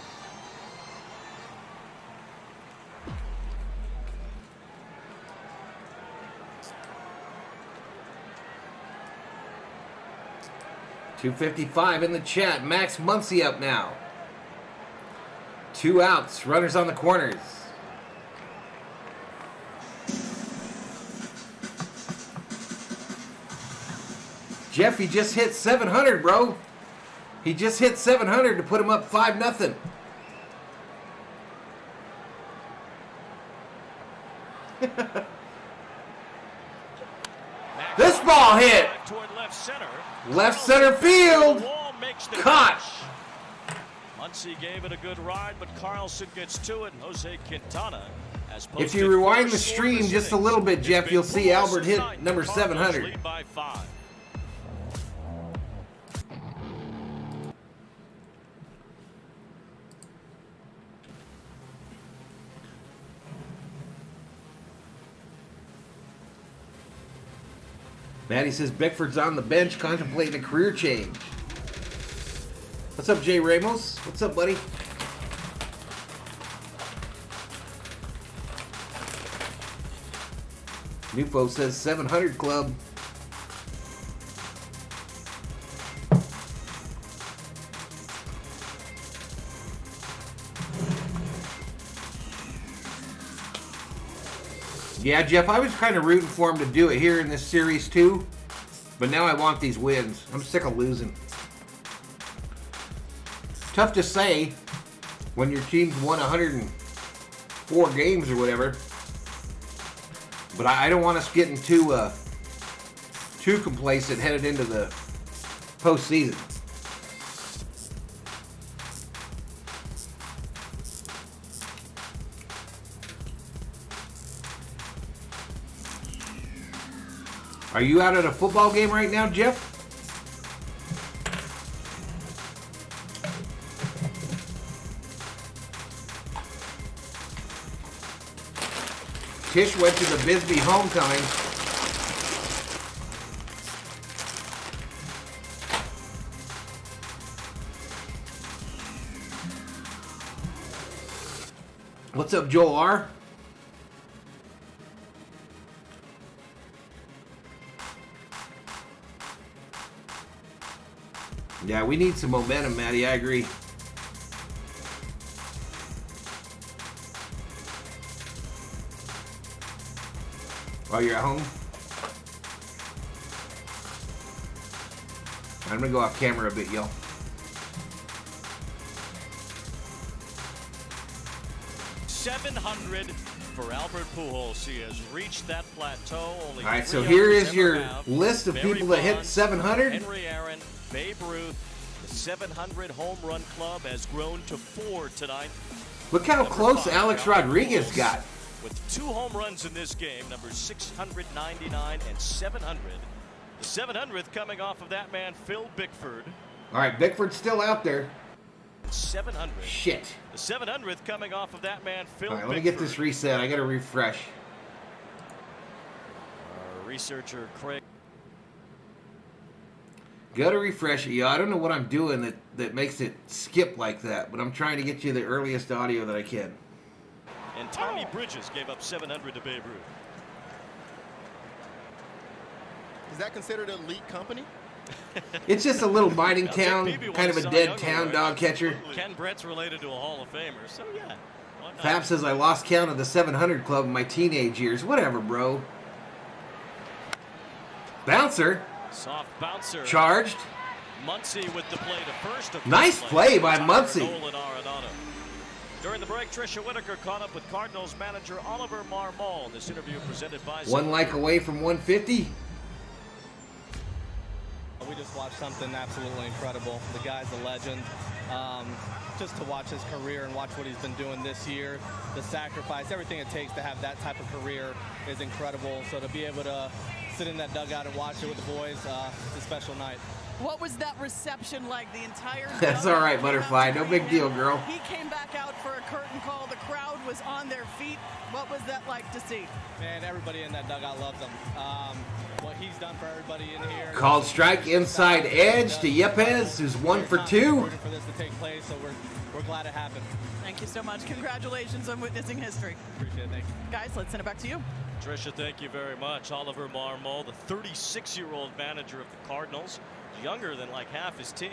Speaker 1: .255 in the chat. Max Muncy up now. 2 outs. Runners on the corners. Jeff, he just hit 700, bro. He just hit 700 to put him up 5-0. This ball hit. Left center field. Caught.
Speaker 3: Muncy gave it a good ride, but Carlson gets to it, and Jose Quintana has posted.
Speaker 1: If you rewind the stream just a little bit, Jeff, you'll see Albert hit number 700.
Speaker 3: Lead by 5.
Speaker 1: Maddie says Bickford's on the bench contemplating a career change. What's up, Jay Ramos? What's up, buddy? Nufo says 700 club. Yeah, Jeff, I was kind of rooting for him to do it here in this series too, but now I want these wins. I'm sick of losing. Tough to say when your team's won 104 games or whatever, but I don't want us getting too complacent headed into the postseason. Are you out at a football game right now, Jeff? Tish went to the Bisbee homecoming. What's up, Joel R? Yeah, we need some momentum, Matty. I agree. While you're at home, I'm gonna go off camera a bit, y'all.
Speaker 3: .700 for Albert Pujols. He has reached that plateau. Only
Speaker 1: all right, so here is your list of
Speaker 3: Barry
Speaker 1: people that hit
Speaker 3: Bonds,
Speaker 1: 700.
Speaker 3: Henry Aaron, Babe Ruth. The 700 home run club has grown to 4 tonight.
Speaker 1: Look how close Alex Rodriguez got.
Speaker 3: With 2 home runs in this game, numbers 699 and 700. The 700th coming off of that man, Phil Bickford.
Speaker 1: All right, Bickford's still out there.
Speaker 3: 700.
Speaker 1: Shit.
Speaker 3: The 700th coming off of that man, Phil
Speaker 1: All right,
Speaker 3: Bickford.
Speaker 1: let me get this reset. I got to refresh.
Speaker 3: Our researcher, Craig.
Speaker 1: Got to refresh it. Yeah, I don't know what I'm doing that makes it skip like that, but I'm trying to get you the earliest audio that I can.
Speaker 3: And Tommy Bridges gave up 700 to Babe Ruth.
Speaker 5: Is that considered an elite company?
Speaker 1: It's just a little mining town, kind of a dead town dog catcher.
Speaker 3: Ken Brett's related to a Hall of Famer, so yeah.
Speaker 1: Fab says I lost count of the 700 club in my teenage years. Whatever, bro. Bouncer.
Speaker 3: Soft bouncer.
Speaker 1: Charged.
Speaker 3: Muncy with the play to first.
Speaker 1: Nice play by Muncy.
Speaker 3: During the break, Tricia Whitaker caught up with Cardinals manager Oliver Marmol. This interview presented by...
Speaker 1: One like away from 150.
Speaker 12: We just watched something absolutely incredible. The guy's a legend. Just to watch his career and watch what he's been doing this year, the sacrifice, everything it takes to have that type of career is incredible. So to be able to sit in that dugout and watch it with the boys, it's a special night.
Speaker 8: What was that reception like? The entire
Speaker 1: That's all right, Butterfly. No big deal, girl.
Speaker 8: He came back out for a curtain call. The crowd was on their feet. What was that like to see?
Speaker 12: Man, everybody in that dugout loves him. What he's done for everybody in here.
Speaker 1: Called strike inside edge to Yepes, who's 1 for 2.
Speaker 12: For this to take place, so we're glad it happened.
Speaker 8: Thank you so much. Congratulations on witnessing history.
Speaker 12: Appreciate it. Thank you.
Speaker 8: Guys, let's send it back to you.
Speaker 3: Tricia, thank you very much. Oliver Marmol, the 36-year-old manager of the Cardinals, younger than like half his team.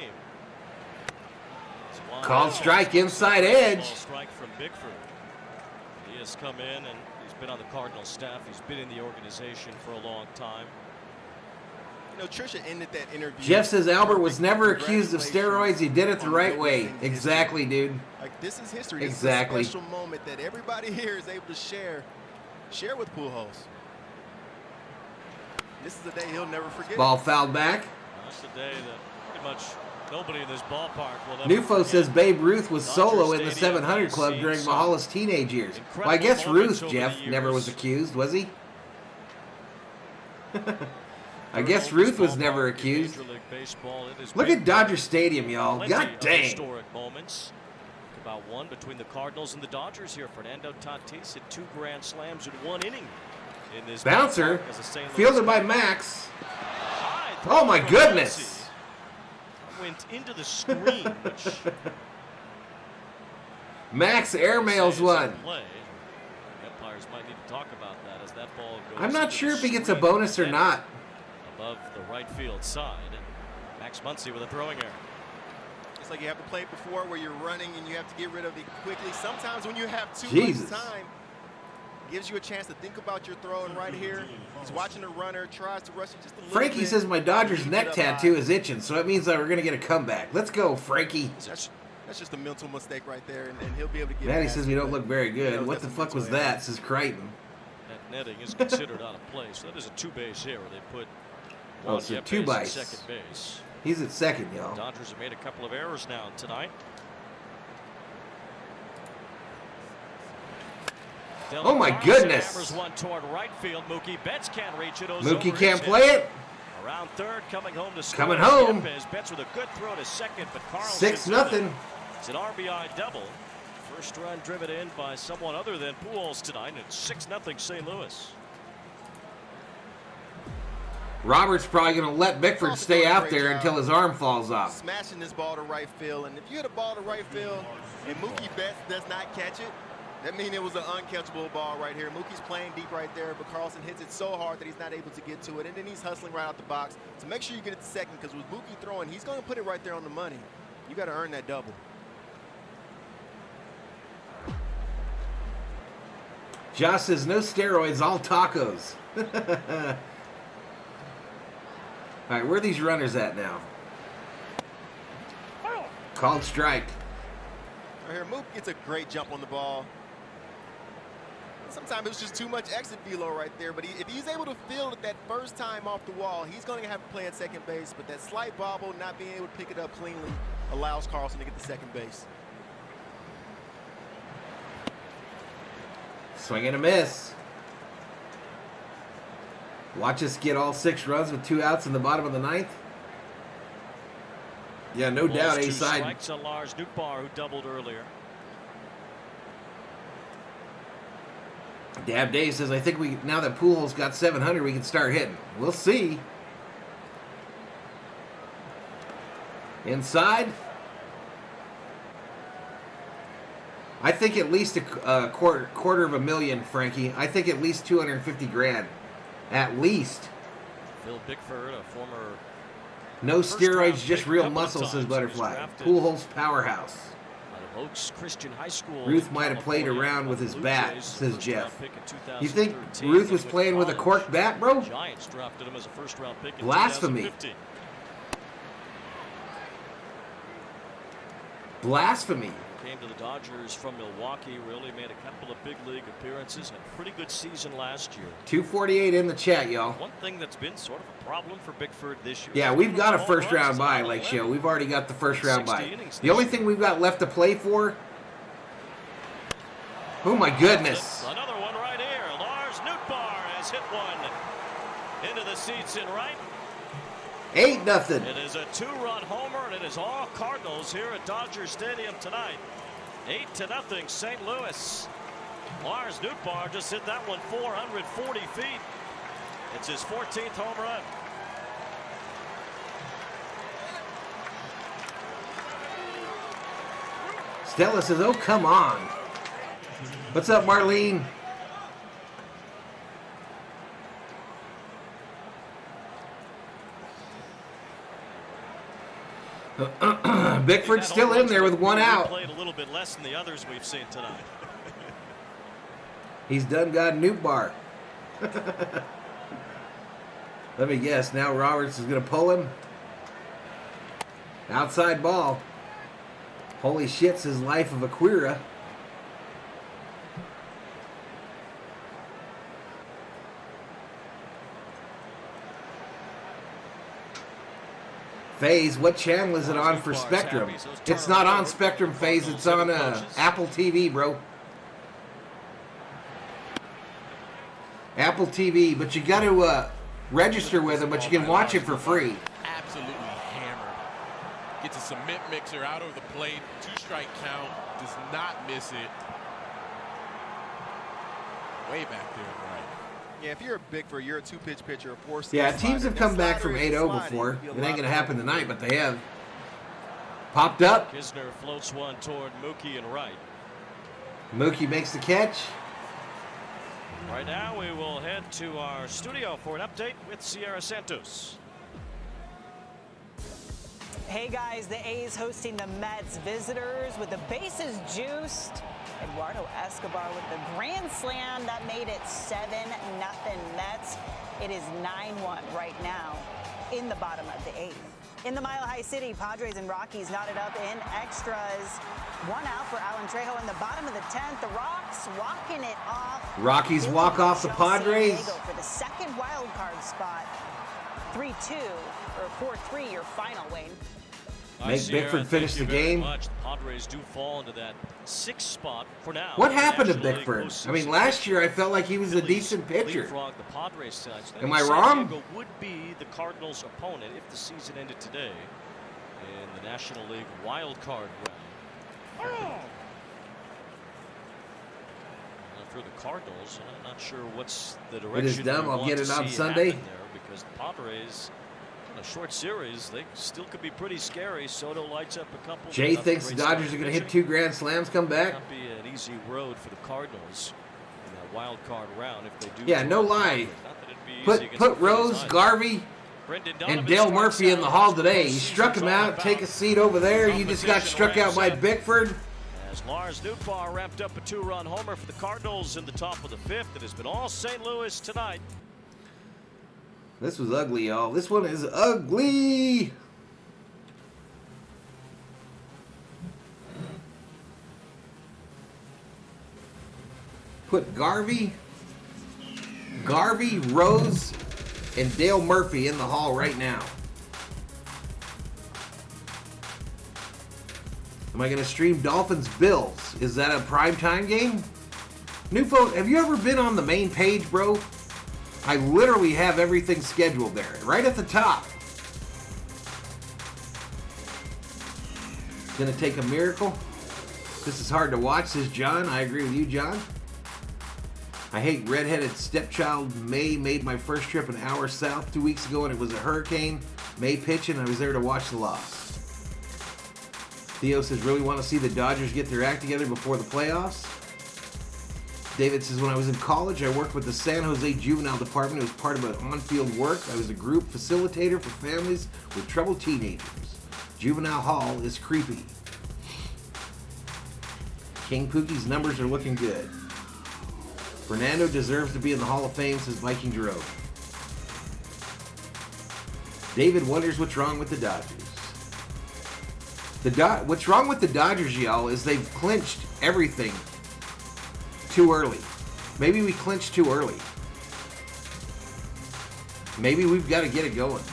Speaker 1: Called strike inside edge.
Speaker 3: Strike from Bickford. He has come in and he's been on the Cardinals staff. He's been in the organization for a long time.
Speaker 5: You know, Tricia ended that interview.
Speaker 1: Jeff says Albert was never accused of steroids. He did it the right way. Exactly, dude.
Speaker 5: Like, this is history.
Speaker 1: Exactly.
Speaker 5: This is a special moment that everybody here is able to share with Pujols. This is a day he'll never forget.
Speaker 1: Ball fouled back.
Speaker 3: That's the day that pretty much nobody in this ballpark will ever
Speaker 1: Nufo
Speaker 3: forget.
Speaker 1: says Babe Ruth was
Speaker 3: Dodger
Speaker 1: solo in the
Speaker 3: Stadium
Speaker 1: 700
Speaker 3: has
Speaker 1: club
Speaker 3: seen
Speaker 1: during
Speaker 3: some
Speaker 1: Mahala's teenage years. Well, I guess
Speaker 3: moments
Speaker 1: Ruth,
Speaker 3: over
Speaker 1: Jeff,
Speaker 3: the
Speaker 1: never was
Speaker 3: years.
Speaker 1: accused, was he? I guess Ruth was never accused. Look at Dodger Stadium, y'all. God dang.
Speaker 3: Historic moments. About one between the Cardinals and the Dodgers here. Fernando Tatis hit 2 grand slams in 1 inning. In this
Speaker 1: Bouncer,
Speaker 3: ballpark as a St. Louis
Speaker 1: fielded by
Speaker 3: Cardinal.
Speaker 1: Max.
Speaker 3: High
Speaker 1: Oh
Speaker 3: throw
Speaker 1: my
Speaker 3: from
Speaker 1: goodness.
Speaker 3: Muncy. Went into the screen, which
Speaker 1: Max airmails one.
Speaker 3: play. Umpires might need to talk about that as that ball goes.
Speaker 1: I'm not
Speaker 3: into
Speaker 1: sure
Speaker 3: the
Speaker 1: if he gets a
Speaker 3: screen
Speaker 1: bonus or
Speaker 3: and
Speaker 1: not.
Speaker 3: above the right field side. Max Muncy with a throwing error.
Speaker 5: It's like you have to play it before where you're running and you have to get rid of it quickly. Sometimes when you have too
Speaker 1: Jesus.
Speaker 5: much time, it gives you a chance to think about your throw. And right here, he's watching the runner, tries to rush it just a little
Speaker 1: Frankie
Speaker 5: bit.
Speaker 1: says my Dodgers
Speaker 5: Keep it
Speaker 1: neck
Speaker 5: up
Speaker 1: tattoo
Speaker 5: high.
Speaker 1: is itching, so that means that we're going to get a comeback. Let's go, Frankie.
Speaker 5: That's just a mental mistake right there, and he'll be able to get
Speaker 1: Maddie
Speaker 5: past
Speaker 1: says
Speaker 5: it,
Speaker 1: we don't
Speaker 5: but
Speaker 1: look very
Speaker 5: he
Speaker 1: good.
Speaker 5: knows
Speaker 1: What
Speaker 5: that's
Speaker 1: the
Speaker 5: a
Speaker 1: fuck was
Speaker 5: mental error.
Speaker 1: that? Says Crichton.
Speaker 3: That netting is considered out of place. So that is a 2-base error. They put
Speaker 1: Oh,
Speaker 3: Juan
Speaker 1: it's a
Speaker 3: Yepes
Speaker 1: 2
Speaker 3: at
Speaker 1: base.
Speaker 3: second base.
Speaker 1: He's at second, y'all.
Speaker 3: Dodgers have made a couple of errors now tonight.
Speaker 1: Oh my
Speaker 3: Dylan
Speaker 1: goodness.
Speaker 3: Hammers one toward right field. Mookie Betts can't reach it. Goes
Speaker 1: Mookie
Speaker 3: over
Speaker 1: can't
Speaker 3: his
Speaker 1: play
Speaker 3: head.
Speaker 1: it.
Speaker 3: Around third, coming home to score.
Speaker 1: Coming home.
Speaker 3: Yepes. Betts with a good throw to second, but Carlson
Speaker 1: 6-0.
Speaker 3: It's an RBI double. First run driven in by someone other than Pujols tonight. And it's 6-0 St. Louis.
Speaker 1: Robert's probably going to let Bickford
Speaker 5: Also
Speaker 1: stay
Speaker 5: doing a
Speaker 1: out
Speaker 5: great
Speaker 1: there
Speaker 5: job
Speaker 1: until his arm falls off.
Speaker 5: Smashing this ball to right field, and if you hit a ball to right field and Mookie Betts does not catch it, That means it was an uncatchable ball right here. Mookie's playing deep right there, but Carlson hits it so hard that he's not able to get to it, and then he's hustling right out the box. So make sure you get it to second, because with Mookie throwing, he's going to put it right there on the money. You got to earn that double.
Speaker 1: Josh says, no steroids, all tacos. All right, where are these runners at now? Called strike.
Speaker 5: Right here, Mook gets a great jump on the ball. Sometimes it was just too much exit velo right there, but if he's able to field it that first time off the wall, he's going to have to play at second base, but that slight bobble, not being able to pick it up cleanly, allows Carlson to get to second base.
Speaker 1: Swing and a miss. Watch us get all 6 runs with 2 outs in the bottom of the 9th. Yeah, no doubt, A side.
Speaker 3: Strikes on Lars Nootbaar, who doubled earlier.
Speaker 1: Dab Dave says, I think now that Pujols got 700, we can start hitting. We'll see. Inside. I think at least a quarter of a million, Frankie. I think at least 250 grand. At least.
Speaker 3: Phil Bickford, a former...
Speaker 1: No steroids, just real muscle, says Butterfly. Pujols powerhouse.
Speaker 3: Oaks Christian High School.
Speaker 1: Ruth might have played around with his bat, says Jeff. You think Ruth was playing with a cork bat, bro?
Speaker 3: Giants drafted him as a first-round pick in
Speaker 1: Blasphemy.
Speaker 3: 2015.
Speaker 1: Blasphemy.
Speaker 3: Came to the Dodgers from Milwaukee, really made a couple of big league appearances, had a pretty good season last year.
Speaker 1: 248 in the chat, y'all.
Speaker 3: One thing that's been sort of a problem for Bickford this year.
Speaker 1: Yeah, we've got a first-round bye, like show. We've already got the first-round bye. The only thing we've got left to play for... Oh, my goodness.
Speaker 3: Another one right here. Lars Nootbaar has hit one into the seats in right.
Speaker 1: 8-0.
Speaker 3: It is a 2-run homer, and it is all Cardinals here at Dodger Stadium tonight. 8-0, St. Louis. Lars Nootbaar just hit that one 440 feet. It's his 14th home run.
Speaker 1: Stella says, oh, come on. What's up, Marlene? Bickford's still in there with 1 out.
Speaker 3: Played a little bit less than the others we've seen tonight.
Speaker 1: He's done got Nootbaar. Let me guess. Now Roberts is going to pull him. Outside ball. Holy shit's his life of Aquira. Phase, what channel is it on for Spectrum? It's not on Spectrum, Phase. It's on Apple TV, bro. Apple TV, but you got to register with them, but you can watch it for free.
Speaker 7: Absolutely hammered. Gets a cement mixer out over the plate. 2-strike count. Does not miss it. Way back there, right?
Speaker 5: Yeah, if you're a Bickford, you're a 2-pitch pitcher, a 4-6.
Speaker 1: Yeah, teams have come back from 8-0 before. It ain't going to happen tonight, but they have. Popped up.
Speaker 3: Kisner floats one toward Mookie and right.
Speaker 1: Mookie makes the catch.
Speaker 3: Right now, we will head to our studio for an update with Sierra Santos.
Speaker 13: Hey guys, the A's hosting the Mets. Visitors with the bases juiced. Eduardo Escobar with the grand slam that made it 7-0 Mets. It is 9-1 right now in the bottom of the 8th. In the Mile High City, Padres and Rockies knotted up in extras. 1 out for Alan Trejo in the bottom of the 10th. The Rocks walking it off.
Speaker 1: Rockies walk off the Padres.
Speaker 13: For the second wild card spot. 3-2 or 4-3 your final, Wayne.
Speaker 1: Make Bickford finish the game.
Speaker 3: The Padres do fall into that 6th spot for now.
Speaker 1: What happened to Bickford? I mean, last year I felt like he was a decent pitcher.
Speaker 3: The Padres
Speaker 1: Am I wrong?
Speaker 3: San Diego would be the Cardinals' opponent if the season ended today in the National League wild card round. For the Cardinals, I'm not sure what's the direction.
Speaker 1: It is dumb. I'll get it on Sunday.
Speaker 3: Because the Padres In a short series, they still could be pretty scary. Soto lights up a couple.
Speaker 1: Jay thinks the Dodgers are going to hit 2 grand slams, come back.
Speaker 3: Not be an easy road for the Cardinals in that wild card round if they do.
Speaker 1: Yeah, no lie. Put Rose, Garvey, and Dale Murphy in the hall today. You struck him out. Take a seat over there. You just got struck out by Bickford.
Speaker 3: As Lars Nootbaar wrapped up a 2-run homer for the Cardinals in the top of the 5th. It has been all St. Louis tonight.
Speaker 1: This was ugly, y'all. This one is ugly. Put Garvey, Rose, and Dale Murphy in the hall right now. Am I going to stream Dolphins-Bills? Is that a primetime game? New folks, have you ever been on the main page, bro? I literally have everything scheduled there, right at the top. It's going to take a miracle. This is hard to watch, says John. I agree with you, John. I hate redheaded stepchild. May made my first trip an hour south 2 weeks ago, and it was a hurricane. May pitching, I was there to watch the loss. Theo says, really want to see the Dodgers get their act together before the playoffs? David says, when I was in college, I worked with the San Jose Juvenile Department. It was part of an on-field work. I was a group facilitator for families with troubled teenagers. Juvenile Hall is creepy. King Pookie's numbers are looking good. Fernando deserves to be in the Hall of Fame, says Viking Jerome. David wonders what's wrong with the Dodgers. What's wrong with the Dodgers, y'all, is they've clinched everything too early. Maybe we clinched too early. Maybe we've got to get it going.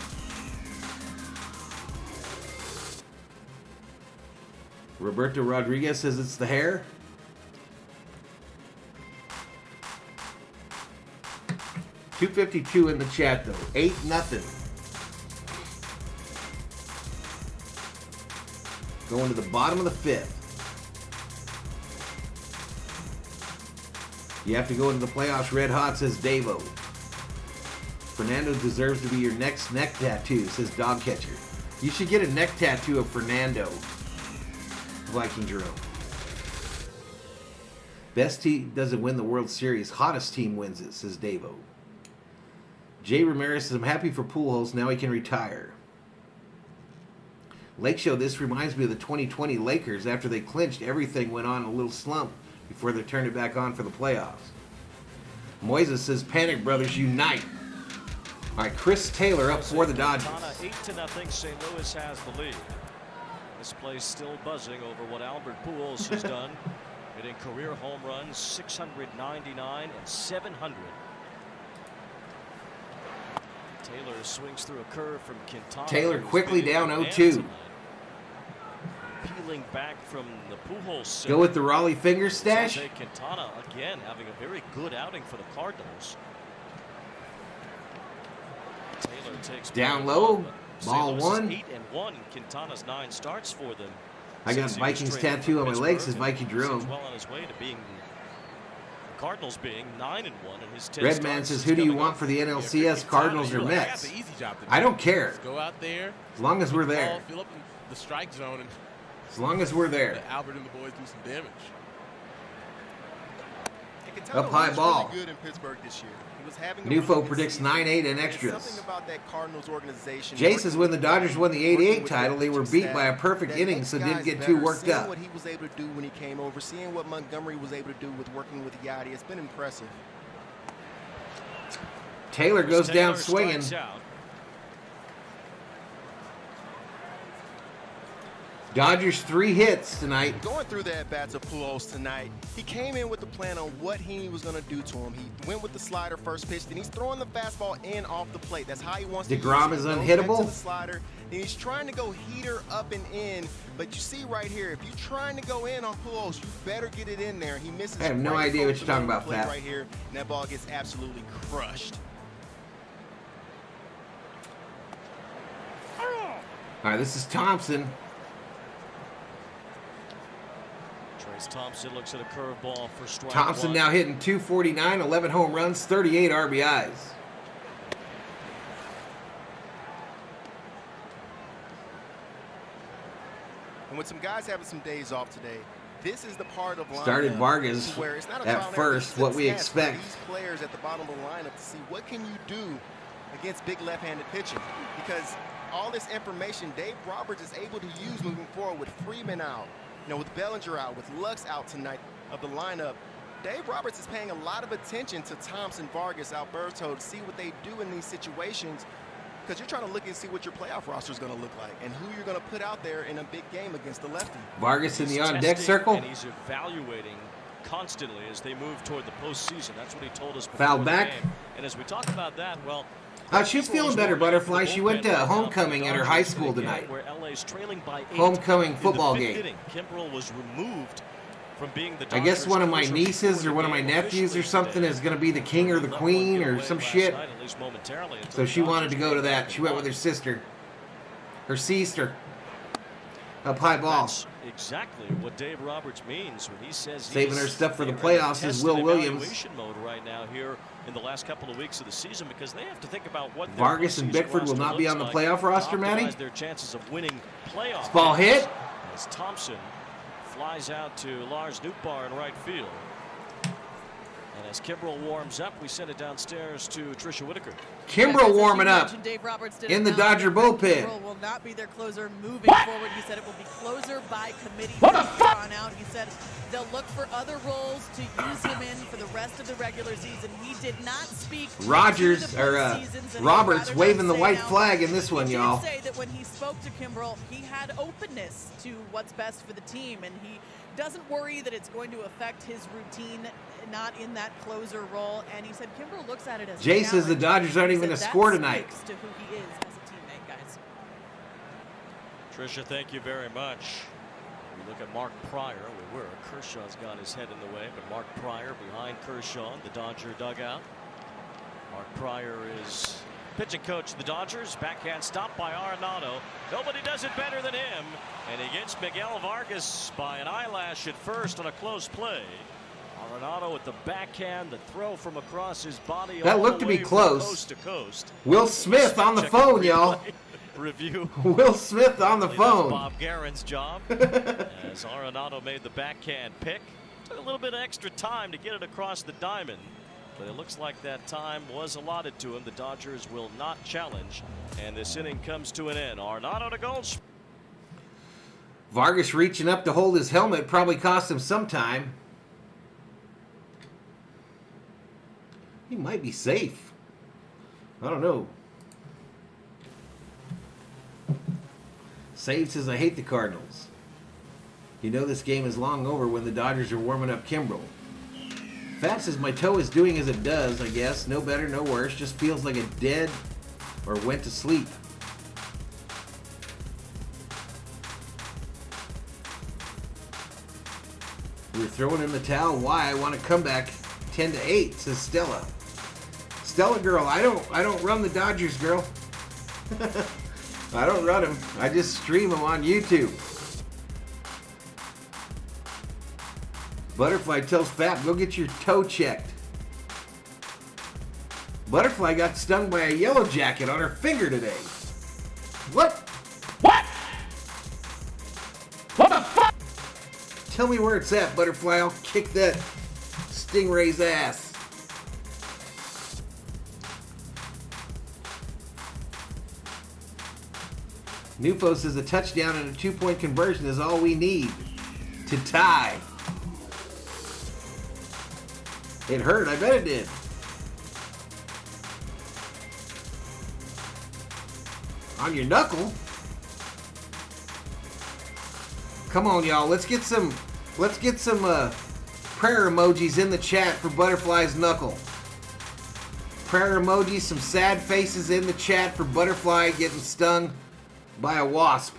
Speaker 1: Roberto Rodriguez says it's the hair. $252 in the chat though. 8-0. Going to the bottom of the 5th. You have to go into the playoffs red hot, says Davo. Fernando deserves to be your next neck tattoo, says Dog Catcher. You should get a neck tattoo of Fernando. Viking Jerome. Best team doesn't win the World Series. Hottest team wins it, says Davo. Jay Ramirez says, I'm happy for Pujols. Now he can retire. Lake Show, this reminds me of the 2020 Lakers. After they clinched, everything went on a little slump before they turned it back on for the playoffs. Moises says, Panic Brothers unite. All right, Chris Taylor up for the Dodgers.
Speaker 3: 8-0, St. Louis has the lead. This place still buzzing over what Albert Pujols has done, hitting career home runs 699 and 700. Taylor swings through a curve from Quintana.
Speaker 1: Taylor quickly down 0-2.
Speaker 3: Peeling back from the Pujols.
Speaker 1: Go with the Raleigh finger stash.
Speaker 3: Jose Quintana again having a very good outing for the Cardinals. Taylor takes
Speaker 1: down low. Ball 1.
Speaker 3: 8-1. Quintana's 9 starts for them.
Speaker 1: I got Vikings tattoo on my legs, says Viking Jerome.
Speaker 3: Well on his way to being the Cardinals being 9-1 in his 10
Speaker 1: Redman says, who do you want for the NLCS, Cardinals or Mets? I don't care.
Speaker 7: Go out there.
Speaker 1: As long as we're there.
Speaker 7: Fill up the strike zone and
Speaker 1: as long as we're there.
Speaker 7: Let Albert and the boys do some damage.
Speaker 1: Up high ball.
Speaker 5: Really good in Pittsburgh this year. He was having
Speaker 1: Nufo predicts 9-8 and extras.
Speaker 5: Something about that Cardinals organization.
Speaker 1: Jay says when the Dodgers won the 88 title, they were beat by a perfect inning, so didn't get too worked up.
Speaker 5: Seeing what he was able to do when he came over, seeing what Montgomery was able to do with working with Yachty, it's been impressive.
Speaker 1: Taylor goes down swinging. Dodgers 3 hits tonight.
Speaker 5: Going through the at-bats of Pujols tonight, he came in with the plan on what he was going to do to him. He went with the slider first pitch, then he's throwing the fastball in off the plate. That's how he wants to
Speaker 1: DeGrom is unhittable.
Speaker 5: To the slider, then he's trying to go heater up and in, but you see right here, if you're trying to go in on Pujols, you better get it in there. He misses.
Speaker 1: I have no idea what you're talking about, Pat.
Speaker 5: Right here, and that ball gets absolutely crushed.
Speaker 1: All right, this is Thompson.
Speaker 3: Thompson looks at a curveball for strike
Speaker 1: Thompson
Speaker 3: 1.
Speaker 1: now hitting .249, 11 home runs, 38 RBIs.
Speaker 5: with some guys having some days off today, this is the part of lineup
Speaker 1: Started Vargas
Speaker 5: where it's not a
Speaker 1: at
Speaker 5: trial and
Speaker 1: first,
Speaker 5: error.
Speaker 1: what we
Speaker 5: It's a test for
Speaker 1: expect.
Speaker 5: these players at the bottom of the lineup to see what can you do against big left-handed pitching, because all this information Dave Roberts is able to use moving forward with Freeman out, with Bellinger out, with Lux out tonight of the lineup. Dave Roberts is paying a lot of attention to Thompson, Vargas, Alberto to see what they do in these situations, because you're trying to look and see what your playoff roster is going to look like and who you're going to put out there in a big game against the lefty.
Speaker 1: Vargas in the on-deck
Speaker 3: testing
Speaker 1: circle.
Speaker 3: And he's evaluating constantly as they move toward the postseason. That's what he told us before
Speaker 1: Foul
Speaker 3: the
Speaker 1: back.
Speaker 3: game. And as we talk about that, well,
Speaker 1: She's feeling better, Butterfly. She went to homecoming at her high school tonight.
Speaker 3: Where LA's trailing by 8
Speaker 1: Homecoming football
Speaker 3: in the 5th
Speaker 1: game.
Speaker 3: inning. Kimbrel was removed from being the
Speaker 1: I guess
Speaker 3: Dodgers'
Speaker 1: one of my
Speaker 3: closer
Speaker 1: nieces
Speaker 3: before
Speaker 1: or one of my
Speaker 3: the game
Speaker 1: nephews or
Speaker 3: officially
Speaker 1: something
Speaker 3: today.
Speaker 1: is going to be the king or the queen or some shit.
Speaker 3: Night, at least momentarily, until
Speaker 1: So
Speaker 3: the
Speaker 1: she wanted
Speaker 3: Dodgers
Speaker 1: to go to
Speaker 3: came
Speaker 1: that.
Speaker 3: back
Speaker 1: She went with her sister. Her sister. Up high ball.
Speaker 3: That's exactly what Dave Roberts means when he says
Speaker 1: Saving
Speaker 3: he's
Speaker 1: her stuff for the
Speaker 3: in
Speaker 1: playoffs is
Speaker 3: test
Speaker 1: Will
Speaker 3: and
Speaker 1: Williams.
Speaker 3: evaluation mode right now here in the last couple of weeks of the season, because they have to think about what their
Speaker 1: Vargas and
Speaker 3: postseason
Speaker 1: Bickford will
Speaker 3: roster
Speaker 1: not be
Speaker 3: looks
Speaker 1: on the
Speaker 3: like
Speaker 1: playoff
Speaker 3: to
Speaker 1: roster, Matty.
Speaker 3: optimize their chances of winning playoff
Speaker 1: This ball
Speaker 3: games.
Speaker 1: hit.
Speaker 3: As Thompson flies out to Lars Nootbaar in right field. And as Kimbrel warms up, we send it downstairs to Tricia Whitaker.
Speaker 1: Kimbrel warming up
Speaker 8: Dave Roberts did
Speaker 1: in the
Speaker 8: announce
Speaker 1: Dodger
Speaker 8: that
Speaker 1: bullpen.
Speaker 8: Kimbrel will not be their closer moving forward. He said it will be closer by committee from here on out. He said they'll look for other roles to use him in for the rest of the regular season. He did not speak.
Speaker 1: Roberts waving the white flag in this one,
Speaker 8: He
Speaker 1: y'all.
Speaker 8: did say that when he spoke to Kimbrel, he had openness to what's best for the team, and he doesn't worry that it's going to affect his routine, not in that closer role. And he said Kimbrel looks at it as
Speaker 1: Jay
Speaker 8: a
Speaker 1: says the
Speaker 8: challenge.
Speaker 1: Dodgers aren't
Speaker 8: He
Speaker 1: even
Speaker 8: said
Speaker 1: to
Speaker 8: that
Speaker 1: score tonight.
Speaker 8: speaks to who he is as a teammate, guys.
Speaker 3: Tricia, thank you very much. We look at Mark Pryor. We were. Kershaw's got his head in the way, but Mark Pryor behind Kershaw in the Dodger dugout. Mark Pryor is pitching coach of the Dodgers. Backhand stop by Arenado. Nobody does it better than him. And he gets Miguel Vargas by an eyelash at first on a close play. Arenado with the backhand, the throw from across his body.
Speaker 1: That
Speaker 3: all
Speaker 1: looked
Speaker 3: the
Speaker 1: to be
Speaker 3: way from
Speaker 1: close.
Speaker 3: Coast to coast.
Speaker 1: Will Smith on the
Speaker 3: Check
Speaker 1: phone,
Speaker 3: the
Speaker 1: y'all.
Speaker 3: replay Review.
Speaker 1: Will Smith on the
Speaker 3: That's
Speaker 1: phone.
Speaker 3: Bob Guerin's job. As Arenado made the backhand pick. Took a little bit of extra time to get it across the diamond, but it looks like that time was allotted to him. The Dodgers will not challenge, and this inning comes to an end. Arenado to Gold.
Speaker 1: Vargas reaching up to hold his helmet probably cost him some time. He might be safe. I don't know. Save says, I hate the Cardinals. You know this game is long over when the Dodgers are warming up Kimbrel. Fat says, my toe is doing as it does, I guess. No better, no worse. Just feels like it dead or went to sleep. We're throwing in the towel. Why? I want to come back 10-8, says Stella. Stella girl, I don't run the Dodgers, girl. I don't run them. I just stream them on YouTube. Butterfly tells Fat, go get your toe checked. Butterfly got stung by a yellow jacket on her finger today. What? What? What the fuck? Tell me where it's at, Butterfly. I'll kick that stingray's ass. Nufo says a touchdown and a 2-point conversion is all we need to tie. It hurt. I bet it did. On your knuckle. Come on, y'all. Let's get some prayer emojis in the chat for Butterfly's knuckle. Prayer emojis, some sad faces in the chat for Butterfly getting stung by a wasp.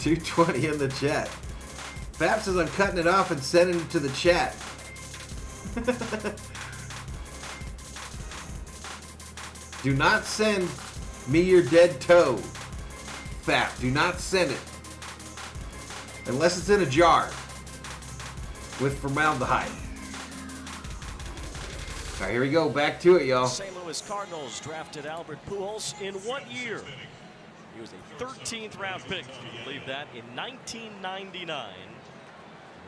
Speaker 1: $2.20 in the chat. Fab says I'm cutting it off and sending it to the chat. Do not send me your dead toe. Fab, do not send it. Unless it's in a jar with formaldehyde. All right, here we go. Back to it, y'all.
Speaker 3: St. Louis Cardinals drafted Albert Pujols in what year? He was a 13th round pick, if you believe that, in 1999.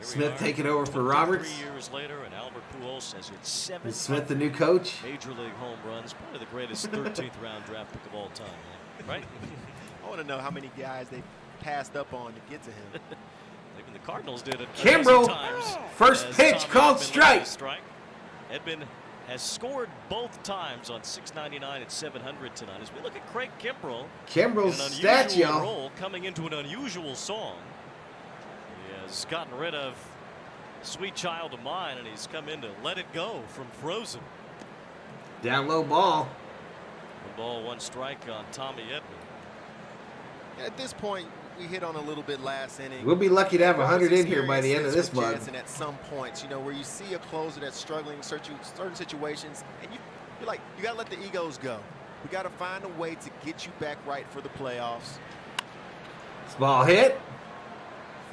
Speaker 1: Smith taking over for Roberts.
Speaker 3: 3 years later, and Albert Pujols has hit 7
Speaker 1: Is Smith the new coach?
Speaker 3: Major League home runs. Probably the greatest 13th round draft pick of all time, right?
Speaker 5: I want to know how many guys they passed up on to get to him.
Speaker 3: Even the Cardinals did it.
Speaker 1: Kimbrel, first pitch called strike.
Speaker 3: Edmund has scored both times on 699 and 700 tonight. As we look at Craig Kimbrel,
Speaker 1: Kimbrel's
Speaker 3: an
Speaker 1: stats,
Speaker 3: unusual
Speaker 1: y'all.
Speaker 3: role coming into an unusual song. He has gotten rid of Sweet Child of Mine, and he's come in to Let It Go from Frozen.
Speaker 1: Down low ball.
Speaker 3: 1 ball, 1 strike on Tommy Edmund.
Speaker 5: At this point, we hit on a little bit last inning.
Speaker 1: We'll be lucky to have 100 in here by the end of this month.
Speaker 5: And at some points, you know, where you see a closer that's struggling in certain situations, and you're like, you got to let the egos go. We got to find a way to get you back right for the playoffs.
Speaker 1: This ball hit.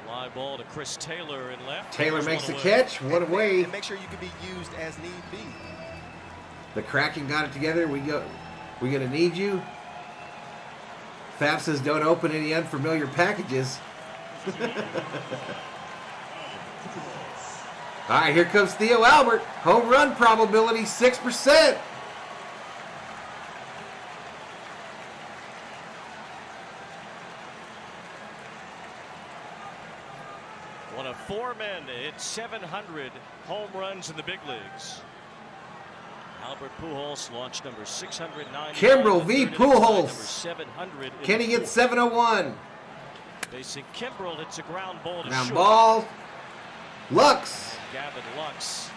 Speaker 3: Fly ball to Chris Taylor in left.
Speaker 1: Taylor makes the catch. One away.
Speaker 5: And make sure you can be used as need be.
Speaker 1: The Kraken got it together. We're going to need you. Fab says don't open any unfamiliar packages. All right, here comes Theo Albert. Home run probability 6%.
Speaker 3: One of 4 men to hit 700 home runs in the big leagues. Albert Pujols launched number 609.
Speaker 1: Kimbrel v. Pujols.
Speaker 3: 700.
Speaker 1: Can he get 701?
Speaker 3: Facing Kimbrel, it's a ground ball to
Speaker 1: Ground
Speaker 3: short.
Speaker 1: ball. Lux.
Speaker 3: Gavin Lux.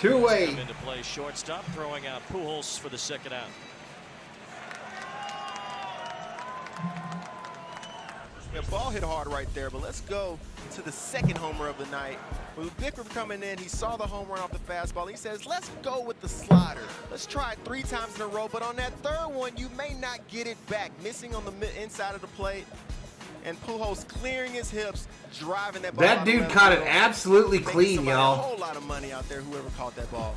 Speaker 1: 2-way.
Speaker 3: Come into play shortstop, throwing out Pujols for the second out.
Speaker 5: The ball hit hard right there, but let's go to the second homer of the night. With Bickford coming in, he saw the home run off the fastball. He says, let's go with the slider. Let's try it 3 times in a row, but on that third one, you may not get it back. Missing on the inside of the plate, and Pujols clearing his hips, driving that ball.
Speaker 1: That dude caught it absolutely clean, y'all.
Speaker 5: A whole lot of money out there, whoever caught that ball.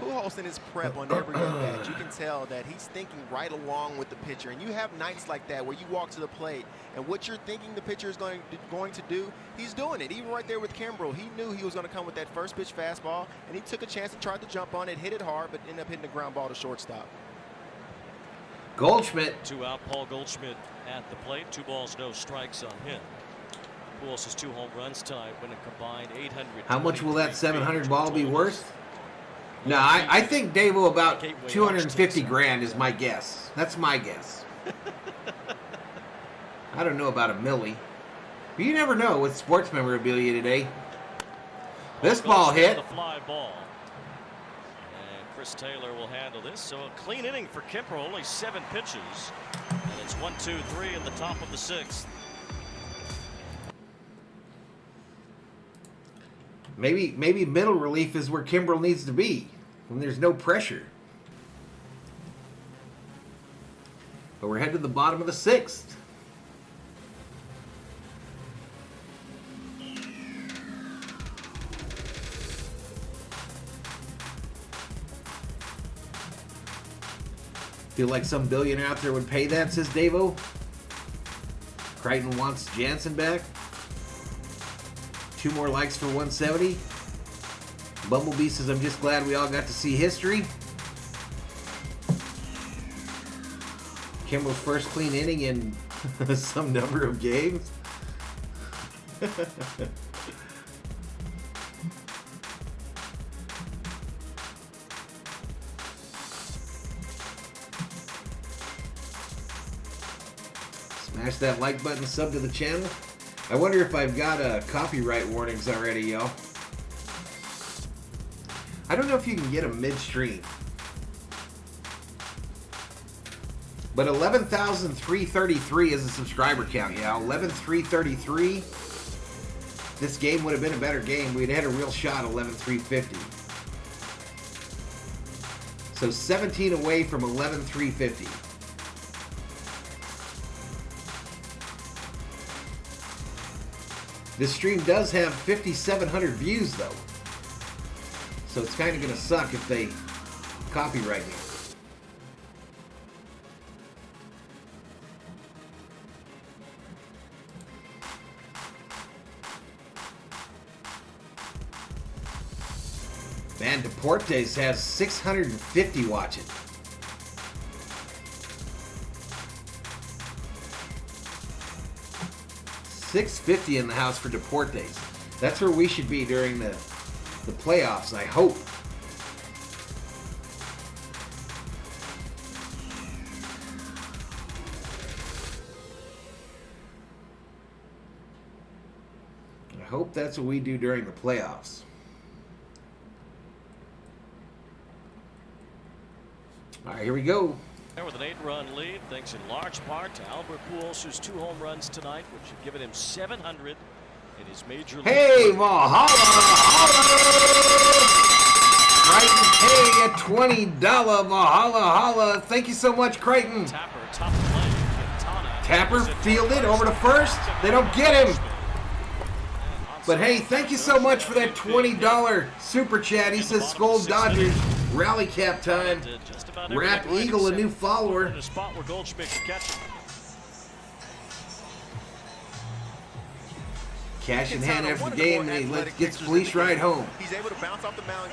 Speaker 5: Pujols in his prep on every at-bat, you can tell that he's thinking right along with the pitcher. And you have nights like that where you walk to the plate, and what you're thinking the pitcher is going to do, he's doing it. Even right there with Kimbrel, he knew he was going to come with that first pitch fastball, and he took a chance and tried to jump on it, hit it hard, but ended up hitting the ground ball to shortstop.
Speaker 1: Goldschmidt.
Speaker 3: 2 out, Paul Goldschmidt at the plate. 2 balls, no strikes on him. Pujols has 2 home runs tonight, when a combined 800.
Speaker 1: How much will that 700 ball be worth? No, I think Davo about 250 grand is my guess. That's my guess. I don't know about a milli. But you never know with sports memorabilia today. This ball hit.
Speaker 3: The fly ball. And Chris Taylor will handle this. So a clean inning for Kimbrel, only 7 pitches. And it's 1, 2, 3 in the top of the 6th.
Speaker 1: Maybe middle relief is where Kimbrel needs to be when there's no pressure. But we're headed to the bottom of the 6th. Feel like some billionaire out there would pay that, says Davo. Crichton wants Jansen back. 2 more likes for 170. Bumblebee says, I'm just glad we all got to see history. Kimbrel's first clean inning in some number of games. Smash that like button, sub to the channel. I wonder if I've got copyright warnings already, y'all. I don't know if you can get them midstream. But 11,333 is a subscriber count, yeah. 11,333. This game would have been a better game. We'd had a real shot at 11,350. So 17 away from 11,350. This stream does have 5,700 views, though. So it's kind of going to suck if they copyright me. Man, Deportes has 650 watching. $650 in the house for Deportes. That's where we should be during the playoffs, I hope. I hope that's what we do during the playoffs. All right, here we go.
Speaker 3: With an 8-run lead, thanks in large part to Albert Pujols, whose 2 home runs tonight, which have given him 700 in his major league.
Speaker 1: Hey, Valhalla! Crichton K, a $20 Valhalla holla. Thank you so much, Crichton.
Speaker 3: Tapper, top play.
Speaker 1: Tapper fielded over to first. They don't get him. But hey, thank you so much for that $20 super chat. He says, Skull Dodgers, rally cap time. Rap Eagle, a new follower. Cash in hand after the game, and he gets police ride home.
Speaker 5: He's able to bounce off the mound,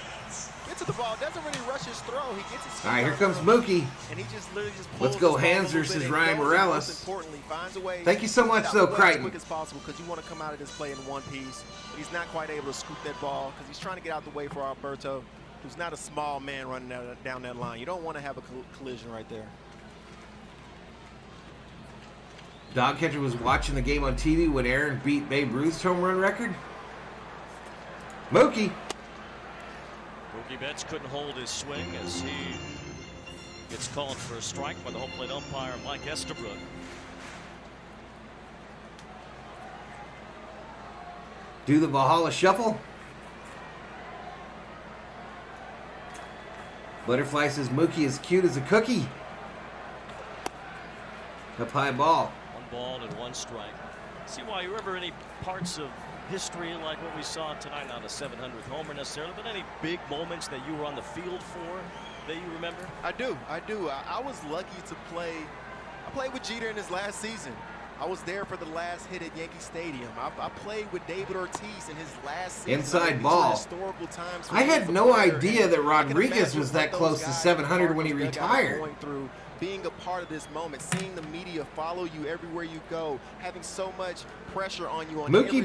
Speaker 5: get to the ball, doesn't really rush his throw. He gets his
Speaker 1: All right, here comes Mookie.
Speaker 5: And he just literally just
Speaker 1: Let's go Hanser, says Ryan Morales. Thank you so much, though, Crichton.
Speaker 5: As quick as possible, because you want to come out of this play in one piece. But he's not quite able to scoop that ball because he's trying to get out the way for Alberto, who's not a small man running down that line. You don't want to have a collision right there.
Speaker 1: Dog catcher was watching the game on TV when Aaron beat Babe Ruth's home run record. Mookie.
Speaker 3: Mookie Betts couldn't hold his swing as he gets called for a strike by the home plate umpire Mike Estabrook.
Speaker 1: Do the Valhalla shuffle. Butterfly says Mookie is cute as a cookie. Up high ball.
Speaker 3: 1 ball and 1 strike. See why you ever any parts of history like what we saw tonight, not a 700th homer necessarily, but any big moments that you were on the field for that you remember?
Speaker 5: I do. I was lucky to play. I played with Jeter in his last season. I was there for the last hit at Yankee Stadium. I played with David Ortiz in his last season.
Speaker 1: Inside ball.
Speaker 5: Historical times.
Speaker 1: I had no idea that Rodriguez was that close to 700 when he retired.
Speaker 5: Going through, being a part of this moment, seeing the media follow you everywhere you go, having so much pressure on you.
Speaker 1: Mookie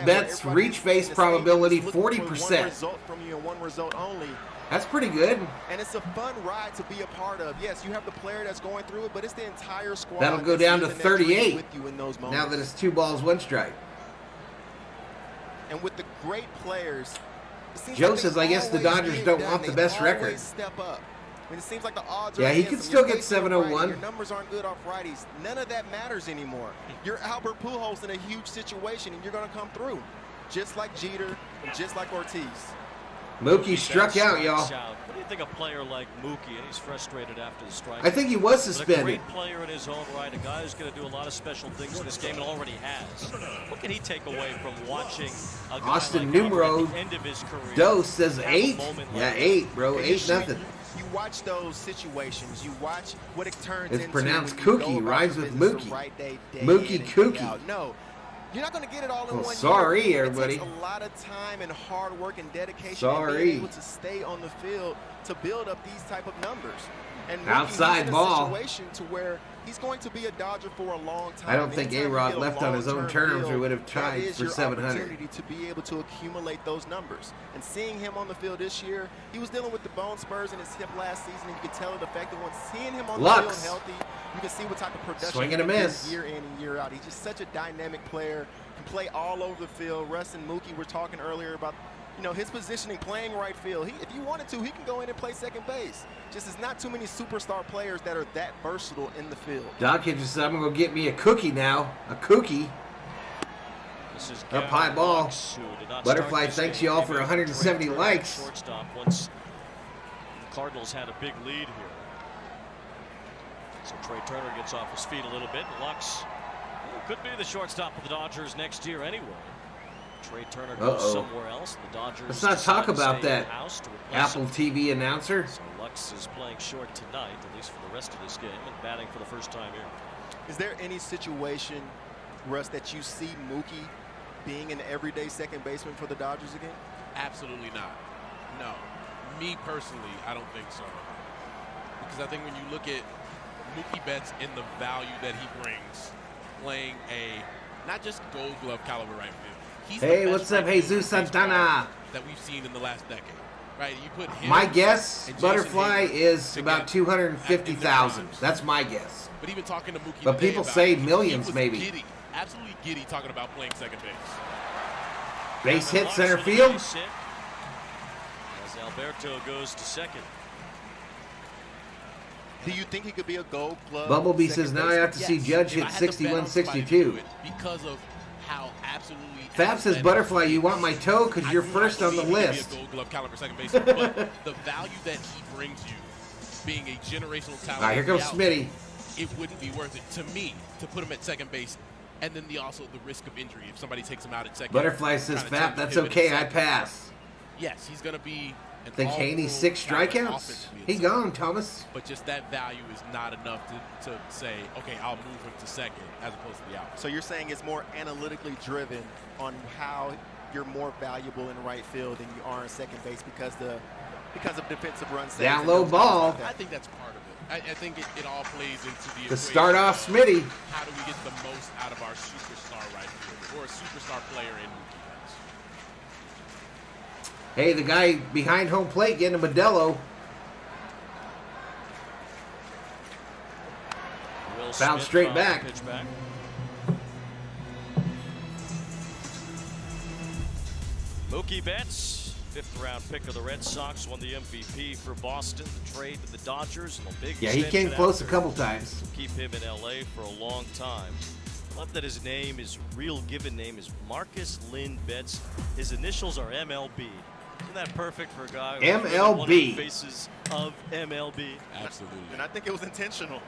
Speaker 1: Betts reach base probability 40%.
Speaker 5: One result from you and 1 result only.
Speaker 1: That's pretty good.
Speaker 5: And it's a fun ride to be a part of. Yes, you have the player that's going through it, but it's the entire squad.
Speaker 1: That'll go down to 38
Speaker 5: with you in those moments.
Speaker 1: now that it's 2 balls, 1 strike.
Speaker 5: And with the great players,
Speaker 1: Joe says, I guess the Dodgers don't want the best record.
Speaker 5: Step up. I mean, it seems like the odds are
Speaker 1: he could still get 701.
Speaker 5: Your numbers aren't good off righties. None of that matters anymore. You're Albert Pujols in a huge situation, and you're going to come through. Just like Jeter and just like Ortiz.
Speaker 1: Mookie struck out, y'all.
Speaker 3: What do you think of a player like Mookie? And he's frustrated after the strike.
Speaker 1: I think he was suspended.
Speaker 3: A great player in his own right, a guy who's going to do a lot of special things in this game and already has. What can he take away from watching a guy
Speaker 1: Austin
Speaker 3: like
Speaker 1: Numero
Speaker 3: at the end of his career?
Speaker 1: Dose says 8. Yeah, 8, bro. 8-0.
Speaker 5: You watch those situations. You watch what it turns
Speaker 1: into.
Speaker 5: It's
Speaker 1: pronounced Kookie. Rhymes with Mookie. Mookie Kookie.
Speaker 5: No. You're not going to get it all in one
Speaker 1: sorry,
Speaker 5: year.
Speaker 1: everybody.
Speaker 5: It takes a lot of time and hard work and dedication.
Speaker 1: Sorry.
Speaker 5: And being able to stay on the field to build up these type of numbers. And
Speaker 1: outside ball.
Speaker 5: Situation to where he's going to be a Dodger for a long time.
Speaker 1: I don't think A-Rod left on his own terms or would have tried for 700.
Speaker 5: Opportunity to be able to accumulate those numbers. And seeing him on the field this year, he was dealing with the bone spurs in his hip last season, and you could tell it affected one. Seeing him on the field healthy, you can see what type of production
Speaker 1: swing and a miss
Speaker 5: year in and year out. He's just such a dynamic player. Can play all over the field. Russ and Mookie were talking earlier about, you know, his positioning, playing right field. If you wanted to, he can go in and play second base. Just there's not too many superstar players that are that versatile in the field.
Speaker 1: Doc just said, I'm going to go get me a cookie now. A cookie.
Speaker 3: This is
Speaker 1: up high ball. Butterfly thanks you all for 170 likes.
Speaker 3: Shortstop once the Cardinals had a big lead here. So Trey Turner gets off his feet a little bit. Lux could be the shortstop of the Dodgers next year anyway. Trey Turner goes somewhere else. The Dodgers.
Speaker 1: Let's not talk about that Apple
Speaker 3: him.
Speaker 1: TV announcer.
Speaker 3: So Lux is playing short tonight, at least for the rest of this game, and batting for the first time here.
Speaker 5: Is there any situation, Russ, that you see Mookie being an everyday second baseman for the Dodgers again?
Speaker 7: Absolutely not. No. Me personally, I don't think so. Because I think when you look at Mookie Betts and the value that he brings, playing a not just Gold Glove caliber right field. He's
Speaker 1: hey, what's up, Jesus Santana?
Speaker 7: That we've seen in the last decade, right? You put him.
Speaker 1: My guess, Butterfly is about 250,000. That's my guess.
Speaker 7: But even talking to Mookie,
Speaker 1: but people say millions, maybe.
Speaker 7: Giddy, absolutely giddy, talking about playing second base.
Speaker 1: Base hit center field.
Speaker 3: As Alberto goes to second.
Speaker 5: Do you think he could be a Gold Glove?
Speaker 1: Bumblebee says now I have to see Judge hit 61-62.
Speaker 7: Because of how absolutely.
Speaker 1: Fab says, Butterfly, you want my toe because you're first on the list.
Speaker 7: Gold Glove caliber second baseman, but the value that he brings you, being a generational talent.
Speaker 1: All right, here comes Smitty.
Speaker 7: It wouldn't be worth it to me to put him at second base, and then the risk of injury if somebody takes him out at second.
Speaker 1: Butterfly says, Fab, that's okay, I pass.
Speaker 7: Yes, he's going to be.
Speaker 1: Think Haney's 6 strikeouts? He gone, Thomas.
Speaker 7: But just that value is not enough to say, okay, I'll move him to second as opposed to the out.
Speaker 5: So you're saying it's more analytically driven on how you're more valuable in right field than you are in second base because of defensive runs.
Speaker 1: Down low ball.
Speaker 7: I think that's part of it. I think it all plays into the
Speaker 1: To start off, Smitty.
Speaker 7: How do we get the most out of our superstar right fielder or a superstar player in Mookie Betts?
Speaker 1: Hey, the guy behind home plate getting a Modelo. Found straight back.
Speaker 3: Mookie Betts, 5th round pick of the Red Sox, won the MVP for Boston. The trade to the Dodgers and a big.
Speaker 1: Yeah, he came close a couple times.
Speaker 3: Keep him in LA for a long time. I love that his name, his real given name is Marcus Lynn Betts. His initials are MLB. Isn't that perfect for a guy who's
Speaker 1: MLB.
Speaker 3: one of the faces of MLB?
Speaker 7: Absolutely.
Speaker 5: And I think it was intentional.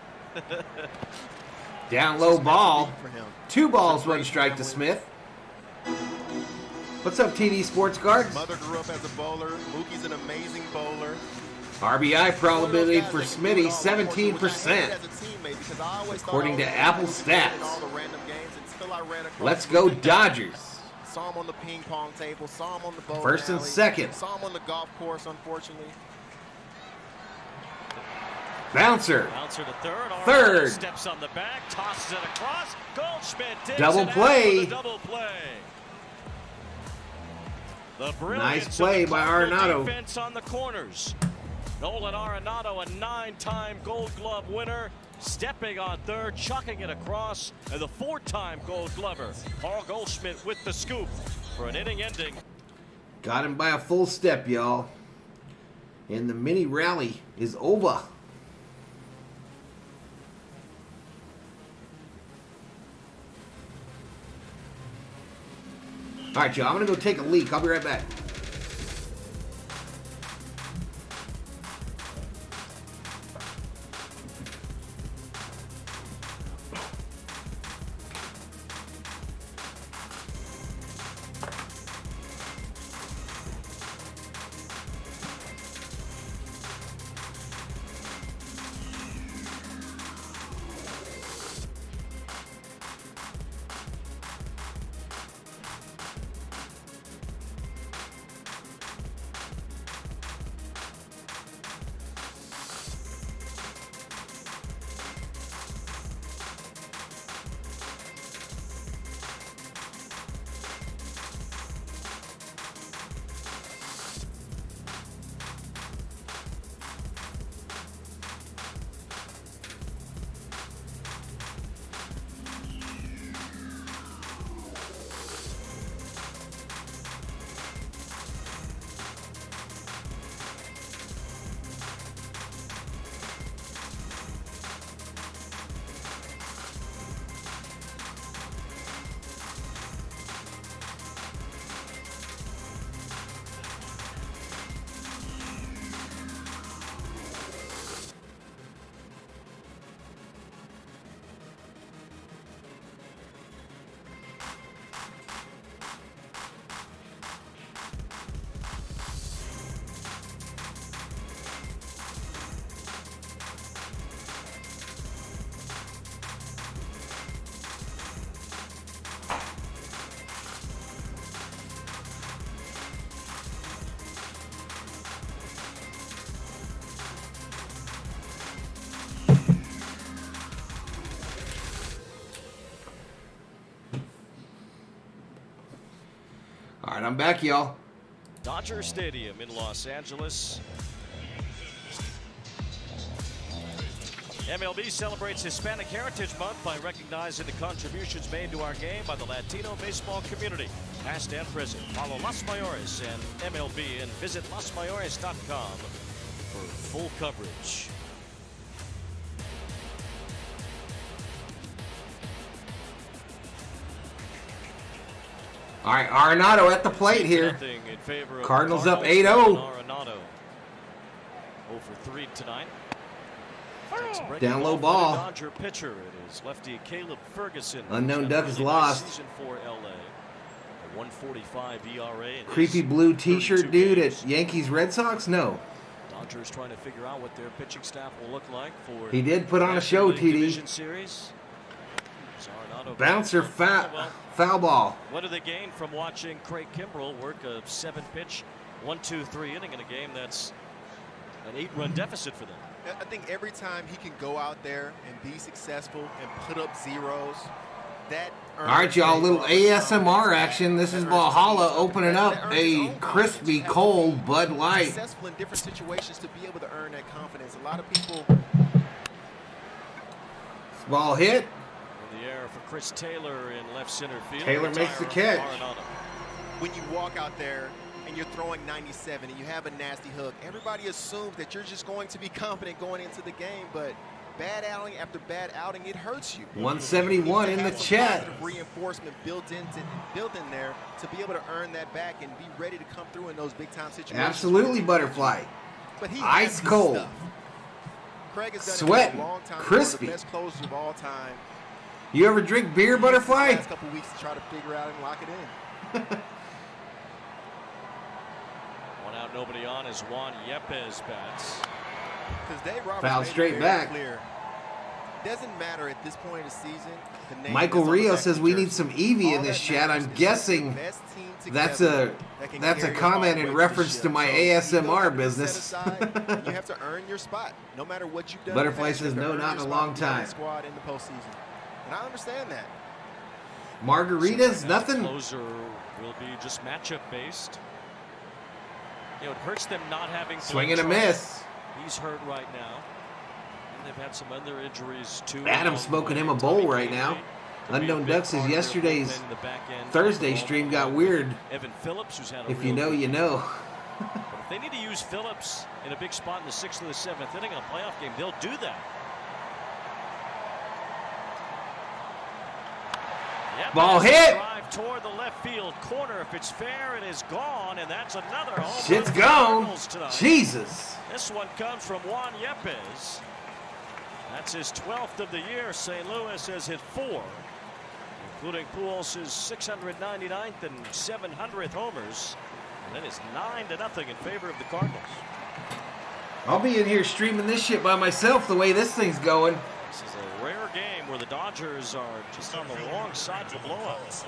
Speaker 1: Down low ball. 2 balls, 1 strike to Smith. What's up, TD Sports Guards?
Speaker 5: Mother grew up as a bowler. Mookie's an amazing bowler.
Speaker 1: RBI probability for Smitty, 17%. According to Apple Stats. Let's go Dodgers.
Speaker 5: Saw him on the ping pong table. Saw him on the bowling
Speaker 1: First and
Speaker 5: alley,
Speaker 1: second.
Speaker 5: Saw him on the golf course, unfortunately.
Speaker 1: Bouncer.
Speaker 3: Bouncer to third.
Speaker 1: Third.
Speaker 3: Steps on the back, tosses it across. Goldschmidt digs
Speaker 1: double
Speaker 3: it
Speaker 1: play.
Speaker 3: Out for the double play. The
Speaker 1: Nice play by Arenado.
Speaker 3: Defense on the corners. Nolan Arenado, a 9-time Gold Glove winner, stepping on third, chucking it across, and the 4-time Gold Glover, Paul Goldschmidt, with the scoop for an inning ending.
Speaker 1: Got him by a full step, y'all. And the mini rally is over. All right, y'all, I'm going to go take a leak. I'll be right back. All right, I'm back, y'all.
Speaker 3: Dodger Stadium in Los Angeles. MLB celebrates Hispanic Heritage Month by recognizing the contributions made to our game by the Latino baseball community, past and present. Follow Los Mayores and MLB and visit losmayores.com for full coverage.
Speaker 1: All right, Arenado at the plate here. Cardinals up 8-0.
Speaker 3: Arenado 0 for 3 tonight.
Speaker 1: Down low ball.
Speaker 3: Dodger pitcher. It is lefty Caleb Ferguson.
Speaker 1: Unknown Duck is lost.
Speaker 3: Season for LA. A 1.45 ERA.
Speaker 1: Creepy blue T-shirt dude at Yankees Red Sox? No.
Speaker 3: Dodgers trying to figure out what their pitching staff will look like for.
Speaker 1: He did put on a show, TD.
Speaker 3: Series.
Speaker 1: Bouncer foul ball.
Speaker 3: What do they gain from watching Craig Kimbrell work a 7-pitch, 1-2-3 inning in a game that's an 8-run deficit for them?
Speaker 5: I think every time he can go out there and be successful and put up zeros, that.
Speaker 1: All right, y'all, a little ASMR action. This is Valhalla opening up a crispy, cold Bud Light.
Speaker 5: Successful in different situations to be able to earn that confidence. A lot of people.
Speaker 1: Ball hit.
Speaker 3: In the air for Chris Taylor in left center field.
Speaker 1: Taylor makes the catch.
Speaker 5: When you walk out there and you're throwing 97 and you have a nasty hook, everybody assumes that you're just going to be confident going into the game, but bad outing after bad outing, it hurts you.
Speaker 1: 171 in the chat.
Speaker 5: Reinforcement built in there to be able to earn that back and be ready to come through in those big time situations.
Speaker 1: Absolutely, Butterfly.
Speaker 5: But he
Speaker 1: ice cold.
Speaker 5: Stuff. Craig has done
Speaker 1: sweating.
Speaker 5: It for a long time.
Speaker 1: Crispy.
Speaker 5: One of the best closers of all time.
Speaker 1: You ever drink beer, Butterfly?
Speaker 5: Last couple weeks to try to figure out and lock it in.
Speaker 3: One out, nobody on as Juan Yepez bats.
Speaker 1: Foul straight back.
Speaker 5: Clear. Doesn't matter at this point of the season. The
Speaker 1: Michael Rio says we need some Evie in this chat. I'm guessing that's a comment in reference to my ASMR business.
Speaker 5: You have to earn your spot, no matter what you've done.
Speaker 1: Butterfly says no, not in a long time.
Speaker 5: Squad in the postseason, and I understand that.
Speaker 1: Margaritas, nothing.
Speaker 3: Closer will be just matchup based. You know, it hurts them not having.
Speaker 1: Swing and a miss.
Speaker 3: He's hurt right now. And they've had some other injuries too.
Speaker 1: Adam's smoking him a bowl right now. Unknown Duck says yesterday's Thursday stream got weird.
Speaker 3: Evan Phillips, who's had a
Speaker 1: if you know, you know.
Speaker 3: But if they need to use Phillips in a big spot in the 6th or the 7th inning in a playoff game, they'll do that. Yep,
Speaker 1: ball hit.
Speaker 3: Drive toward the left field corner. If it's fair, it is gone, and that's another home
Speaker 1: shit's
Speaker 3: run
Speaker 1: gone. Jesus.
Speaker 3: This one comes from Juan Yepez. That's his 12th of the year. St. Louis has hit 4, including Pujols' 699th and 700th homers. And that is 9-0 in favor of the Cardinals.
Speaker 1: I'll be in here streaming this shit by myself the way this thing's going.
Speaker 3: This is a rare game where the Dodgers are just on the wrong side of the blowout.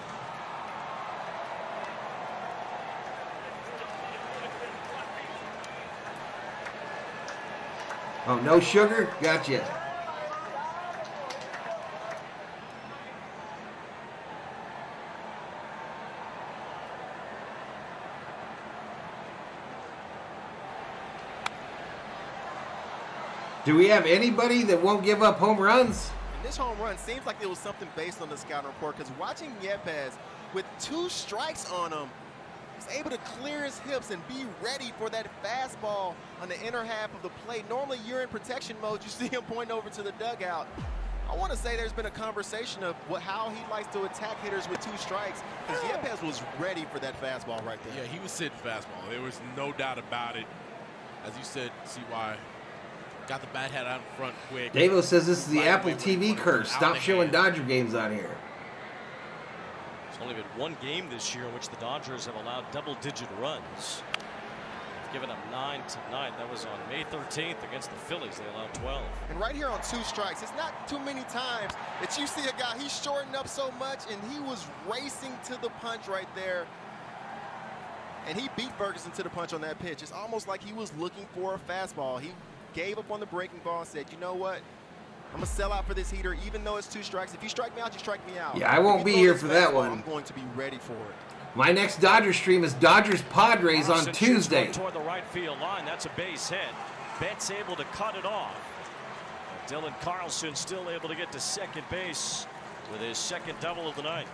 Speaker 1: Oh, no sugar? Gotcha. Do we have anybody that won't give up home runs?
Speaker 5: And this home run seems like it was something based on the scouting report, because watching Yepez with 2 strikes on him, was able to clear his hips and be ready for that fastball on the inner half of the plate. Normally you're in protection mode. You see him point over to the dugout. I want to say there's been a conversation of how he likes to attack hitters with 2 strikes, because Yepez was ready for that fastball right there.
Speaker 7: Yeah, he was sitting fastball. There was no doubt about it. As you said, CY got the bat head out in front quick.
Speaker 1: Davo says this is the Apple TV curse. Stop showing Dodger games on here.
Speaker 3: There's only been 1 game this year in which the Dodgers have allowed double-digit runs. They've given up 9 tonight. That was on May 13th against the Phillies. They allowed 12.
Speaker 5: And right here on 2 strikes, it's not too many times that you see a guy, he's shortened up so much, and he was racing to the punch right there. And he beat Ferguson to the punch on that pitch. It's almost like he was looking for a fastball. He gave up on the breaking ball and said, you know what? I'm going to sell out for this heater, even though it's 2 strikes. If you strike me out, you strike me out.
Speaker 1: Yeah, I won't be here for that one.
Speaker 5: I'm going to be ready for it.
Speaker 1: My next Dodgers stream is Dodgers Padres on
Speaker 3: Carlson shoots
Speaker 1: Tuesday.
Speaker 3: one toward the right field line. That's a base hit. Betts able to cut it off. Dylan Carlson still able to get to second base with his second double of the night.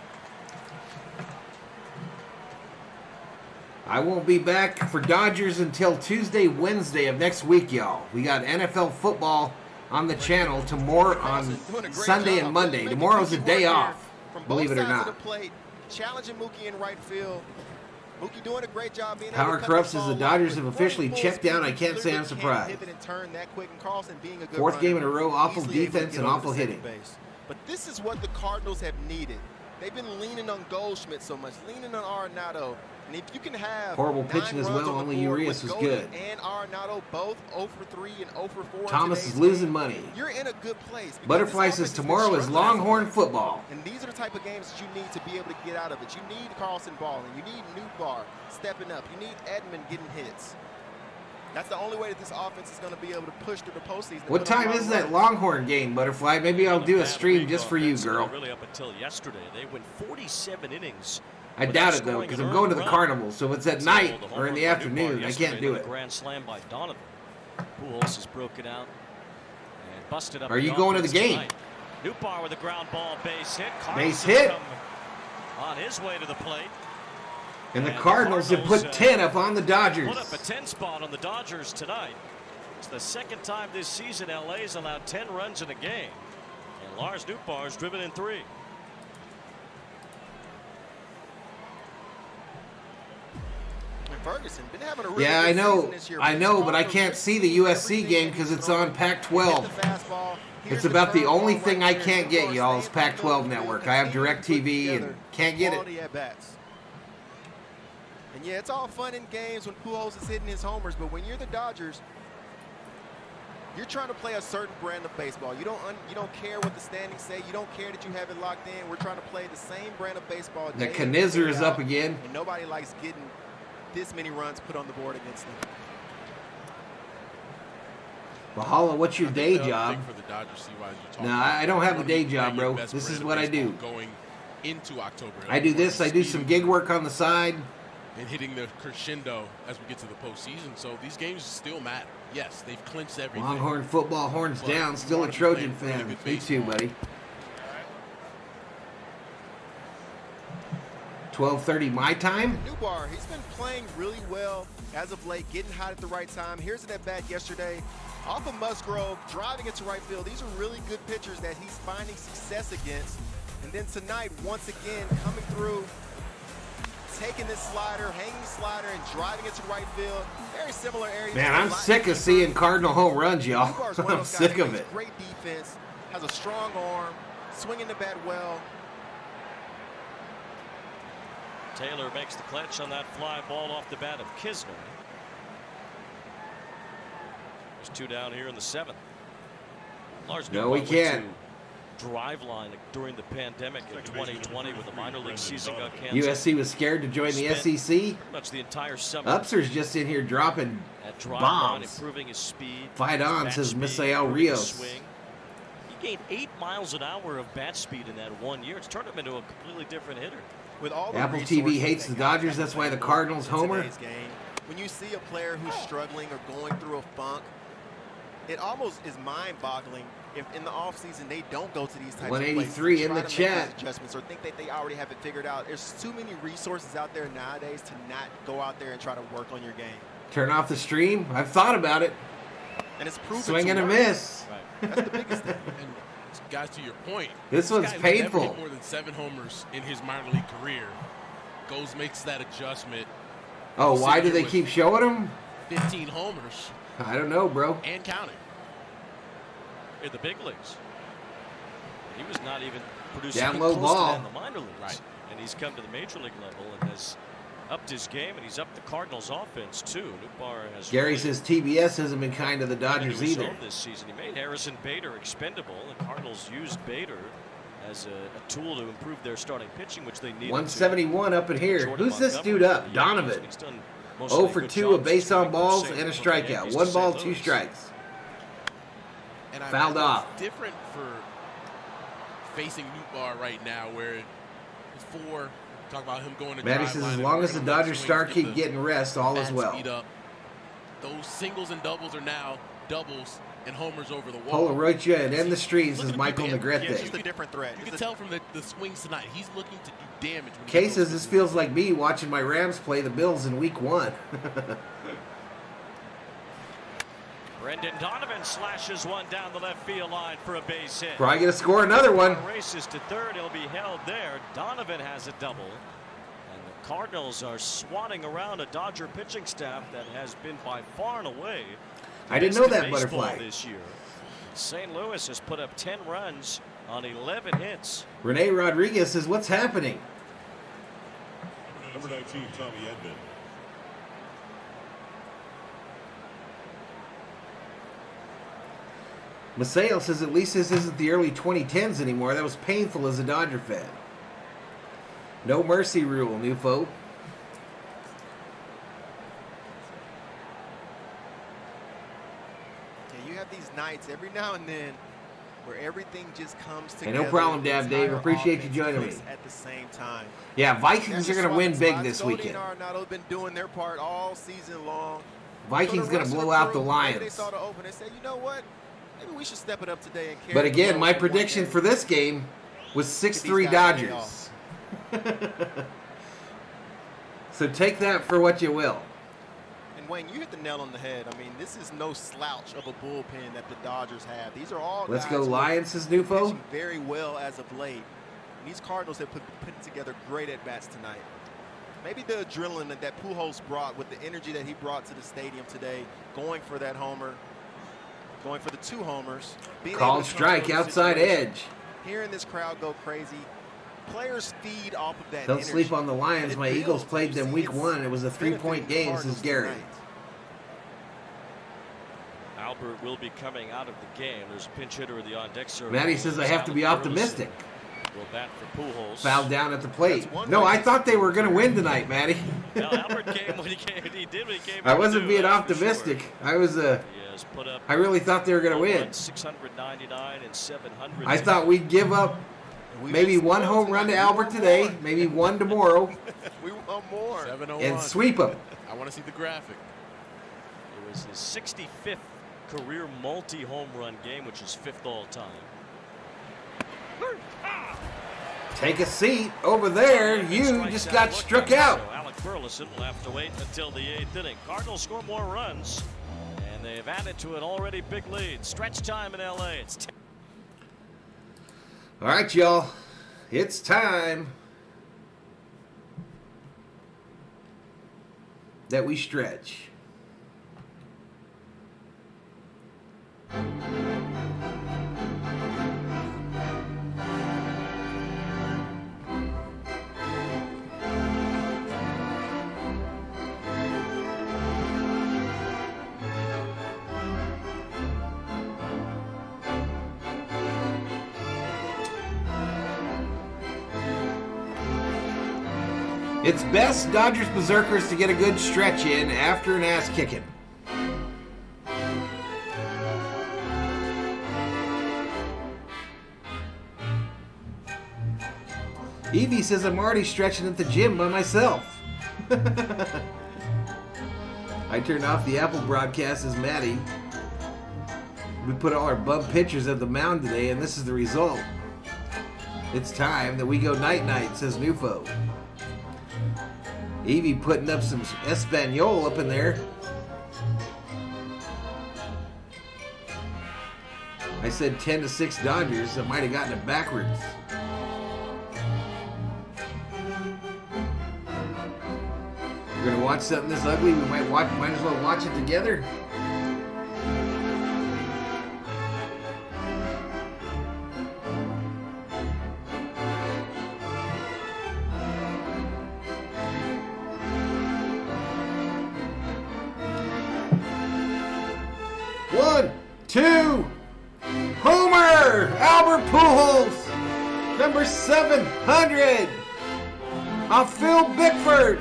Speaker 1: I won't be back for Dodgers until Tuesday, Wednesday of next week, y'all. We got NFL football on the channel tomorrow on Sunday and Monday. Tomorrow's a day off, believe it or not.
Speaker 5: Challenging Mookie in right field. Mookie doing a great job being
Speaker 1: Power Corrupt says the Dodgers have officially checked down. I can't say I'm surprised. Fourth game in a row, awful defense and awful hitting.
Speaker 5: But this is what the Cardinals have needed. They've been leaning on Goldschmidt so much, leaning on Arenado. And if you can have
Speaker 1: horrible pitching as well, only Urias was good.
Speaker 5: And Arenado both 0 for 3 and 0 for 4.
Speaker 1: Thomas is losing money.
Speaker 5: You're in a good place.
Speaker 1: Butterfly says tomorrow is Longhorn football.
Speaker 5: And these are the type of games that you need to be able to get out of it. You need Carlson balling. You need Newbar stepping up. You need Edman getting hits. That's the only way that this offense is going to be able to push through the postseason.
Speaker 1: What time is that Longhorn game, Butterfly? Maybe I'll do a stream just for you, girl.
Speaker 3: Really up until yesterday, they went 47 innings.
Speaker 1: I doubt it, though, because I'm going to the Cardinals, so if it's at night or in the afternoon, I can't do it.
Speaker 3: Grand slam by Donovan. Pujols is broken out and busted up.
Speaker 1: Are you going to the game?
Speaker 3: Newbar with a ground ball base hit.
Speaker 1: Base hit.
Speaker 3: On his way to the plate.
Speaker 1: And the Cardinals have put 10 up on the Dodgers.
Speaker 3: Put up a 10 spot on the Dodgers tonight. It's the second time this season LA's allowed 10 runs in a game. And Lars Newbar's driven in 3.
Speaker 5: Ferguson been having a really
Speaker 1: yeah,
Speaker 5: good
Speaker 1: I know,
Speaker 5: season this year,
Speaker 1: I know, but I can't see the USC game because it's on Pac-12. It's about the only thing I can't get, y'all, is Pac-12 network. I have DirecTV and can't get it.
Speaker 5: And yeah, it's all fun and games when Pujols is hitting his homers, but when you're the Dodgers, you're trying to play a certain brand of baseball. You don't care what the standings say. You don't care that you have it locked in. We're trying to play the same brand of baseball.
Speaker 1: The Knizner is up again.
Speaker 5: And nobody likes getting this many runs put on the board against them.
Speaker 1: Valhalla, what's your day job? No, I don't have a day job, bro. This is what I do.
Speaker 7: Going into October.
Speaker 1: I do this. I do some gig work on the side.
Speaker 7: And hitting the crescendo as we get to the postseason. So these games still matter. Yes, they've clinched everything.
Speaker 1: Longhorn football, horns down. Still a Trojan fan. Me too, buddy. 12:30 my time.
Speaker 5: Newbar, he's been playing really well as of late, getting hot at the right time. Here's an at-bat yesterday off of Musgrove, driving it to right field. These are really good pitchers that he's finding success against. And then tonight, once again, coming through, taking this slider, hanging slider, and driving it to right field. Very similar areas.
Speaker 1: Man, I'm sick of seeing Cardinal home runs, y'all. I'm sick of it.
Speaker 5: Great defense, has a strong arm, swinging the bat well.
Speaker 3: Taylor makes the clutch on that fly ball off the bat of Kisner. There's 2 down here in the 7th. Lars
Speaker 1: no, we can't.
Speaker 3: Drive line during the pandemic in 2020 with the minor league season got canceled.
Speaker 1: USC was scared to join the SEC.
Speaker 3: Much the entire summer.
Speaker 1: Upser's just in here dropping bombs.
Speaker 3: Improving his speed.
Speaker 1: Fight on, says Misael Rios.
Speaker 3: Swing. He gained 8 miles an hour of bat speed in that 1 year. It's turned him into a completely different hitter.
Speaker 5: With all the
Speaker 1: Apple TV hates the Dodgers. That's why the Cardinals homer.
Speaker 5: When you see a player who's struggling or going through a funk, it almost is mind-boggling if in the offseason they don't go to these types of places.
Speaker 1: 183 in the chat.
Speaker 5: Adjustments or think that they already have it figured out. There's too many resources out there nowadays to not go out there and try to work on your game.
Speaker 1: Turn off the stream. I've thought about it.
Speaker 5: And it's proven
Speaker 1: swing and a miss.
Speaker 5: Right. That's the biggest thing.
Speaker 7: And guys, to your point,
Speaker 1: this one's painful.
Speaker 7: Never hit more than 7 homers in his minor league career. Goes makes that adjustment.
Speaker 1: Oh, why do they keep showing him?
Speaker 7: 15 homers.
Speaker 1: I don't know, bro.
Speaker 7: And counting.
Speaker 3: In the big leagues. He was not even producing
Speaker 1: down low
Speaker 3: close
Speaker 1: ball
Speaker 3: to that in the minor leagues. Right. And he's come to the major league level and has upped his game, and he's upped the Cardinals offense too. Newbar has
Speaker 1: Gary says TBS hasn't been kind to the Dodgers either.
Speaker 3: This season, he made Harrison Bader expendable. The Cardinals used Bader as a tool to improve their starting pitching, which they needed.
Speaker 1: 171 up in here. Who's this dude up? Donovan. 0 for 2, a base on balls and a strikeout. 1 ball, 2 strikes.
Speaker 7: And
Speaker 1: fouled off.
Speaker 7: It's different for facing Newbar right now, where for Talk about him going to
Speaker 1: Matty
Speaker 7: drive
Speaker 1: says,
Speaker 7: line
Speaker 1: as
Speaker 7: and
Speaker 1: long as
Speaker 7: working
Speaker 1: the
Speaker 7: on that
Speaker 1: Dodgers
Speaker 7: swing
Speaker 1: star
Speaker 7: to get
Speaker 1: keep
Speaker 7: the
Speaker 1: getting rest, all is
Speaker 7: bat
Speaker 1: well.
Speaker 7: speed up. Those singles and doubles are now doubles and homers over the
Speaker 1: Polo
Speaker 7: wall.
Speaker 1: Rocha and end the streets is Michael Negrete.
Speaker 5: It's a different threat.
Speaker 7: You can tell from the swings tonight, he's looking to do damage. When
Speaker 1: Kay says, this feels like me watching my Rams play the Bills in week 1.
Speaker 3: Brendan Donovan slashes one down the left field line for a base hit.
Speaker 1: Probably going to score another one.
Speaker 3: Races to third. He'll be held there. Donovan has a double. And the Cardinals are swatting around a Dodger pitching staff that has been by far and away
Speaker 1: I didn't know
Speaker 3: best
Speaker 1: that
Speaker 3: in baseball
Speaker 1: butterfly.
Speaker 3: this year. St. Louis has put up 10 runs on 11 hits.
Speaker 1: Rene Rodriguez says, what's happening?
Speaker 6: Number 19, Tommy Edman.
Speaker 1: Maseo says, at least this isn't the early 2010s anymore. That was painful as a Dodger fan. No mercy rule, new folk.
Speaker 5: Yeah, you have these nights every now and then where everything just comes
Speaker 1: Hey,
Speaker 5: together.
Speaker 1: no problem,
Speaker 5: The
Speaker 1: Dab Dave.
Speaker 5: entire
Speaker 1: Appreciate you
Speaker 5: offense
Speaker 1: joining me.
Speaker 5: clicks at the same time.
Speaker 1: Yeah, Vikings are going to win big
Speaker 5: Scott
Speaker 1: this
Speaker 5: Scott
Speaker 1: weekend.
Speaker 5: and Arenado been doing their part all season long.
Speaker 1: Vikings
Speaker 5: So the
Speaker 1: going
Speaker 5: rest
Speaker 1: to
Speaker 5: of
Speaker 1: blow out the
Speaker 5: crew, maybe They
Speaker 1: Lions.
Speaker 5: saw the open. They said, you know what? Maybe we should step it up today and carry
Speaker 1: But
Speaker 5: the
Speaker 1: again,
Speaker 5: load
Speaker 1: my
Speaker 5: for one
Speaker 1: prediction
Speaker 5: game.
Speaker 1: for this game was 6-3
Speaker 5: Get these guys laid
Speaker 1: Dodgers. So take that for what you will.
Speaker 5: And Wayne, you hit the nail on the head. I mean, this is no slouch of a bullpen that the Dodgers have. These are all
Speaker 1: Let's
Speaker 5: guys
Speaker 1: go
Speaker 5: who
Speaker 1: Lions,
Speaker 5: are
Speaker 1: says Nufo.
Speaker 5: pitching very well as of late. And these Cardinals have put together great at-bats tonight. Maybe the adrenaline that Pujols brought with the energy that he brought to the stadium today, going for that homer, going for the 2 homers. being
Speaker 1: Called
Speaker 5: able to
Speaker 1: strike,
Speaker 5: control the
Speaker 1: outside
Speaker 5: situation,
Speaker 1: edge.
Speaker 5: Hearing this crowd go crazy. Players feed off of that
Speaker 1: Don't
Speaker 5: energy.
Speaker 1: sleep on the Lions.
Speaker 5: It
Speaker 1: My
Speaker 5: builds.
Speaker 1: Eagles played
Speaker 5: You
Speaker 1: them
Speaker 5: see
Speaker 1: week
Speaker 5: it's
Speaker 1: 1. It was a 3-point
Speaker 5: benefiting the
Speaker 1: game,
Speaker 5: Cardinals
Speaker 1: says Gary.
Speaker 5: tonight.
Speaker 3: Albert will be coming out of the game. There's a pinch hitter in the on-deck circle.
Speaker 1: Matty says I have to be
Speaker 3: Alec
Speaker 1: optimistic.
Speaker 3: Burleson will bat for Pujols.
Speaker 1: Fouled down at the plate. No, I thought they were going to win tonight, Matty.
Speaker 3: Well, Albert came when he came. He did when he came.
Speaker 1: I
Speaker 3: in
Speaker 1: wasn't
Speaker 3: too,
Speaker 1: being
Speaker 3: that's for
Speaker 1: optimistic.
Speaker 3: sure.
Speaker 1: I was.
Speaker 3: He has put up
Speaker 1: I really thought they were going to win.
Speaker 3: 699 and 700.
Speaker 1: I thought we'd give up maybe one home run to Albert today, maybe one tomorrow,
Speaker 5: We want more.
Speaker 7: 701.
Speaker 1: and sweep them.
Speaker 7: I want to see the graphic.
Speaker 3: It was his 65th career multi-home run game, which is 5th all time.
Speaker 1: Take a seat over there. You just got struck out.
Speaker 3: So Alec Burleson will have to wait until the 8th inning. Cardinals score more runs, and they've added to an already big lead. Stretch time in LA. It's 10.
Speaker 1: All right, y'all. It's time that we stretch. It's best Dodgers Berzerkers to get a good stretch in after an ass kicking. Evie says I'm already stretching at the gym by myself. I turned off the Apple broadcast as Maddie. We put all our bum pictures of the mound today, and this is the result. It's time that we go night-night, says Nufo. Evie putting up some Espanol up in there. I said 10-6 Dodgers. I might have gotten it backwards. We're gonna watch something this ugly. We might as well watch it together. One, two, Homer! Albert Pujols! Number 700! Off Phil Bickford!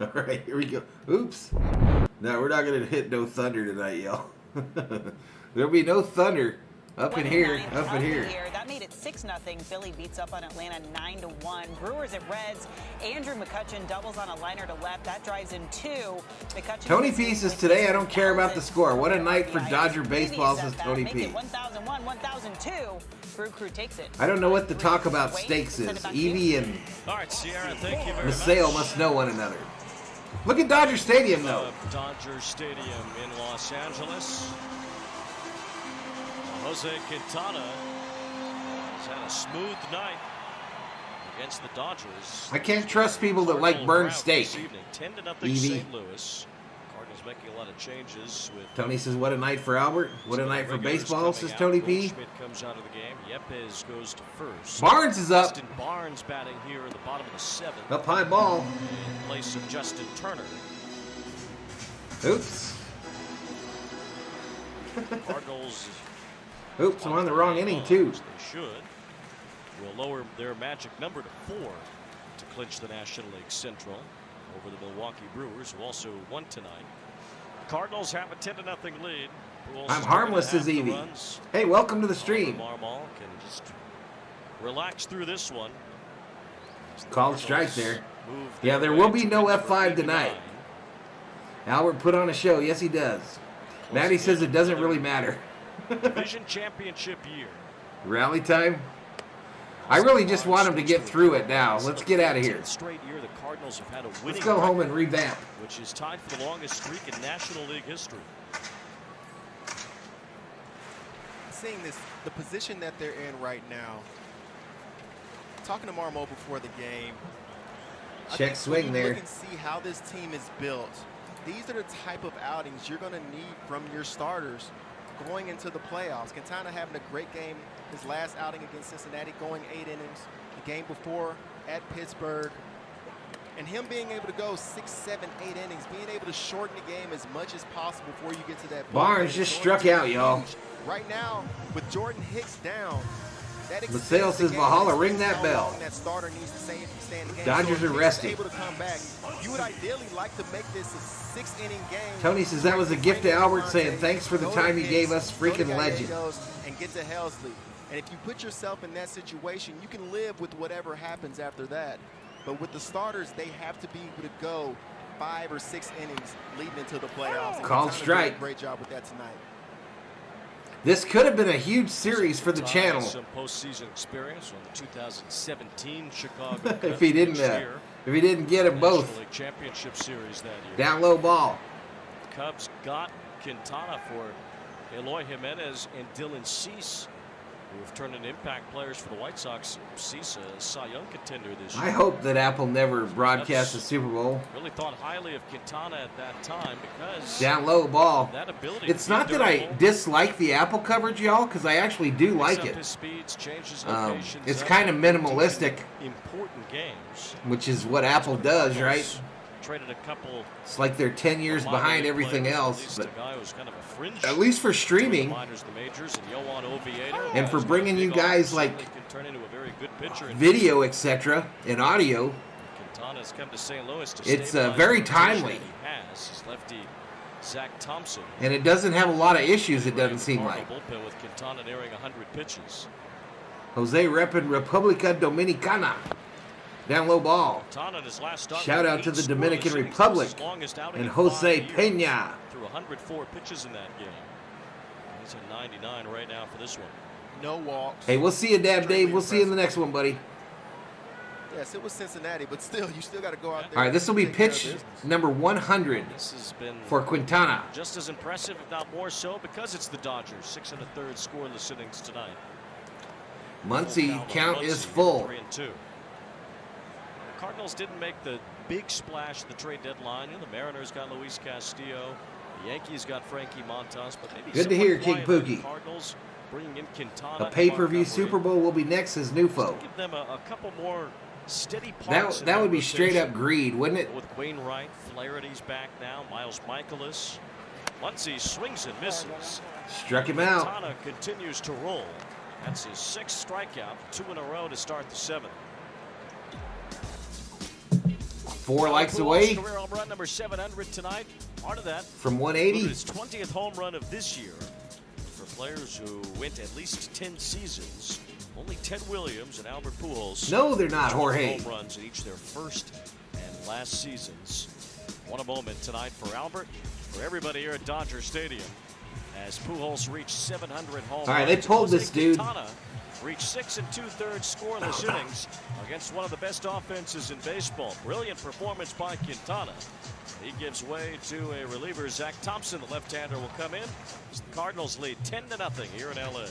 Speaker 1: All right, here we go. Oops. No, we're not going to hit no thunder tonight, y'all. There'll be no thunder up in here, up in here.
Speaker 13: That made it 6-0. Philly beats up on Atlanta 9-1. Brewers at Reds. Andrew McCutchen doubles on a liner to left. That drives in 2. McCutchen
Speaker 1: Tony P says today I don't care about the score. What a night for Dodger baseball, says Tony P.
Speaker 13: 1001, 1002. Brew Crew takes it.
Speaker 1: I don't know what the talk about stakes is. Evie and
Speaker 3: All right, Sierra, thank you very
Speaker 1: Maseo
Speaker 3: much.
Speaker 1: must know one another. Look at Dodger Stadium, though.
Speaker 3: Dodger Stadium in Los Angeles. Jose Quintana has had a smooth night against the Dodgers.
Speaker 1: I can't trust people that like burned steak.
Speaker 3: 10-0
Speaker 1: Evie.
Speaker 3: St. Louis. Cardinals making a lot of changes with
Speaker 1: Tony says, what a night for Albert. What a night for baseball, says Tony P.
Speaker 3: Schmidt comes out of the game. Yepes goes to first.
Speaker 1: Barnes is up.
Speaker 3: Justin Barnes batting here in the bottom of the 7th.
Speaker 1: Up high ball.
Speaker 3: In place of Justin Turner.
Speaker 1: Oops.
Speaker 3: Cardinals.
Speaker 1: Oops, I'm on the wrong inning, too.
Speaker 3: They should. Will lower their magic number to 4 to clinch the National League Central over the Milwaukee Brewers, who also won tonight. Cardinals have a 10-0 lead. Pujols
Speaker 1: I'm harmless,
Speaker 3: half
Speaker 1: as
Speaker 3: the
Speaker 1: Evie.
Speaker 3: runs.
Speaker 1: Hey, welcome to the stream.
Speaker 3: Marmol can just relax through this one.
Speaker 1: Called strike there. Yeah, there will be no F5 tonight. Albert put on a show. Yes, he does. Maddie says it doesn't really matter.
Speaker 3: Division championship year.
Speaker 1: Rally time? I really just want him to get through it now. Let's get out of here.
Speaker 3: Straight year, the Cardinals have had a winning
Speaker 1: Let's go home and
Speaker 3: record,
Speaker 1: revamp.
Speaker 3: which is tied for the longest streak in National League history.
Speaker 5: Seeing this, the position that they're in right now. Talking to Marmo before the game. I
Speaker 1: Check
Speaker 5: think
Speaker 1: swing
Speaker 5: when you
Speaker 1: there.
Speaker 5: Look and see how this team is built. These are the type of outings you're going to need from your starters going into the playoffs. Quintana having a great game his last outing against Cincinnati, going 8 innings. The game before at Pittsburgh. And him being able to go 6, 7, 8 innings, being able to shorten the game as much as possible before you get to that.
Speaker 1: Barnes just struck out, y'all.
Speaker 5: Right now, with Jordan Hicks down, that
Speaker 1: Maseo says Valhalla, ring that bell.
Speaker 5: that starter needs to stay in the game.
Speaker 1: Dodgers are resting.
Speaker 5: Able to come back. You would ideally like to make this a 6-inning game.
Speaker 1: Tony says that was a gift to Albert, saying thanks for the time he gave us, freaking legend.
Speaker 5: And get to Helsley. And if you put yourself in that situation, you can live with whatever happens after that. But with the starters, they have to be able to go 5 or 6 innings leading into the playoffs. And
Speaker 1: Called
Speaker 5: Quintana did
Speaker 1: strike.
Speaker 5: a great job with that tonight.
Speaker 1: This could have been a huge series for the channel
Speaker 3: Some postseason experience on the 2017 Chicago Cubs
Speaker 1: if he didn't get them both.
Speaker 3: National League Championship Series that year.
Speaker 1: Down low ball.
Speaker 3: The Cubs got Quintana for Eloy Jimenez and Dylan Cease, who have turned into impact players for the White Sox. Cease, a Cy Young contender this year.
Speaker 1: I hope that Apple never broadcasts the Super Bowl.
Speaker 3: Really thought highly of Quintana at that time because
Speaker 1: Down low ball.
Speaker 3: that ability.
Speaker 1: It's
Speaker 3: to be
Speaker 1: not that I
Speaker 3: durable,
Speaker 1: dislike the Apple coverage, y'all, because I actually do
Speaker 3: picks
Speaker 1: like
Speaker 3: up
Speaker 1: it.
Speaker 3: his speeds, changes locations,
Speaker 1: It's kind of minimalistic,
Speaker 3: important games.
Speaker 1: which is what Apple does, right?
Speaker 3: Traded a couple.
Speaker 1: It's like they're 10 years behind everything else, but
Speaker 3: a guy who's kind of a fringe
Speaker 1: at least for streaming
Speaker 3: minors, the majors, and Yohan Oviedo,
Speaker 1: and for bringing you guys like
Speaker 3: can turn into a very good pitcher.
Speaker 1: video, etc., and audio,
Speaker 3: Quintana's come to St. Louis to
Speaker 1: it's
Speaker 3: stabilize
Speaker 1: very
Speaker 3: the position
Speaker 1: timely.
Speaker 3: He has his lefty Zach Thompson.
Speaker 1: And it doesn't have a lot of issues, it doesn't seem like.
Speaker 3: Bullpen with Quintana nearing 100 pitches.
Speaker 1: Jose repping Republica Dominicana. Down low ball.
Speaker 3: Quintana in his last start
Speaker 1: Shout
Speaker 3: with
Speaker 1: out to
Speaker 3: 8
Speaker 1: the Dominican
Speaker 3: scoreless innings.
Speaker 1: Republic
Speaker 3: His longest outing
Speaker 1: and
Speaker 3: in
Speaker 1: Jose
Speaker 3: 5 years.
Speaker 1: Peña.
Speaker 3: Threw 104 pitches in that game. He's at 99 right now for this one.
Speaker 5: No walks.
Speaker 1: Hey, we'll see you, Dab Dave. We'll see you in the next one, buddy.
Speaker 5: Yes, it was Cincinnati, but still, you still got to go out there.
Speaker 1: All right, this will be
Speaker 5: and take care of
Speaker 1: pitch
Speaker 5: business.
Speaker 1: number 100
Speaker 3: This has been
Speaker 1: for Quintana.
Speaker 3: just as impressive, if not more so, because it's the Dodgers. 6 1/3 scoreless innings tonight.
Speaker 1: Muncie count is full.
Speaker 3: 3-2. The Cardinals didn't make the big splash at the trade deadline. The Mariners got Luis Castillo. The Yankees got Frankie Montas, but maybe
Speaker 1: Good to hear, King
Speaker 3: somewhat quiet
Speaker 1: Pookie.
Speaker 3: the Cardinals bringing in Quintana.
Speaker 1: A pay-per-view Super Bowl will be next as Nufo.
Speaker 3: Give them a couple more steady parts.
Speaker 1: That
Speaker 3: in
Speaker 1: would be straight
Speaker 3: rotation.
Speaker 1: up greed, wouldn't it?
Speaker 3: With Wainwright, Flaherty's back now. Miles Michaelis. Muncie swings and misses.
Speaker 1: Struck him out.
Speaker 3: Quintana continues to roll. That's his 6th strikeout, 2 in a row to start the 7th.
Speaker 1: 4 likes away.
Speaker 3: Career home run number 700 tonight. Part of that
Speaker 1: from 180.
Speaker 3: His 20th home run of this year. For players who went at least 10 seasons, only Ted Williams and Albert Pujols.
Speaker 1: No, they're not, Jorge.
Speaker 3: Home runs in each their first and last seasons. What a moment tonight for Albert, for everybody here at Dodger Stadium, as Pujols reached 700 home runs.
Speaker 1: All right, they pulled this dude.
Speaker 3: Quintana reached 6 2/3 scoreless innings against one of the best offenses in baseball. Brilliant performance by Quintana. He gives way to a reliever, Zach Thompson. The left-hander will come in. The Cardinals lead 10-0 here in LA.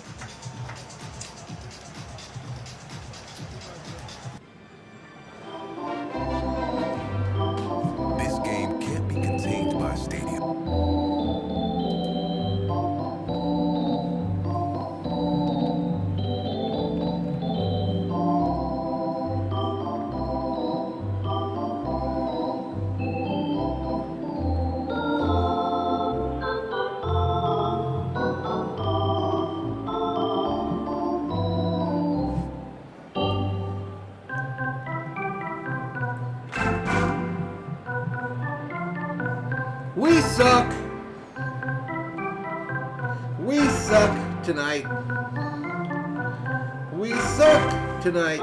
Speaker 14: This game can't be contained by a stadium.
Speaker 1: We suck. We suck tonight. We suck tonight.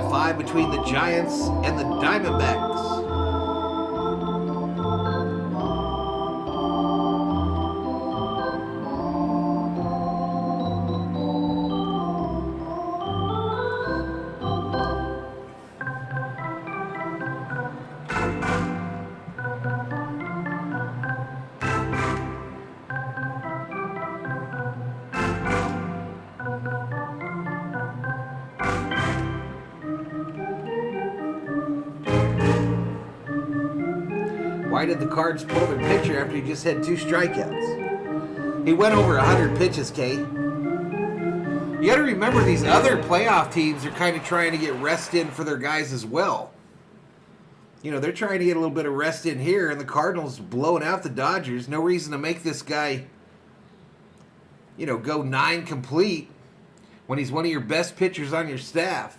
Speaker 1: Five between the Giants and the Diamondbacks. Why did the Cards pull their pitcher after he just had 2 strikeouts? He went over 100 pitches, Kay. You got to remember these other playoff teams are kind of trying to get rest in for their guys as well. You know, they're trying to get a little bit of rest in here, and the Cardinals blowing out the Dodgers. No reason to make this guy, you know, go 9 complete when he's one of your best pitchers on your staff.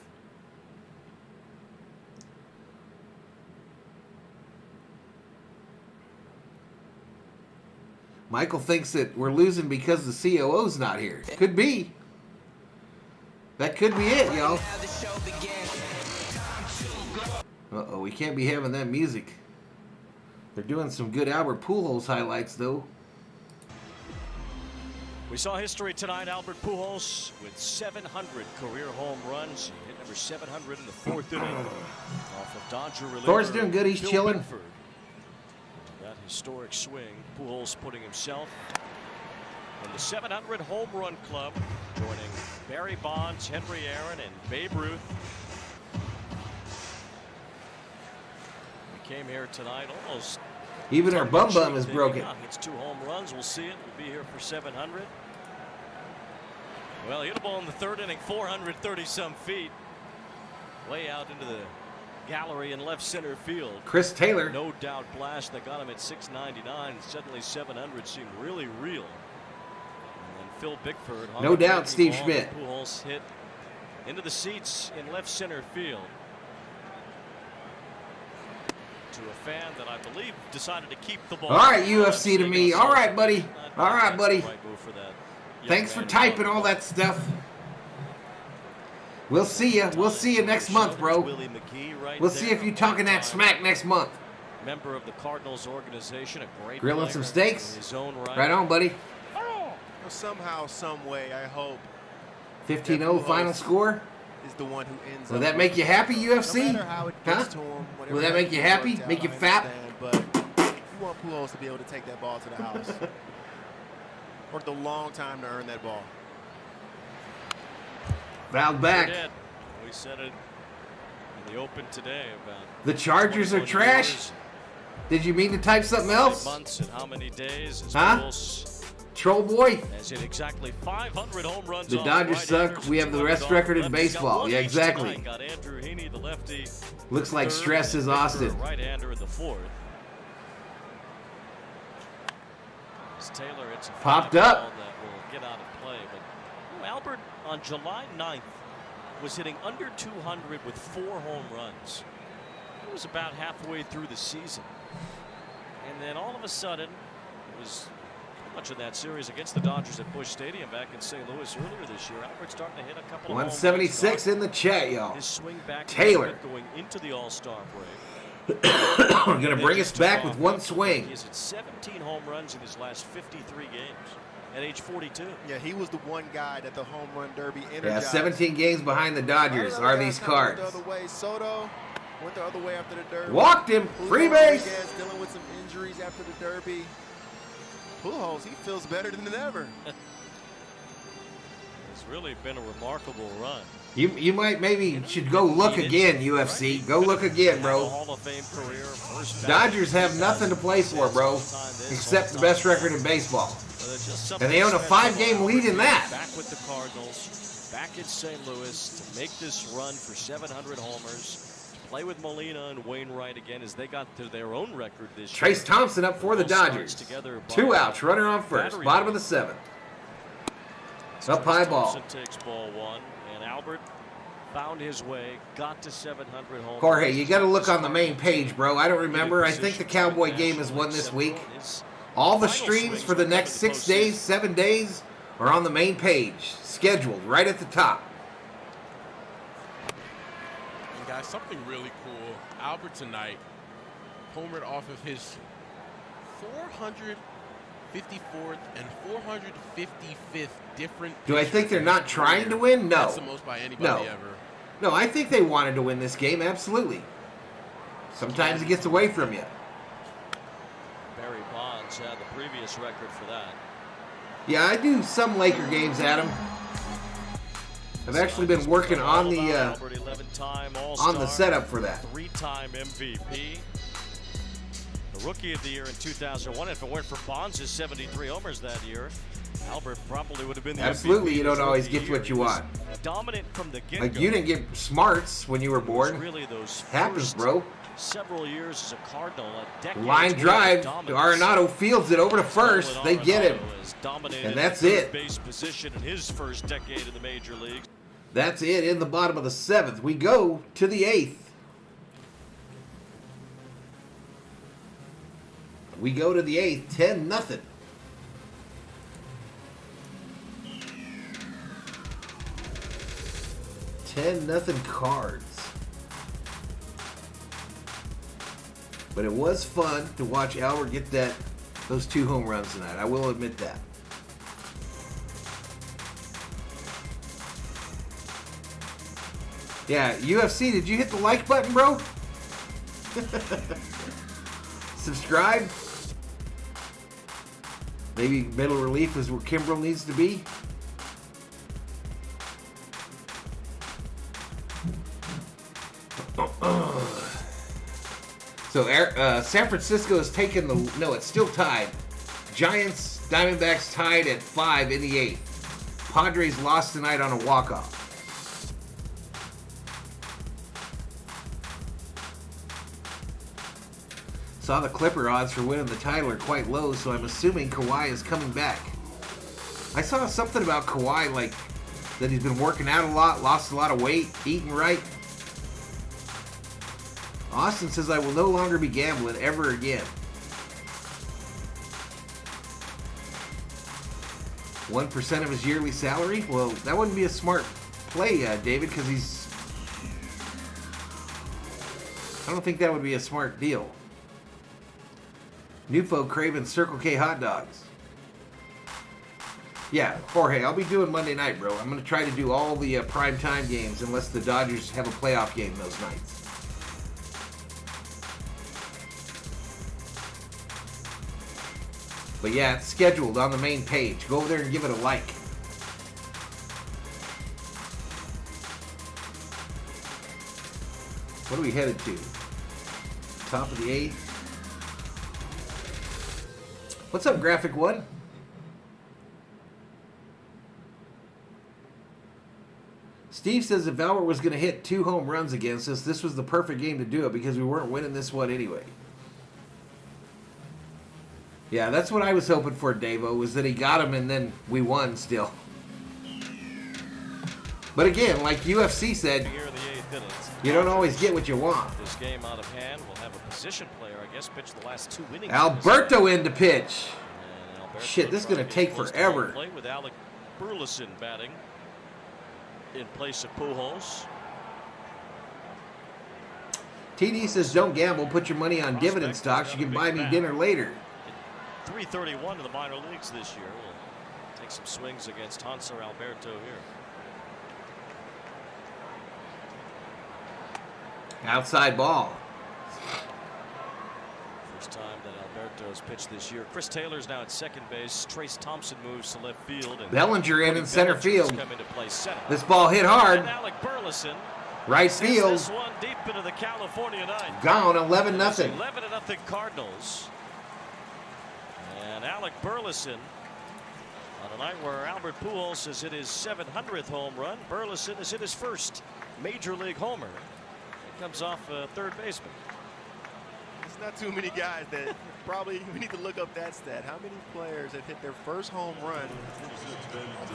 Speaker 1: Michael thinks that we're losing because the COO's not here. Could be. That could be it, y'all. Uh-oh, we can't be having that music. They're doing some good Albert Pujols highlights, though.
Speaker 3: We saw history tonight. Albert Pujols with 700 career home runs. He hit number 700 in the 4th inning off of Dodger reliever.
Speaker 1: Thor's doing good. He's
Speaker 3: Bill
Speaker 1: chilling.
Speaker 3: Bickford. That historic swing. Pujols putting himself in the 700 home run club, joining Barry Bonds, Henry Aaron, and Babe Ruth. We came here tonight almost.
Speaker 1: Even our bum is broken.
Speaker 3: It's 2 home runs. We'll see it. We'll be here for 700. Well, he hit a ball in the 3rd inning, 430-some feet, way out into the gallery in left center field.
Speaker 1: Chris Taylor.
Speaker 3: No doubt blast that got him at 699. Suddenly 700 seemed really real. And then Phil Bickford.
Speaker 1: No doubt Steve Schmidt.
Speaker 3: Pujols hit into the seats in left center field. To a fan that I believe decided to keep the ball.
Speaker 1: All right, UFC to me. All right, buddy. All right, buddy. Thanks for typing all that stuff. We'll see you. We'll see you next month, bro. We'll see if you're talking that smack next month.
Speaker 3: Member of the Cardinals organization, a great
Speaker 1: grilling some steaks.
Speaker 3: in his own right.
Speaker 1: Right on, buddy.
Speaker 5: Somehow, some way, I hope
Speaker 1: 15-0 final score.
Speaker 5: Is the one who ends
Speaker 1: Will
Speaker 5: up
Speaker 1: that make you happy, UFC?
Speaker 5: No matter how it gets to him,
Speaker 1: Will that make you happy? Make you fat?
Speaker 5: But you want Pujols to be able to take that ball to the house. Worked a long time to earn that ball.
Speaker 1: Fouled back.
Speaker 3: We said it in the open today about
Speaker 1: the Chargers are trash.
Speaker 3: Years.
Speaker 1: Did you mean to type something else?
Speaker 3: Months and how many days?
Speaker 1: Huh? Troll boy.
Speaker 3: Has hit exactly 500 home runs.
Speaker 1: The Dodgers suck. We have the best record in baseball. Yeah, exactly.
Speaker 3: Got Andrew Heaney, the lefty.
Speaker 1: Looks like stress is Austin.
Speaker 3: Right-hander in the 4th. As Taylor, it's a
Speaker 1: Popped
Speaker 3: fly
Speaker 1: up.
Speaker 3: ball that will get out of play. But Albert on July 9th was hitting under 200 with 4 home runs. It was about halfway through the season. And then all of a sudden, it was much of that series against the Dodgers at Busch Stadium back in St. Louis earlier this year. Albert's starting to hit a couple of
Speaker 1: 176 in the chat, y'all.
Speaker 3: His swing back
Speaker 1: Taylor
Speaker 3: going into the All-Star break.
Speaker 1: We're going to bring us back with one swing.
Speaker 3: He's at 17 home runs in his last 53 games at age 42.
Speaker 5: Yeah, he was the one guy that the home run derby energized.
Speaker 1: Yeah, 17 games behind the Dodgers are these cards.
Speaker 5: The other way. Soto went the other way after the derby.
Speaker 1: Walked him. Free base.
Speaker 5: Dealing with some injuries after the derby. Pujols, he feels better than ever.
Speaker 3: It's really been a remarkable run.
Speaker 1: You might maybe should go look again, UFC. Go look again, bro.
Speaker 3: Hall of Fame career, first
Speaker 1: Dodgers have nothing to play for, bro, except the best record in baseball. And they own a 5-game lead in that.
Speaker 3: Back with the Cardinals, back in St. Louis to make this run for 700 homers. Play with Molina and Wainwright again as they got to their own record this year.
Speaker 1: Trace Thompson up for the Dodgers. 2 outs, runner on first, bottom of the 7th. Up high ball.
Speaker 3: Thompson takes ball 1, and Albert found his way, got to 700 homers.
Speaker 1: Jorge, you got to look on the main page, bro. I don't remember. I think the Cowboy game is one this week. All the streams for the next 6 days, 7 days are on the main page, scheduled right at the top.
Speaker 7: And guys, something really cool. Albert tonight homered off of his 454th and 455th different.
Speaker 1: Do I think they're not trying to win? No.
Speaker 7: That's the most by anybody ever.
Speaker 1: No, I think they wanted to win this game, absolutely. Sometimes it gets away from you.
Speaker 3: Barry Bonds had the previous record for that.
Speaker 1: Yeah, I do some Laker games, Adam. I've actually been working on the setup for that.
Speaker 3: 3-time MVP. The Rookie of the Year in 2001. If it weren't for Bonds' 73 homers that year, Albert probably would have been the
Speaker 1: Absolutely,
Speaker 3: MVP.
Speaker 1: you don't always get what you want.
Speaker 3: Dominant from the get-go.
Speaker 1: Like you didn't get smarts when you were born.
Speaker 3: Really those
Speaker 1: happens, bro.
Speaker 3: Several years as a Cardinal, a decade.
Speaker 1: Line drive to Arenado, fields it over to first. They get him, and that's it.
Speaker 3: Base position in his first decade in the major leagues.
Speaker 1: That's it in the bottom of the 7th. We go to the 8th. We go to the 8th, 10-0. Nothing Cards. But it was fun to watch Albert get those 2 home runs tonight. I will admit that. Yeah, UFC, did you hit the like button, bro? Subscribe. Maybe Middle Relief is where Kimbrel needs to be. So San Francisco has taken the... No, it's still tied. Giants, Diamondbacks tied at 5 in the 8th. Padres lost tonight on a walk-off. Saw the Clipper odds for winning the title are quite low, so I'm assuming Kawhi is coming back. I saw something about Kawhi, like that he's been working out a lot, lost a lot of weight, eating right. Austin says, I will no longer be gambling ever again. 1% of his yearly salary? Well, that wouldn't be a smart play, David, because I don't think that would be a smart deal. New folk craving Circle K hot dogs. Yeah, Jorge, I'll be doing Monday night, bro. I'm going to try to do all the primetime games unless the Dodgers have a playoff game those nights. But yeah, it's scheduled on the main page. Go over there and give it a like. What are we headed to? Top of the 8th. What's up, Graphic One? Steve says if Albert was going to hit 2 home runs against us, this was the perfect game to do it because we weren't winning this one anyway. Yeah, that's what I was hoping for, Davo, was that he got him and then we won still. But again, like UFC said,
Speaker 3: Here in the 8th inning.
Speaker 1: you don't always get what you want.
Speaker 3: This game out of hand. We'll have a position player, I guess, pitch the last 2 innings.
Speaker 1: Alberto in to pitch.
Speaker 3: Alberto
Speaker 1: Shit, this is going to take
Speaker 3: close to
Speaker 1: forever.
Speaker 3: home plate with Alec Burleson batting in place of Pujols.
Speaker 1: TD says, don't gamble. Put your money on dividend stocks. You can buy me dinner later.
Speaker 3: 331 in the minor leagues this year. We'll take some swings against Hanser Alberto here.
Speaker 1: Outside ball.
Speaker 3: First time that Alberto's pitched this year. Chris Taylor's now at second base. Trace Thompson moves to left field. And
Speaker 1: Bellinger in center field.
Speaker 3: Come into play center.
Speaker 1: This ball hit hard.
Speaker 3: And Alec Burleson
Speaker 1: Right field.
Speaker 3: This one deep into the California night.
Speaker 1: Gone, 11-0.
Speaker 3: 11-0 Cardinals. And Alec Burleson on a night where Albert Pujols has hit his 700th home run. Burleson has hit his first major league homer. It comes off third baseman.
Speaker 5: There's not too many guys that probably we need to look up that stat. How many players have hit their first home run?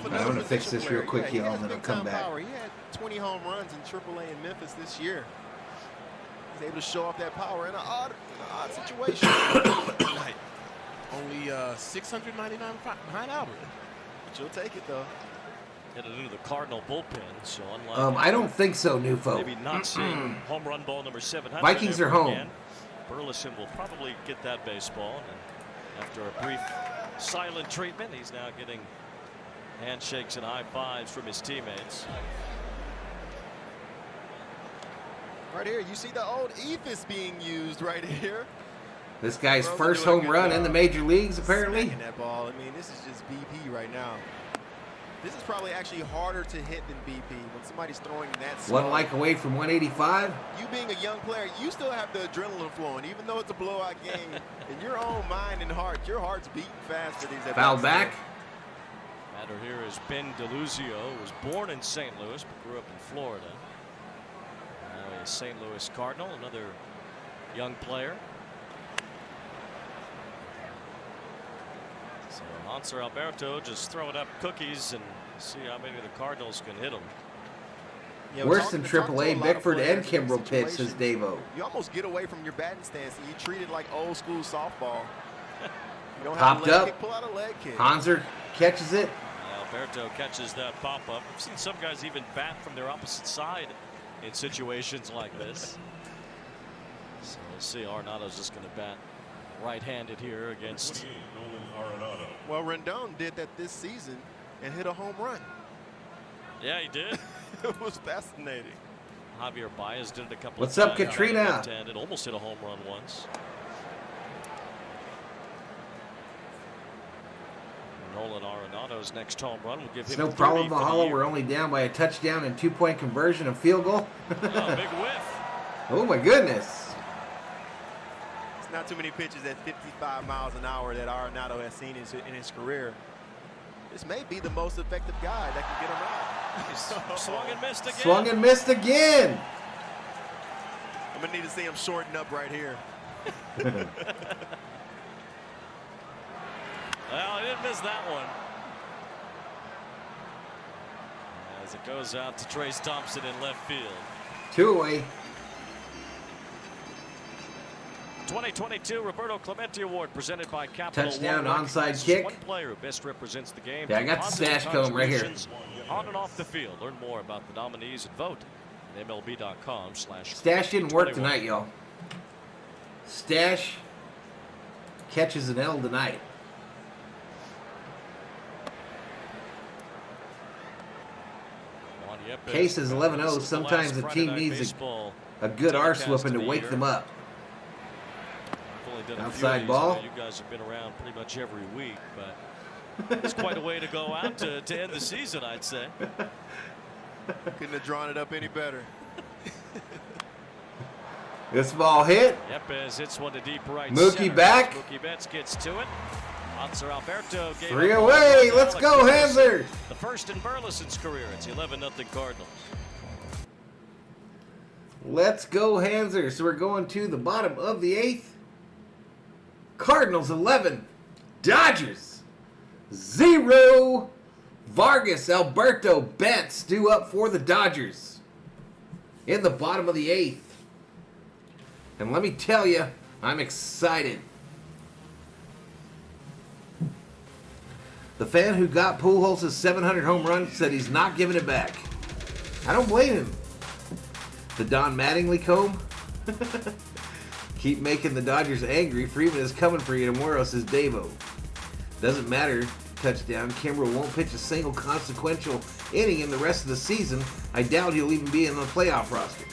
Speaker 1: I'm going to fix this real quick, y'all, and then I'll come back.
Speaker 5: Power. He had 20 home runs in AAA in Memphis this year. He's able to show off that power in an odd situation.
Speaker 7: Only 699 behind Albert.
Speaker 5: But you'll take it, though.
Speaker 3: Hit it into the Cardinal bullpen, so unlike
Speaker 1: I don't think so, Nufo.
Speaker 3: maybe not seeing home run ball number 700.
Speaker 1: Vikings are home.
Speaker 3: Again. Burleson will probably get that baseball, and after a brief silent treatment, he's now getting handshakes and high fives from his teammates.
Speaker 5: Right here, you see the old ethos being used right here.
Speaker 1: This guy's first home run in the major leagues, apparently.
Speaker 5: Smacking that ball. I mean, this is just BP right now. This is probably actually harder to hit than BP when somebody's throwing that slow.
Speaker 1: One like away from 185.
Speaker 5: You being a young player, you still have the adrenaline flowing, even though it's a blowout game. In your own mind and heart, your heart's beating fast for these.
Speaker 1: Foul back.
Speaker 3: Batter here is Ben DeLuzio, who was born in St. Louis but grew up in Florida. Now a St. Louis Cardinal, another young player. So Hanser Alberto just throwing up cookies and see how many of the Cardinals can hit him.
Speaker 5: Yeah,
Speaker 1: worse than AAA, Bickford and Kimbrel pitch, says Davo.
Speaker 5: You almost get away from your batting stance and you treat it like old school softball. You don't
Speaker 1: Popped
Speaker 5: have a leg
Speaker 1: up.
Speaker 5: kick, pull out a leg kick.
Speaker 1: Hanser catches it.
Speaker 3: Alberto catches that pop-up. I've seen some guys even bat from their opposite side in situations like this. So we'll see. Arenado's just going to bat right-handed here against.
Speaker 5: Well, Rendon did that this season and hit a home run.
Speaker 3: Yeah, he did.
Speaker 5: It was fascinating.
Speaker 3: Javier Baez did it a couple
Speaker 1: What's
Speaker 3: of
Speaker 1: up,
Speaker 3: times.
Speaker 1: Katrina?
Speaker 3: Left-handed, almost hit a home run once. Nolan Arenado's next home run will give
Speaker 1: It's
Speaker 3: him
Speaker 1: no problem,
Speaker 3: 30 for the
Speaker 1: Valhalla.
Speaker 3: year.
Speaker 1: We're only down by a touchdown and 2-point conversion and field goal.
Speaker 3: Oh, big whiff.
Speaker 1: Oh, my goodness.
Speaker 5: It's not too many pitches at 55 miles an hour that Arenado has seen in his career. This may be the most effective guy that can get him out.
Speaker 3: Swung and missed again.
Speaker 1: Swung and missed again.
Speaker 5: I'm going to need to see him shorten up right here.
Speaker 3: Well, he didn't miss that one. As it goes out to Trace Thompson in left field.
Speaker 1: 2 away.
Speaker 3: 2022 Roberto Clemente Award presented by Capital
Speaker 1: Touchdown,
Speaker 3: One.
Speaker 1: onside kick.
Speaker 3: One player who best represents the game.
Speaker 1: Yeah, I got the stash comb right here.
Speaker 3: On and off the field. Learn more about the nominees and vote at MLB.com/.
Speaker 1: Stash didn't work tonight, y'all. Stash catches an L tonight. Case is 11-0. Sometimes the team needs a good arse whooping to wake them up. Outside ball.
Speaker 3: You guys have been around pretty much every week, but it's quite a way to go out to end the season, I'd say.
Speaker 5: Couldn't have drawn it up any better.
Speaker 1: This ball hit.
Speaker 3: Yepes hits one to deep right.
Speaker 1: Mookie
Speaker 3: center.
Speaker 1: back.
Speaker 3: Mookie Betts gets to it. Hanser Alberto gave
Speaker 1: 3
Speaker 3: up
Speaker 1: away.
Speaker 3: on
Speaker 1: Let's
Speaker 3: Alec
Speaker 1: go,
Speaker 3: Burleson.
Speaker 1: Hanser.
Speaker 3: The first in Burleson's career. It's 11-0 Cardinals.
Speaker 1: Let's go, Hanser. So we're going to the bottom of the 8th. Cardinals 11, Dodgers 0. Vargas, Alberto, Betts due up for the Dodgers in the bottom of the 8th. And let me tell you, I'm excited. The fan who got Pujols' 700 home run said he's not giving it back. I don't blame him. The Don Mattingly comb? Keep making the Dodgers angry. Freeman is coming for you tomorrow, says Davo. Doesn't matter. Touchdown. Kimbrel won't pitch a single consequential inning in the rest of the season. I doubt he'll even be in the playoff roster.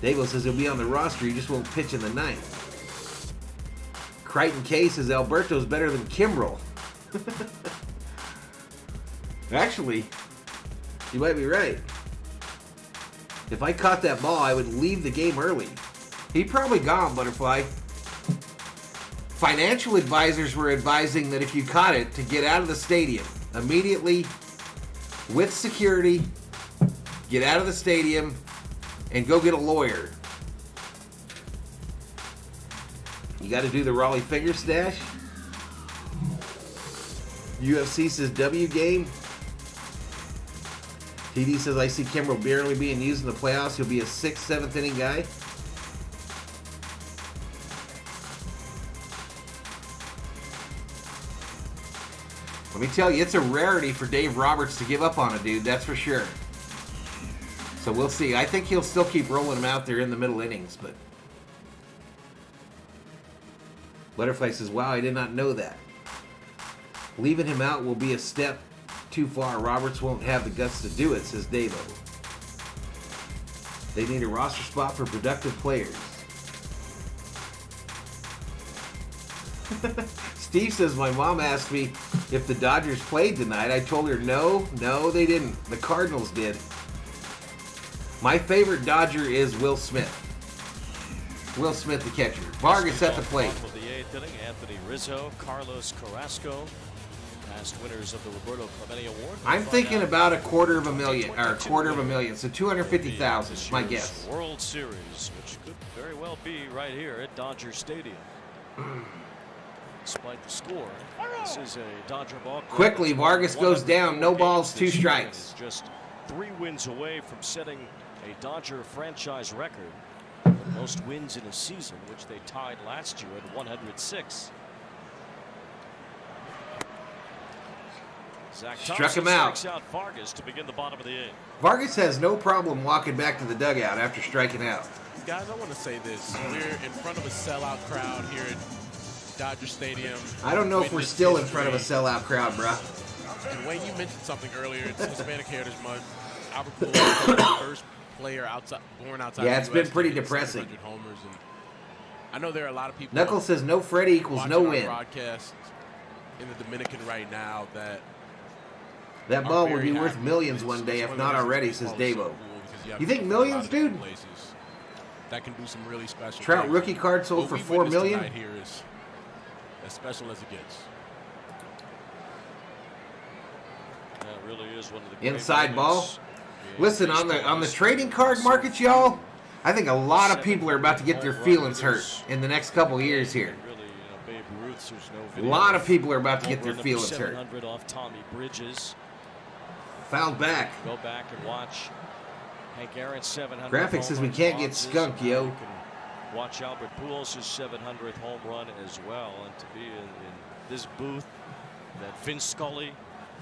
Speaker 1: Davo says he'll be on the roster. He just won't pitch in the 9th. Crichton K says Alberto's better than Kimbrel. Actually, you might be right. If I caught that ball, I would leave the game early. He'd probably gone, Butterfly. Financial advisors were advising that if you caught it, to get out of the stadium immediately with security, get out of the stadium, and go get a lawyer. You got to do the Raleigh finger stash. UFC says W game. TD says I see Kimbrel barely being used in the playoffs. He'll be a 6th, 7th inning guy. Let me tell you, it's a rarity for Dave Roberts to give up on a dude, that's for sure. So we'll see. I think he'll still keep rolling him out there in the middle innings, but Butterfly says, wow, I did not know that. Leaving him out will be a step too far. Roberts won't have the guts to do it, says Davo. They need a roster spot for productive players. Steve says, my mom asked me if the Dodgers played tonight. I told her no, they didn't. The Cardinals did. My favorite Dodger is Will Smith. Will Smith, the catcher. Vargas at the plate.
Speaker 3: Of the 8th inning, Anthony Rizzo, Carlos Carrasco, past winners of the Roberto Clemente Award.
Speaker 1: I'm thinking about $250,000, so 250,000 is my guess.
Speaker 3: World Series, which could very well be right here at Dodger Stadium. Despite the score, this is a Dodger ball.
Speaker 1: Quickly, Vargas goes down. No balls, 2 strikes.
Speaker 3: Just 3 wins away from setting a Dodger franchise record. Most wins in a season, which they tied last year at 106. Zach
Speaker 1: Struck him out.
Speaker 3: Strikes out Vargas to begin the bottom of the 8th.
Speaker 1: Vargas has no problem walking back to the dugout after striking out.
Speaker 7: Guys, I want to say this. We're in front of a sellout crowd here at Dodger Stadium.
Speaker 1: I don't know if we're still in front of a sellout crowd, bruh.
Speaker 7: And Wayne, you mentioned something earlier. It's Hispanic Heritage Month. Albert Pujols is the first player born outside.
Speaker 1: Yeah, it's
Speaker 7: the
Speaker 1: been
Speaker 7: US
Speaker 1: pretty
Speaker 7: to hit
Speaker 1: depressing.
Speaker 7: 700 homers, and I know there are a lot of people.
Speaker 1: Knuckles says no Freddie equals no win.
Speaker 7: Broadcast in the Dominican right now
Speaker 1: that ball would be worth millions one day, if not already, says Davo. You think millions, dude?
Speaker 7: That can do some really special.
Speaker 1: Trout
Speaker 7: things.
Speaker 1: rookie card sold for $4 million.
Speaker 7: Here is as special as it gets.
Speaker 3: That really is one of the
Speaker 1: Inside ball. Listen, on the trading card market, y'all, I think a lot of people are about to get their feelings hurt in the next couple years here. A lot of people are about to get their feelings hurt.
Speaker 3: 700 off Tommy Bridges.
Speaker 1: Fouled back.
Speaker 3: Go back and watch Hank Aaron's 700.
Speaker 1: Graphics says we can't get skunked, yo.
Speaker 3: You can watch Albert Pujols' 700th home run as well, and to be in this booth that Vince Scully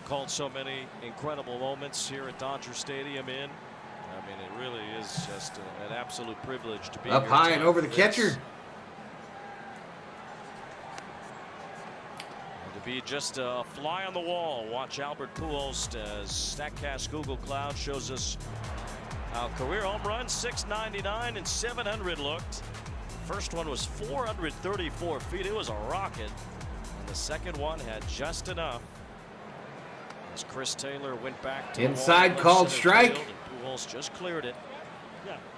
Speaker 3: called so many incredible moments here at Dodger Stadium in. I mean, it really is just an absolute privilege to be
Speaker 1: up
Speaker 3: here
Speaker 1: high and over the catcher.
Speaker 3: And to be just a fly on the wall. Watch Albert Pujols as StatCast Google Cloud shows us how career home runs 699 and 700 looked. First one was 434 feet. It was a rocket. And the second one had just enough. As Chris Taylor went back to
Speaker 1: inside called strike.
Speaker 3: And Pujols just cleared it.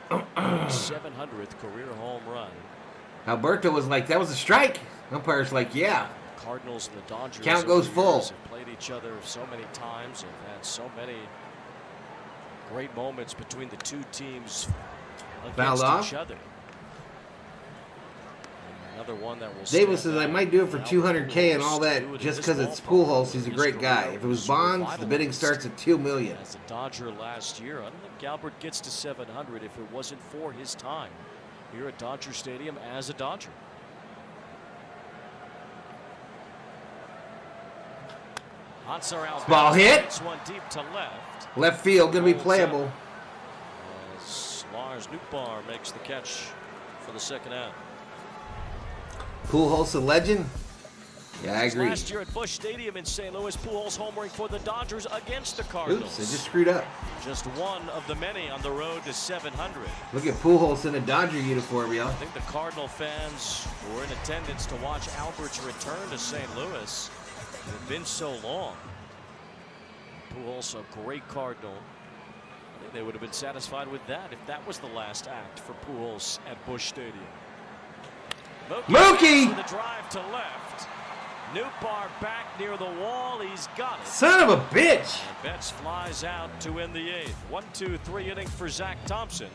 Speaker 3: 700th career home run.
Speaker 1: Alberto was like, that was a strike. Umpire's like, yeah.
Speaker 3: Cardinals and the Dodgers
Speaker 1: count goes full.
Speaker 3: Have played each other so many times. Have had so many great moments between the two teams against each other.
Speaker 15: Another one that will
Speaker 1: Davis says, I might do it for $200K and all that just because it's Pujols. He's a great guy. If it was Bonds, the bidding starts at $2 million.
Speaker 15: As a Dodger last year, I don't think Albert gets to 700 if it wasn't for his time here at Dodger Stadium as a Dodger.
Speaker 1: Ball hit.
Speaker 15: One deep to left.
Speaker 1: Left field, going to be playable.
Speaker 15: As Lars Nootbaar makes the catch for the second out.
Speaker 1: Pujols a legend? Yeah, I agree.
Speaker 15: Last year at Busch Stadium in St. Louis, Pujols homering for the Dodgers against the Cardinals.
Speaker 1: Oops, I just screwed up.
Speaker 15: Just one of the many on the road to 700.
Speaker 1: Look at Pujols in a Dodger uniform, y'all.
Speaker 15: I think the Cardinal fans were in attendance to watch Albert's return to St. Louis. It had been so long. Pujols, a great Cardinal. I think they would have been satisfied with that if that was the last act for Pujols at Busch Stadium.
Speaker 1: Mookie!
Speaker 15: With a drive to left. Nootbaar back near the wall. He's got it.
Speaker 1: Son of a bitch!
Speaker 15: And Betts flies out to end the 8th. 1-2-3 inning for Zach Thompson.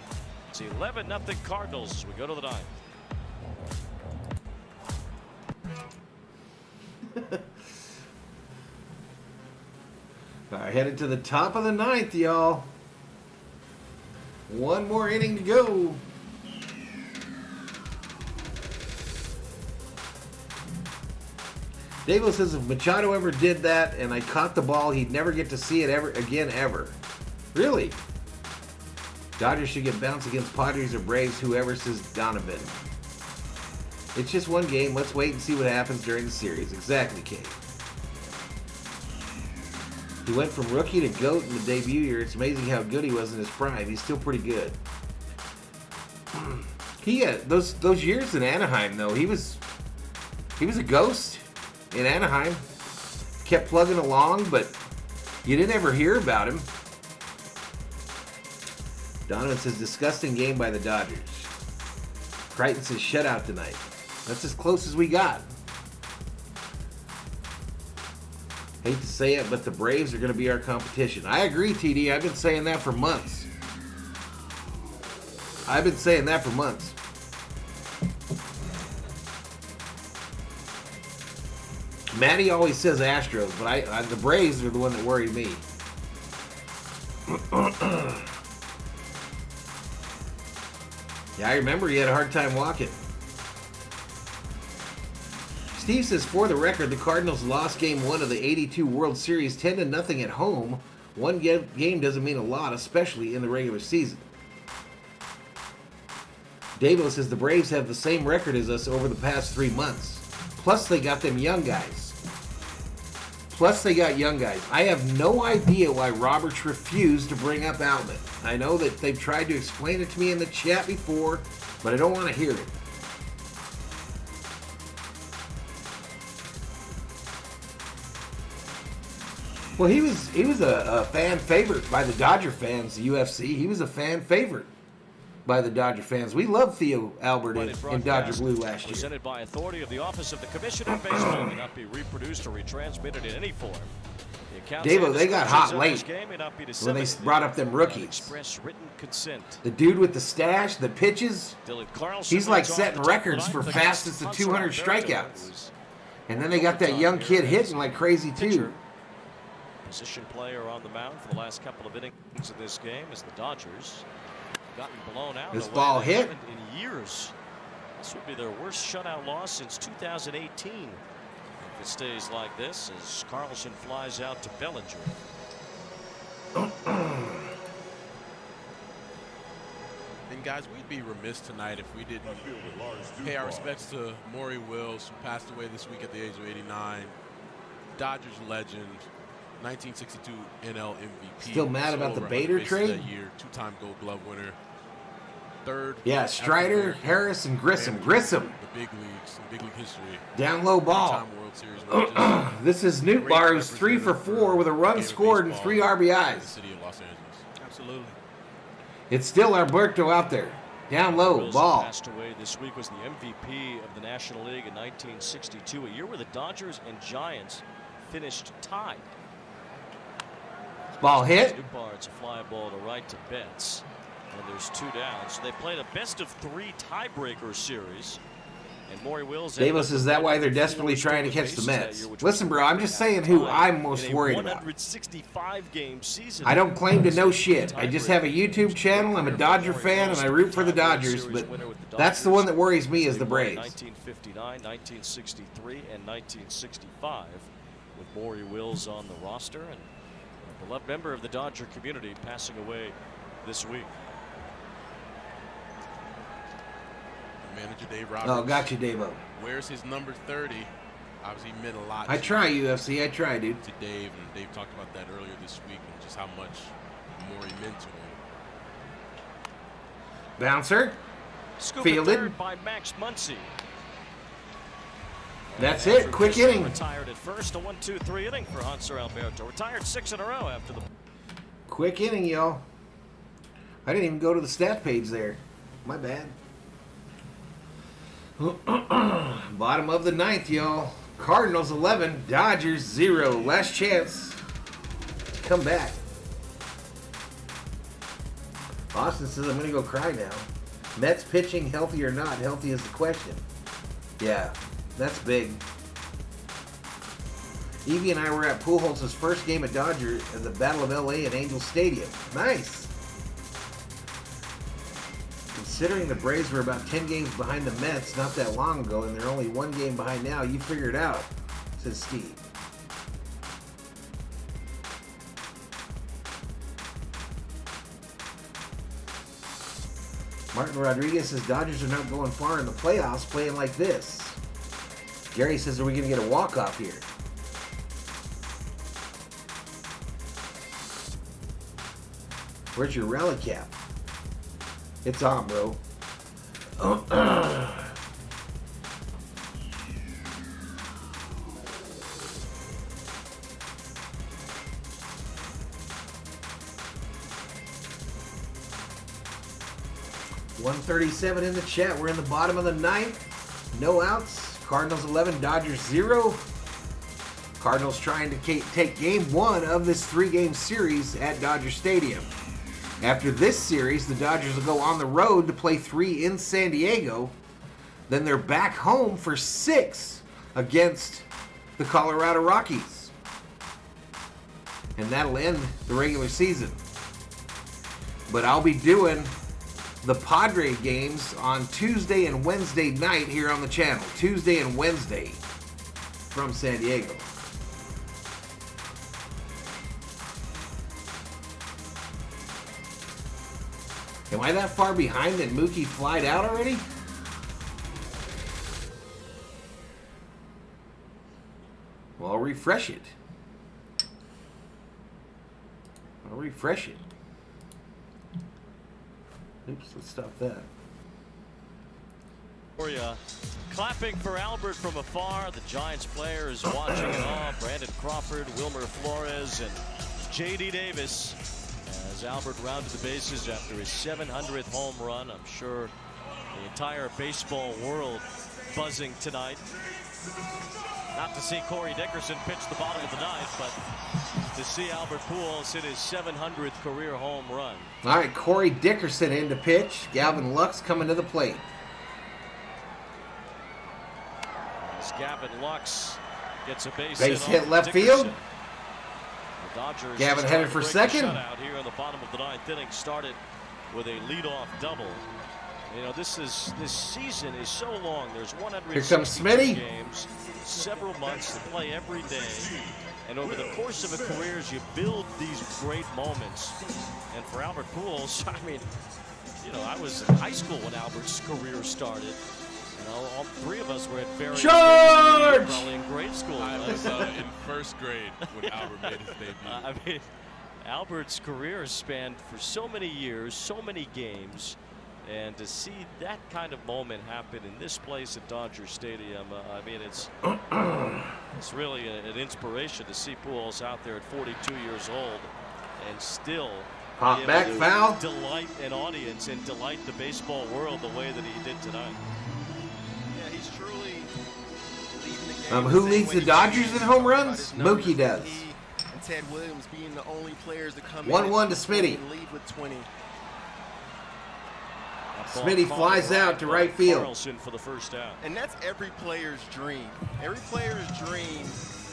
Speaker 15: It's 11-0 Cardinals. We go to the 9th.
Speaker 1: All right, headed to the top of the 9th, y'all. One more inning to go. Davo says if Machado ever did that and I caught the ball, he'd never get to see it ever again, ever. Really? Dodgers should get bounced against Padres or Braves, whoever, says Donovan. It's just one game. Let's wait and see what happens during the series. Exactly, Kate. He went from rookie to GOAT in the debut year. It's amazing how good he was in his prime. He's still pretty good. He had those years in Anaheim, though. He was a ghost in Anaheim. Kept plugging along, but you didn't ever hear about him. Donovan says, disgusting game by the Dodgers. Crichton says, shutout tonight. That's as close as we got. Hate to say it, but the Braves are going to be our competition. I agree, TD. I've been saying that for months. Matty always says Astros, but the Braves are the one that worry me. Yeah, I remember he had a hard time walking. Steve says, for the record, the Cardinals lost Game 1 of the 82 World Series 10-0 at home. One game doesn't mean a lot, especially in the regular season. Davo says the Braves have the same record as us over the past 3 months. Plus, they got them young guys. I have no idea why Roberts refused to bring up Outman. I know that they've tried to explain it to me in the chat before, but I don't want to hear it. Well, he was a fan favorite by the Dodger fans, the UFC. He was a fan favorite by the Dodger fans. We love Theo Albert in Dodger Blue last year.
Speaker 15: Presented by authority of the Office of the Commissioner. Baseball may not be reproduced or retransmitted in any form.
Speaker 1: Davo, they got hot late when they brought up them rookies.
Speaker 15: Express written consent.
Speaker 1: The dude with the stash, the pitches, he's like setting records for fastest to 200 strikeouts. And then they got that young kid hitting like crazy too.
Speaker 15: Position player on the mound for the last couple of innings of this game as the Dodgers gotten blown out.
Speaker 1: This ball hit
Speaker 15: in years. This would be their worst shutout loss since 2018. If it stays like this, as Carlson flies out to Bellinger.
Speaker 7: And guys, we'd be remiss tonight if we didn't pay our respects to Maury Wills, who passed away this week at the age of 89. Dodgers legend. 1962 NL MVP.
Speaker 1: Still mad about the Bader trade?
Speaker 7: That year, two-time Gold Glove winner. Third.
Speaker 1: Yeah, Strider, Harris, and Grissom. Grissom.
Speaker 7: The big leagues, big league history.
Speaker 1: Down low ball.
Speaker 7: World Series
Speaker 1: this is Nootbaar, who's 3 for 4 with a run scored and 3 RBIs.
Speaker 7: City of Los Angeles. Absolutely.
Speaker 1: It's still Alberto out there. Down low,
Speaker 15: Wills
Speaker 1: ball.
Speaker 15: Passed away this week, was the MVP of the National League in 1962, a year where the Dodgers and Giants finished tied.
Speaker 1: Ball hit.
Speaker 15: Nootbaar, it's a fly ball to right to Betts. And there's 2 down. So they played a best-of-3 tiebreaker series.
Speaker 3: And Maury Wills.
Speaker 1: Davis, is that why they're desperately trying to catch the Mets? Listen, bro, I'm just saying who I'm most worried about.
Speaker 3: 165 game season.
Speaker 1: I don't claim to know shit. I just have a YouTube channel. I'm a Dodger fan, and I root for the Dodgers. But that's the one that worries me is the Braves.
Speaker 3: 1959, 1963, and 1965, with Maury Wills on the roster, and a beloved member of the Dodger community passing away this week.
Speaker 7: Manager Dave Roberts.
Speaker 1: Oh, got you, Dave-O.
Speaker 7: Wears his number 30. Obviously, he meant a lot.
Speaker 1: I try, UFC. I try, dude.
Speaker 7: To Dave, and Dave talked about that earlier this week, and just how much Maury meant to him.
Speaker 1: Bouncer. Fielded
Speaker 3: by Max Muncy.
Speaker 1: That's it. Quick inning.
Speaker 3: Retired at first. A 1-2-3 inning for Hanser Alberto. Retired 6 in a row after the.
Speaker 1: Quick inning, y'all. I didn't even go to the stat page there. My bad. Bottom of the ninth, y'all. Cardinals 11, Dodgers 0. Last chance. Come back. Austin says I'm gonna go cry now. Mets pitching, healthy or not? Healthy is the question. Yeah, that's big. Evie and I were at Pujols' first game at Dodgers at the Battle of LA at Angel Stadium. Nice. Considering the Braves were about 10 games behind the Mets not that long ago, and they're only 1 game behind now, you figure it out, says Steve. Martin Rodriguez says Dodgers are not going far in the playoffs playing like this. Gary says, are we going to get a walk-off here? Where's your rally cap? It's on, bro. $137 in the chat. We're in the bottom of the ninth. No outs. Cardinals 11, Dodgers 0. Cardinals trying to take game 1 of this 3-game series at Dodger Stadium. After this series, the Dodgers will go on the road to play 3 in San Diego. Then they're back home for 6 against the Colorado Rockies. And that'll end the regular season. But I'll be doing the Padre games on Tuesday and Wednesday night here on the channel. Tuesday and Wednesday from San Diego. Am I that far behind that Mookie flied out already? Well, I'll refresh it. Oops, let's stop that.
Speaker 3: Clapping for Albert from afar. The Giants players watching it all. Brandon Crawford, Wilmer Flores, and J.D. Davis. As Albert rounded the bases after his 700th home run. I'm sure the entire baseball world buzzing tonight. Not to see Corey Dickerson pitch the bottom of the ninth, but to see Albert Pujols hit his 700th career home run.
Speaker 1: All right, Corey Dickerson in to pitch. Gavin Lux coming to the plate.
Speaker 3: As Gavin Lux gets a base
Speaker 1: hit left
Speaker 3: Dickerson.
Speaker 1: field.
Speaker 3: The Dodgers
Speaker 1: Gavin headed for second.
Speaker 3: Shutout here in the bottom of the ninth inning started with a leadoff double. You know, this season is so long. There's 162 games, several months to play every day, and over the course of a career, you build these great moments. And for Albert Pujols, I mean, you know, I was in high school when Albert's career started. You know, all 3 of us were at various
Speaker 1: Charge!
Speaker 3: Probably in grade school.
Speaker 7: I was in first grade when Albert made his debut.
Speaker 3: I mean, Albert's career has spanned for so many years, so many games. And to see that kind of moment happen in this place at Dodger Stadium, I mean, it's really an inspiration to see Pujols out there at 42 years old and still
Speaker 1: Hop back foul.
Speaker 3: Delight an audience and delight the baseball world the way that he did tonight.
Speaker 5: Yeah, he's truly leading the game.
Speaker 1: Who leads the Dodgers in home runs? Mookie does.
Speaker 5: He and Ted Williams being the only players to come
Speaker 1: 1-1
Speaker 5: in
Speaker 1: to Smitty.
Speaker 5: and lead with 20.
Speaker 1: Smitty flies out to right field.
Speaker 15: Carlson for the first out.
Speaker 5: And that's every player's dream. Every player's dream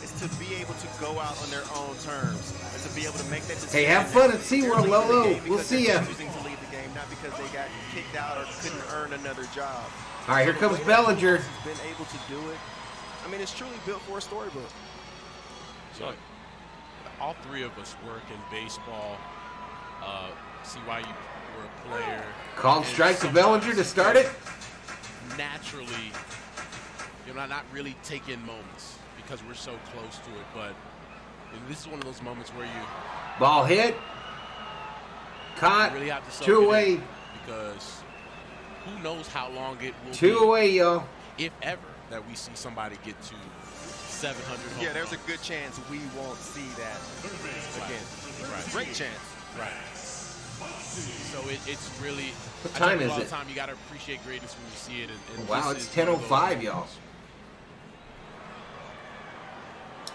Speaker 5: is to be able to go out on their own terms and to be able to make that decision.
Speaker 1: Hey, have fun at SeaWorld, Lolo. We'll see ya.
Speaker 5: Choosing to leave the game, not because they got kicked out or couldn't earn another job.
Speaker 1: All right, here comes Bellinger.
Speaker 5: He's been able to do it. I mean, it's truly built for a storybook.
Speaker 7: So, all three of us work in baseball. See why you were a player.
Speaker 1: Called strike to Bellinger to start it.
Speaker 7: Naturally, you're not really taking moments because we're so close to it. But this is one of those moments where you
Speaker 1: Ball hit. Caught.
Speaker 7: really have to soak
Speaker 1: 2
Speaker 7: it
Speaker 1: away.
Speaker 7: in because who knows how long it will
Speaker 1: 2
Speaker 7: be,
Speaker 1: away, y'all.
Speaker 7: if ever, that we see somebody get to 700 home
Speaker 5: Yeah, there's a
Speaker 7: runs.
Speaker 5: good chance we won't see that again.
Speaker 7: Right.
Speaker 5: Great chance.
Speaker 7: Right. So it's really.
Speaker 1: What
Speaker 7: I
Speaker 1: time
Speaker 7: think
Speaker 1: is
Speaker 7: all
Speaker 1: it?
Speaker 7: the time you got to appreciate greatness when you see it. And
Speaker 1: Wow,
Speaker 7: this
Speaker 1: it's
Speaker 7: is one of those
Speaker 1: 10:05, y'all.
Speaker 7: moments.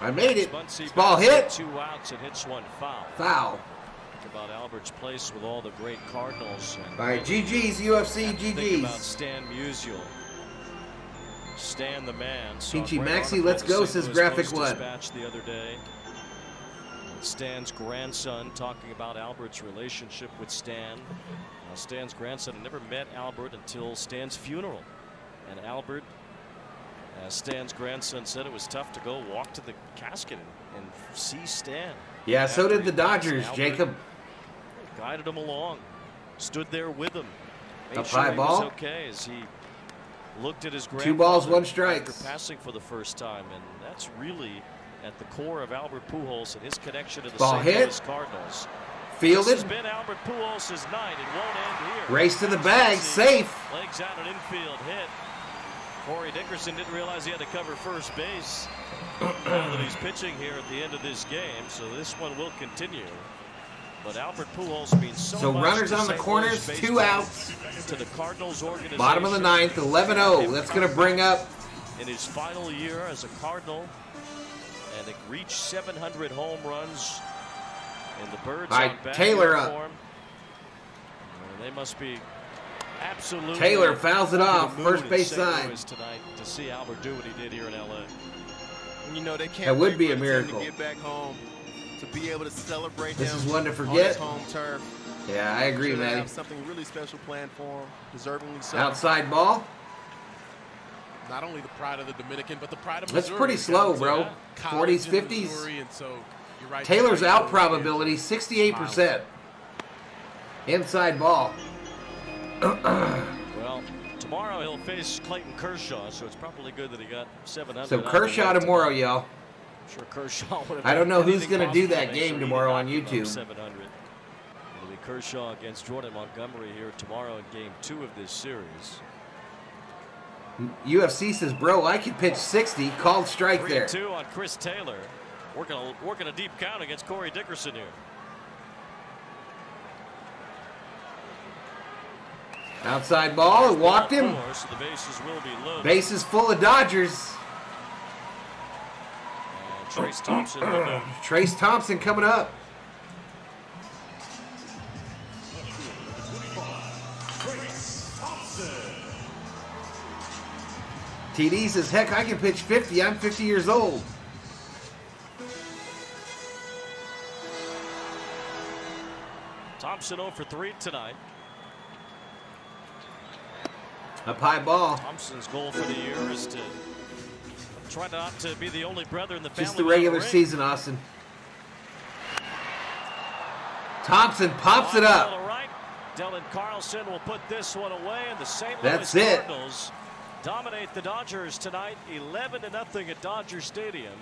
Speaker 1: I made it.
Speaker 15: Muncy
Speaker 1: Ball
Speaker 15: bats
Speaker 1: hit.
Speaker 15: 2 outs and hits 1 foul.
Speaker 1: Foul.
Speaker 15: Think about Albert's place with all the great Cardinals. And
Speaker 1: All right, GG's, UFC,
Speaker 15: think about
Speaker 1: GG's.
Speaker 15: Stan Musial. Stan the man.
Speaker 1: PG Maxey, let's go, says Graphic One.
Speaker 15: Dispatch the other day. Stan's grandson talking about Albert's relationship with Stan. Now, Stan's grandson had never met Albert until Stan's funeral. And Albert, as Stan's grandson said, it was tough to go walk to the casket and see Stan.
Speaker 1: Yeah, so
Speaker 15: After
Speaker 1: did the
Speaker 15: he passed,
Speaker 1: Dodgers,
Speaker 15: Albert
Speaker 1: Jacob.
Speaker 15: guided him along, stood there with him, made
Speaker 1: Up
Speaker 15: sure
Speaker 1: high
Speaker 15: he
Speaker 1: ball.
Speaker 15: was okay as he looked at his
Speaker 1: 2 balls, 1
Speaker 15: grandfather
Speaker 1: strike.
Speaker 15: after passing for the first time, and that's really at the core of Albert Pujols and his connection to the
Speaker 1: Ball
Speaker 15: St.
Speaker 1: hit.
Speaker 15: Louis Cardinals.
Speaker 1: Fielded.
Speaker 15: This has been Albert Pujols' night. It won't end here.
Speaker 1: Race to the bag, safe.
Speaker 15: Legs out an infield hit. Corey Dickerson didn't realize he had to cover first base. Now that he's pitching here at the end of this game, so this one will continue. But Albert Pujols means so much
Speaker 1: runners
Speaker 15: to
Speaker 1: on the
Speaker 15: St.
Speaker 1: corners,
Speaker 15: Louis
Speaker 1: 2
Speaker 15: baseball,
Speaker 1: outs.
Speaker 15: to the Cardinals organization.
Speaker 1: Bottom of the 9th, 11-0. That's going to bring up.
Speaker 15: In his final year as a Cardinal, and it reached 700 home runs. And the Birds
Speaker 1: All right,
Speaker 15: on back
Speaker 1: Taylor up.
Speaker 15: form. They must be absolutely.
Speaker 1: Taylor fouls it off,
Speaker 15: over the
Speaker 1: first
Speaker 15: moon
Speaker 1: base
Speaker 15: in St.
Speaker 1: side.
Speaker 15: Louis tonight to see Albert do what he did here in LA.
Speaker 5: You know, they can't
Speaker 1: That would
Speaker 5: wait
Speaker 1: be
Speaker 5: for
Speaker 1: a
Speaker 5: the team
Speaker 1: miracle.
Speaker 5: to get back home, to be able to celebrate
Speaker 1: This
Speaker 5: him
Speaker 1: is one to
Speaker 5: on
Speaker 1: forget.
Speaker 5: his home turf.
Speaker 1: Yeah, I agree,
Speaker 5: Sure they
Speaker 1: Matty.
Speaker 5: have something really special planned for him, deservingly so.
Speaker 1: Outside ball.
Speaker 7: Not only the pride of the Dominican, but the pride of
Speaker 1: That's
Speaker 7: Missouri.
Speaker 1: pretty slow, bro.
Speaker 7: College
Speaker 1: 40s,
Speaker 7: in
Speaker 1: 50s.
Speaker 7: Missouri, and so you're right,
Speaker 1: Taylor's
Speaker 7: Taylor
Speaker 1: out
Speaker 7: goes
Speaker 1: probability,
Speaker 7: in.
Speaker 1: 68%. Inside ball.
Speaker 15: Well, tomorrow he'll face Clayton Kershaw, so it's probably good that he got 700.
Speaker 1: So
Speaker 15: out of
Speaker 1: Kershaw
Speaker 15: that
Speaker 1: tomorrow,
Speaker 15: tonight.
Speaker 1: y'all.
Speaker 15: I'm sure Kershaw would have.
Speaker 1: I don't know who's
Speaker 15: anything
Speaker 1: gonna do
Speaker 15: possible
Speaker 1: that
Speaker 15: to make
Speaker 1: game
Speaker 15: sure he
Speaker 1: tomorrow
Speaker 15: did
Speaker 1: on
Speaker 15: not give up
Speaker 1: YouTube.
Speaker 15: 700. It'll be Kershaw against Jordan Montgomery here tomorrow in Game 2 of this series.
Speaker 1: UFC says, bro, I can pitch 60. Called strike there.
Speaker 15: 3-2 on Chris Taylor. Working a deep count against Corey Dickerson here.
Speaker 1: Outside ball. It walked him.
Speaker 15: Ball 4, so the bases will be loaded.
Speaker 1: Bases full of Dodgers.
Speaker 15: And Trace Thompson. with the
Speaker 1: Trace Thompson coming up. TD says, heck, I can pitch 50. I'm 50 years old.
Speaker 15: Thompson 0 for 3 tonight.
Speaker 1: Up high ball.
Speaker 15: Thompson's goal for the year is to try not to be the only brother in the family.
Speaker 1: Just the regular season, Austin. Thompson pops it up.
Speaker 15: Right. Dylan Carlson will put this one away, and the St.
Speaker 1: That's
Speaker 15: Louis
Speaker 1: it.
Speaker 15: Cardinals dominate the Dodgers tonight, 11-0 at Dodger Stadium.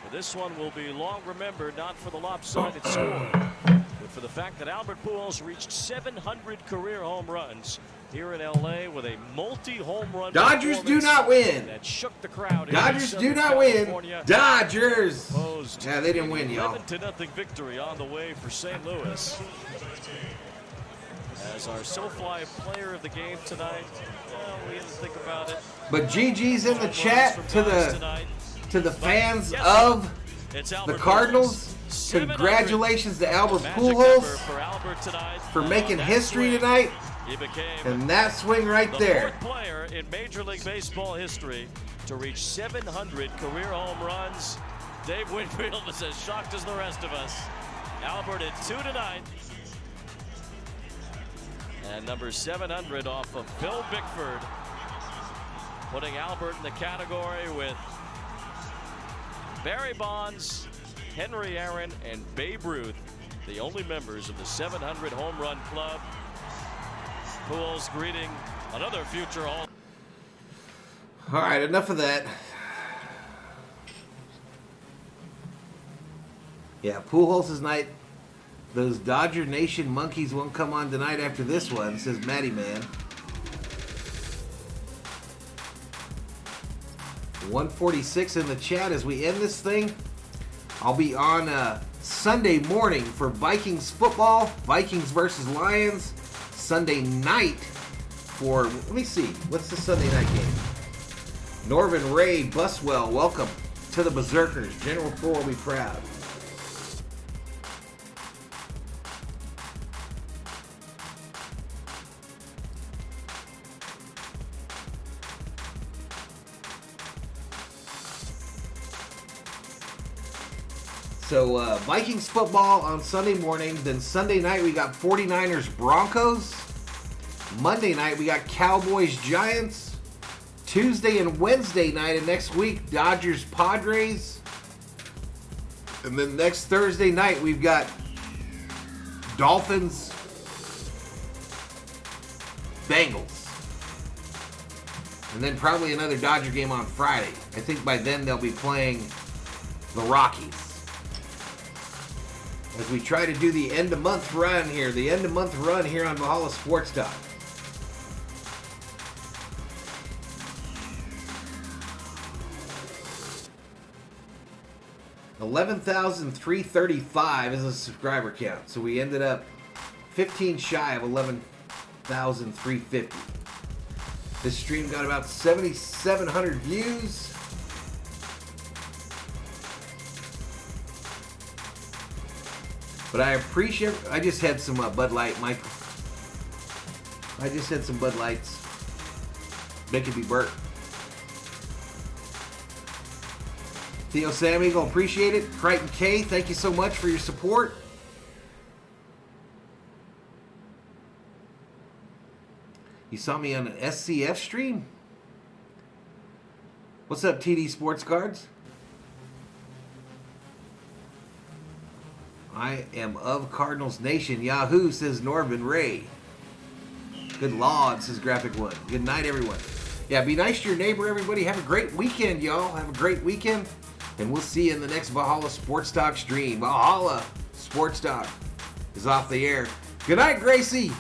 Speaker 15: But this one will be long remembered, not for the lopsided score, but for the fact that Albert Pujols reached 700 career home runs here in LA with a multi-home run.
Speaker 1: Dodgers do not win.
Speaker 15: That shook the crowd.
Speaker 1: Dodgers
Speaker 15: in
Speaker 1: do
Speaker 15: Southern
Speaker 1: not win.
Speaker 15: California.
Speaker 1: Dodgers.
Speaker 15: Opposed.
Speaker 1: Yeah, they didn't win, y'all.
Speaker 15: 11-0 victory on the way for St. Louis. As our SoFly player of the game tonight, well, we didn't think about it.
Speaker 1: But GG's in the chat to the fans
Speaker 15: Yes,
Speaker 1: of
Speaker 15: it's
Speaker 1: the
Speaker 15: Albert
Speaker 1: Cardinals.
Speaker 15: Pujols.
Speaker 1: Congratulations to Albert
Speaker 15: Magic number
Speaker 1: Pujols
Speaker 15: for Albert tonight.
Speaker 1: for making
Speaker 15: That
Speaker 1: history
Speaker 15: swing.
Speaker 1: tonight.
Speaker 3: He became
Speaker 1: And that swing right there.
Speaker 3: the 4th player in Major League Baseball history to reach 700 career home runs. Dave Winfield was as shocked as the rest of us. Albert at 2 tonight. And number 700 off of Bill Bickford, putting Albert in the category with Barry Bonds, Henry Aaron, and Babe Ruth, the only members of the 700 home run club. Pujols greeting another future Hall.
Speaker 1: All right, enough of that. Yeah, Pujols' night. Those Dodger Nation monkeys won't come on tonight after this one, says Matty Man. 146 in the chat as we end this thing. I'll be on Sunday morning for Vikings football. Vikings versus Lions. Sunday night for, let me see, what's the Sunday night game? Norvin Ray Buswell, welcome to the Berzerkers. General Thor will be proud. So Vikings football on Sunday morning. Then Sunday night we got 49ers Broncos. Monday night we got Cowboys Giants. Tuesday and Wednesday night of next week Dodgers Padres. And then next Thursday night we've got Dolphins Bengals. And then probably another Dodger game on Friday. I think by then they'll be playing the Rockies. As we try to do the end-of-month run here. The end-of-month run here on Valhalla Sports Talk. $11,335 is a subscriber count. So we ended up 15 shy of 11,350. This stream got about 7,700 views. But I appreciate. I just had some Bud Light, Michael. I just had some Bud Lights. Making me burp. Theo Sam Eagle, appreciate it. Crichton K, thank you so much for your support. You saw me on an SCF stream? What's up, TD Sports Cards? I am of Cardinals Nation. Yahoo, says Norvin Ray. Good Lord, says Graphic One. Good night, everyone. Yeah, be nice to your neighbor, everybody. Have a great weekend, y'all. Have a great weekend. And we'll see you in the next Valhalla Sports Talk stream. Valhalla Sports Talk is off the air. Good night, Gracie.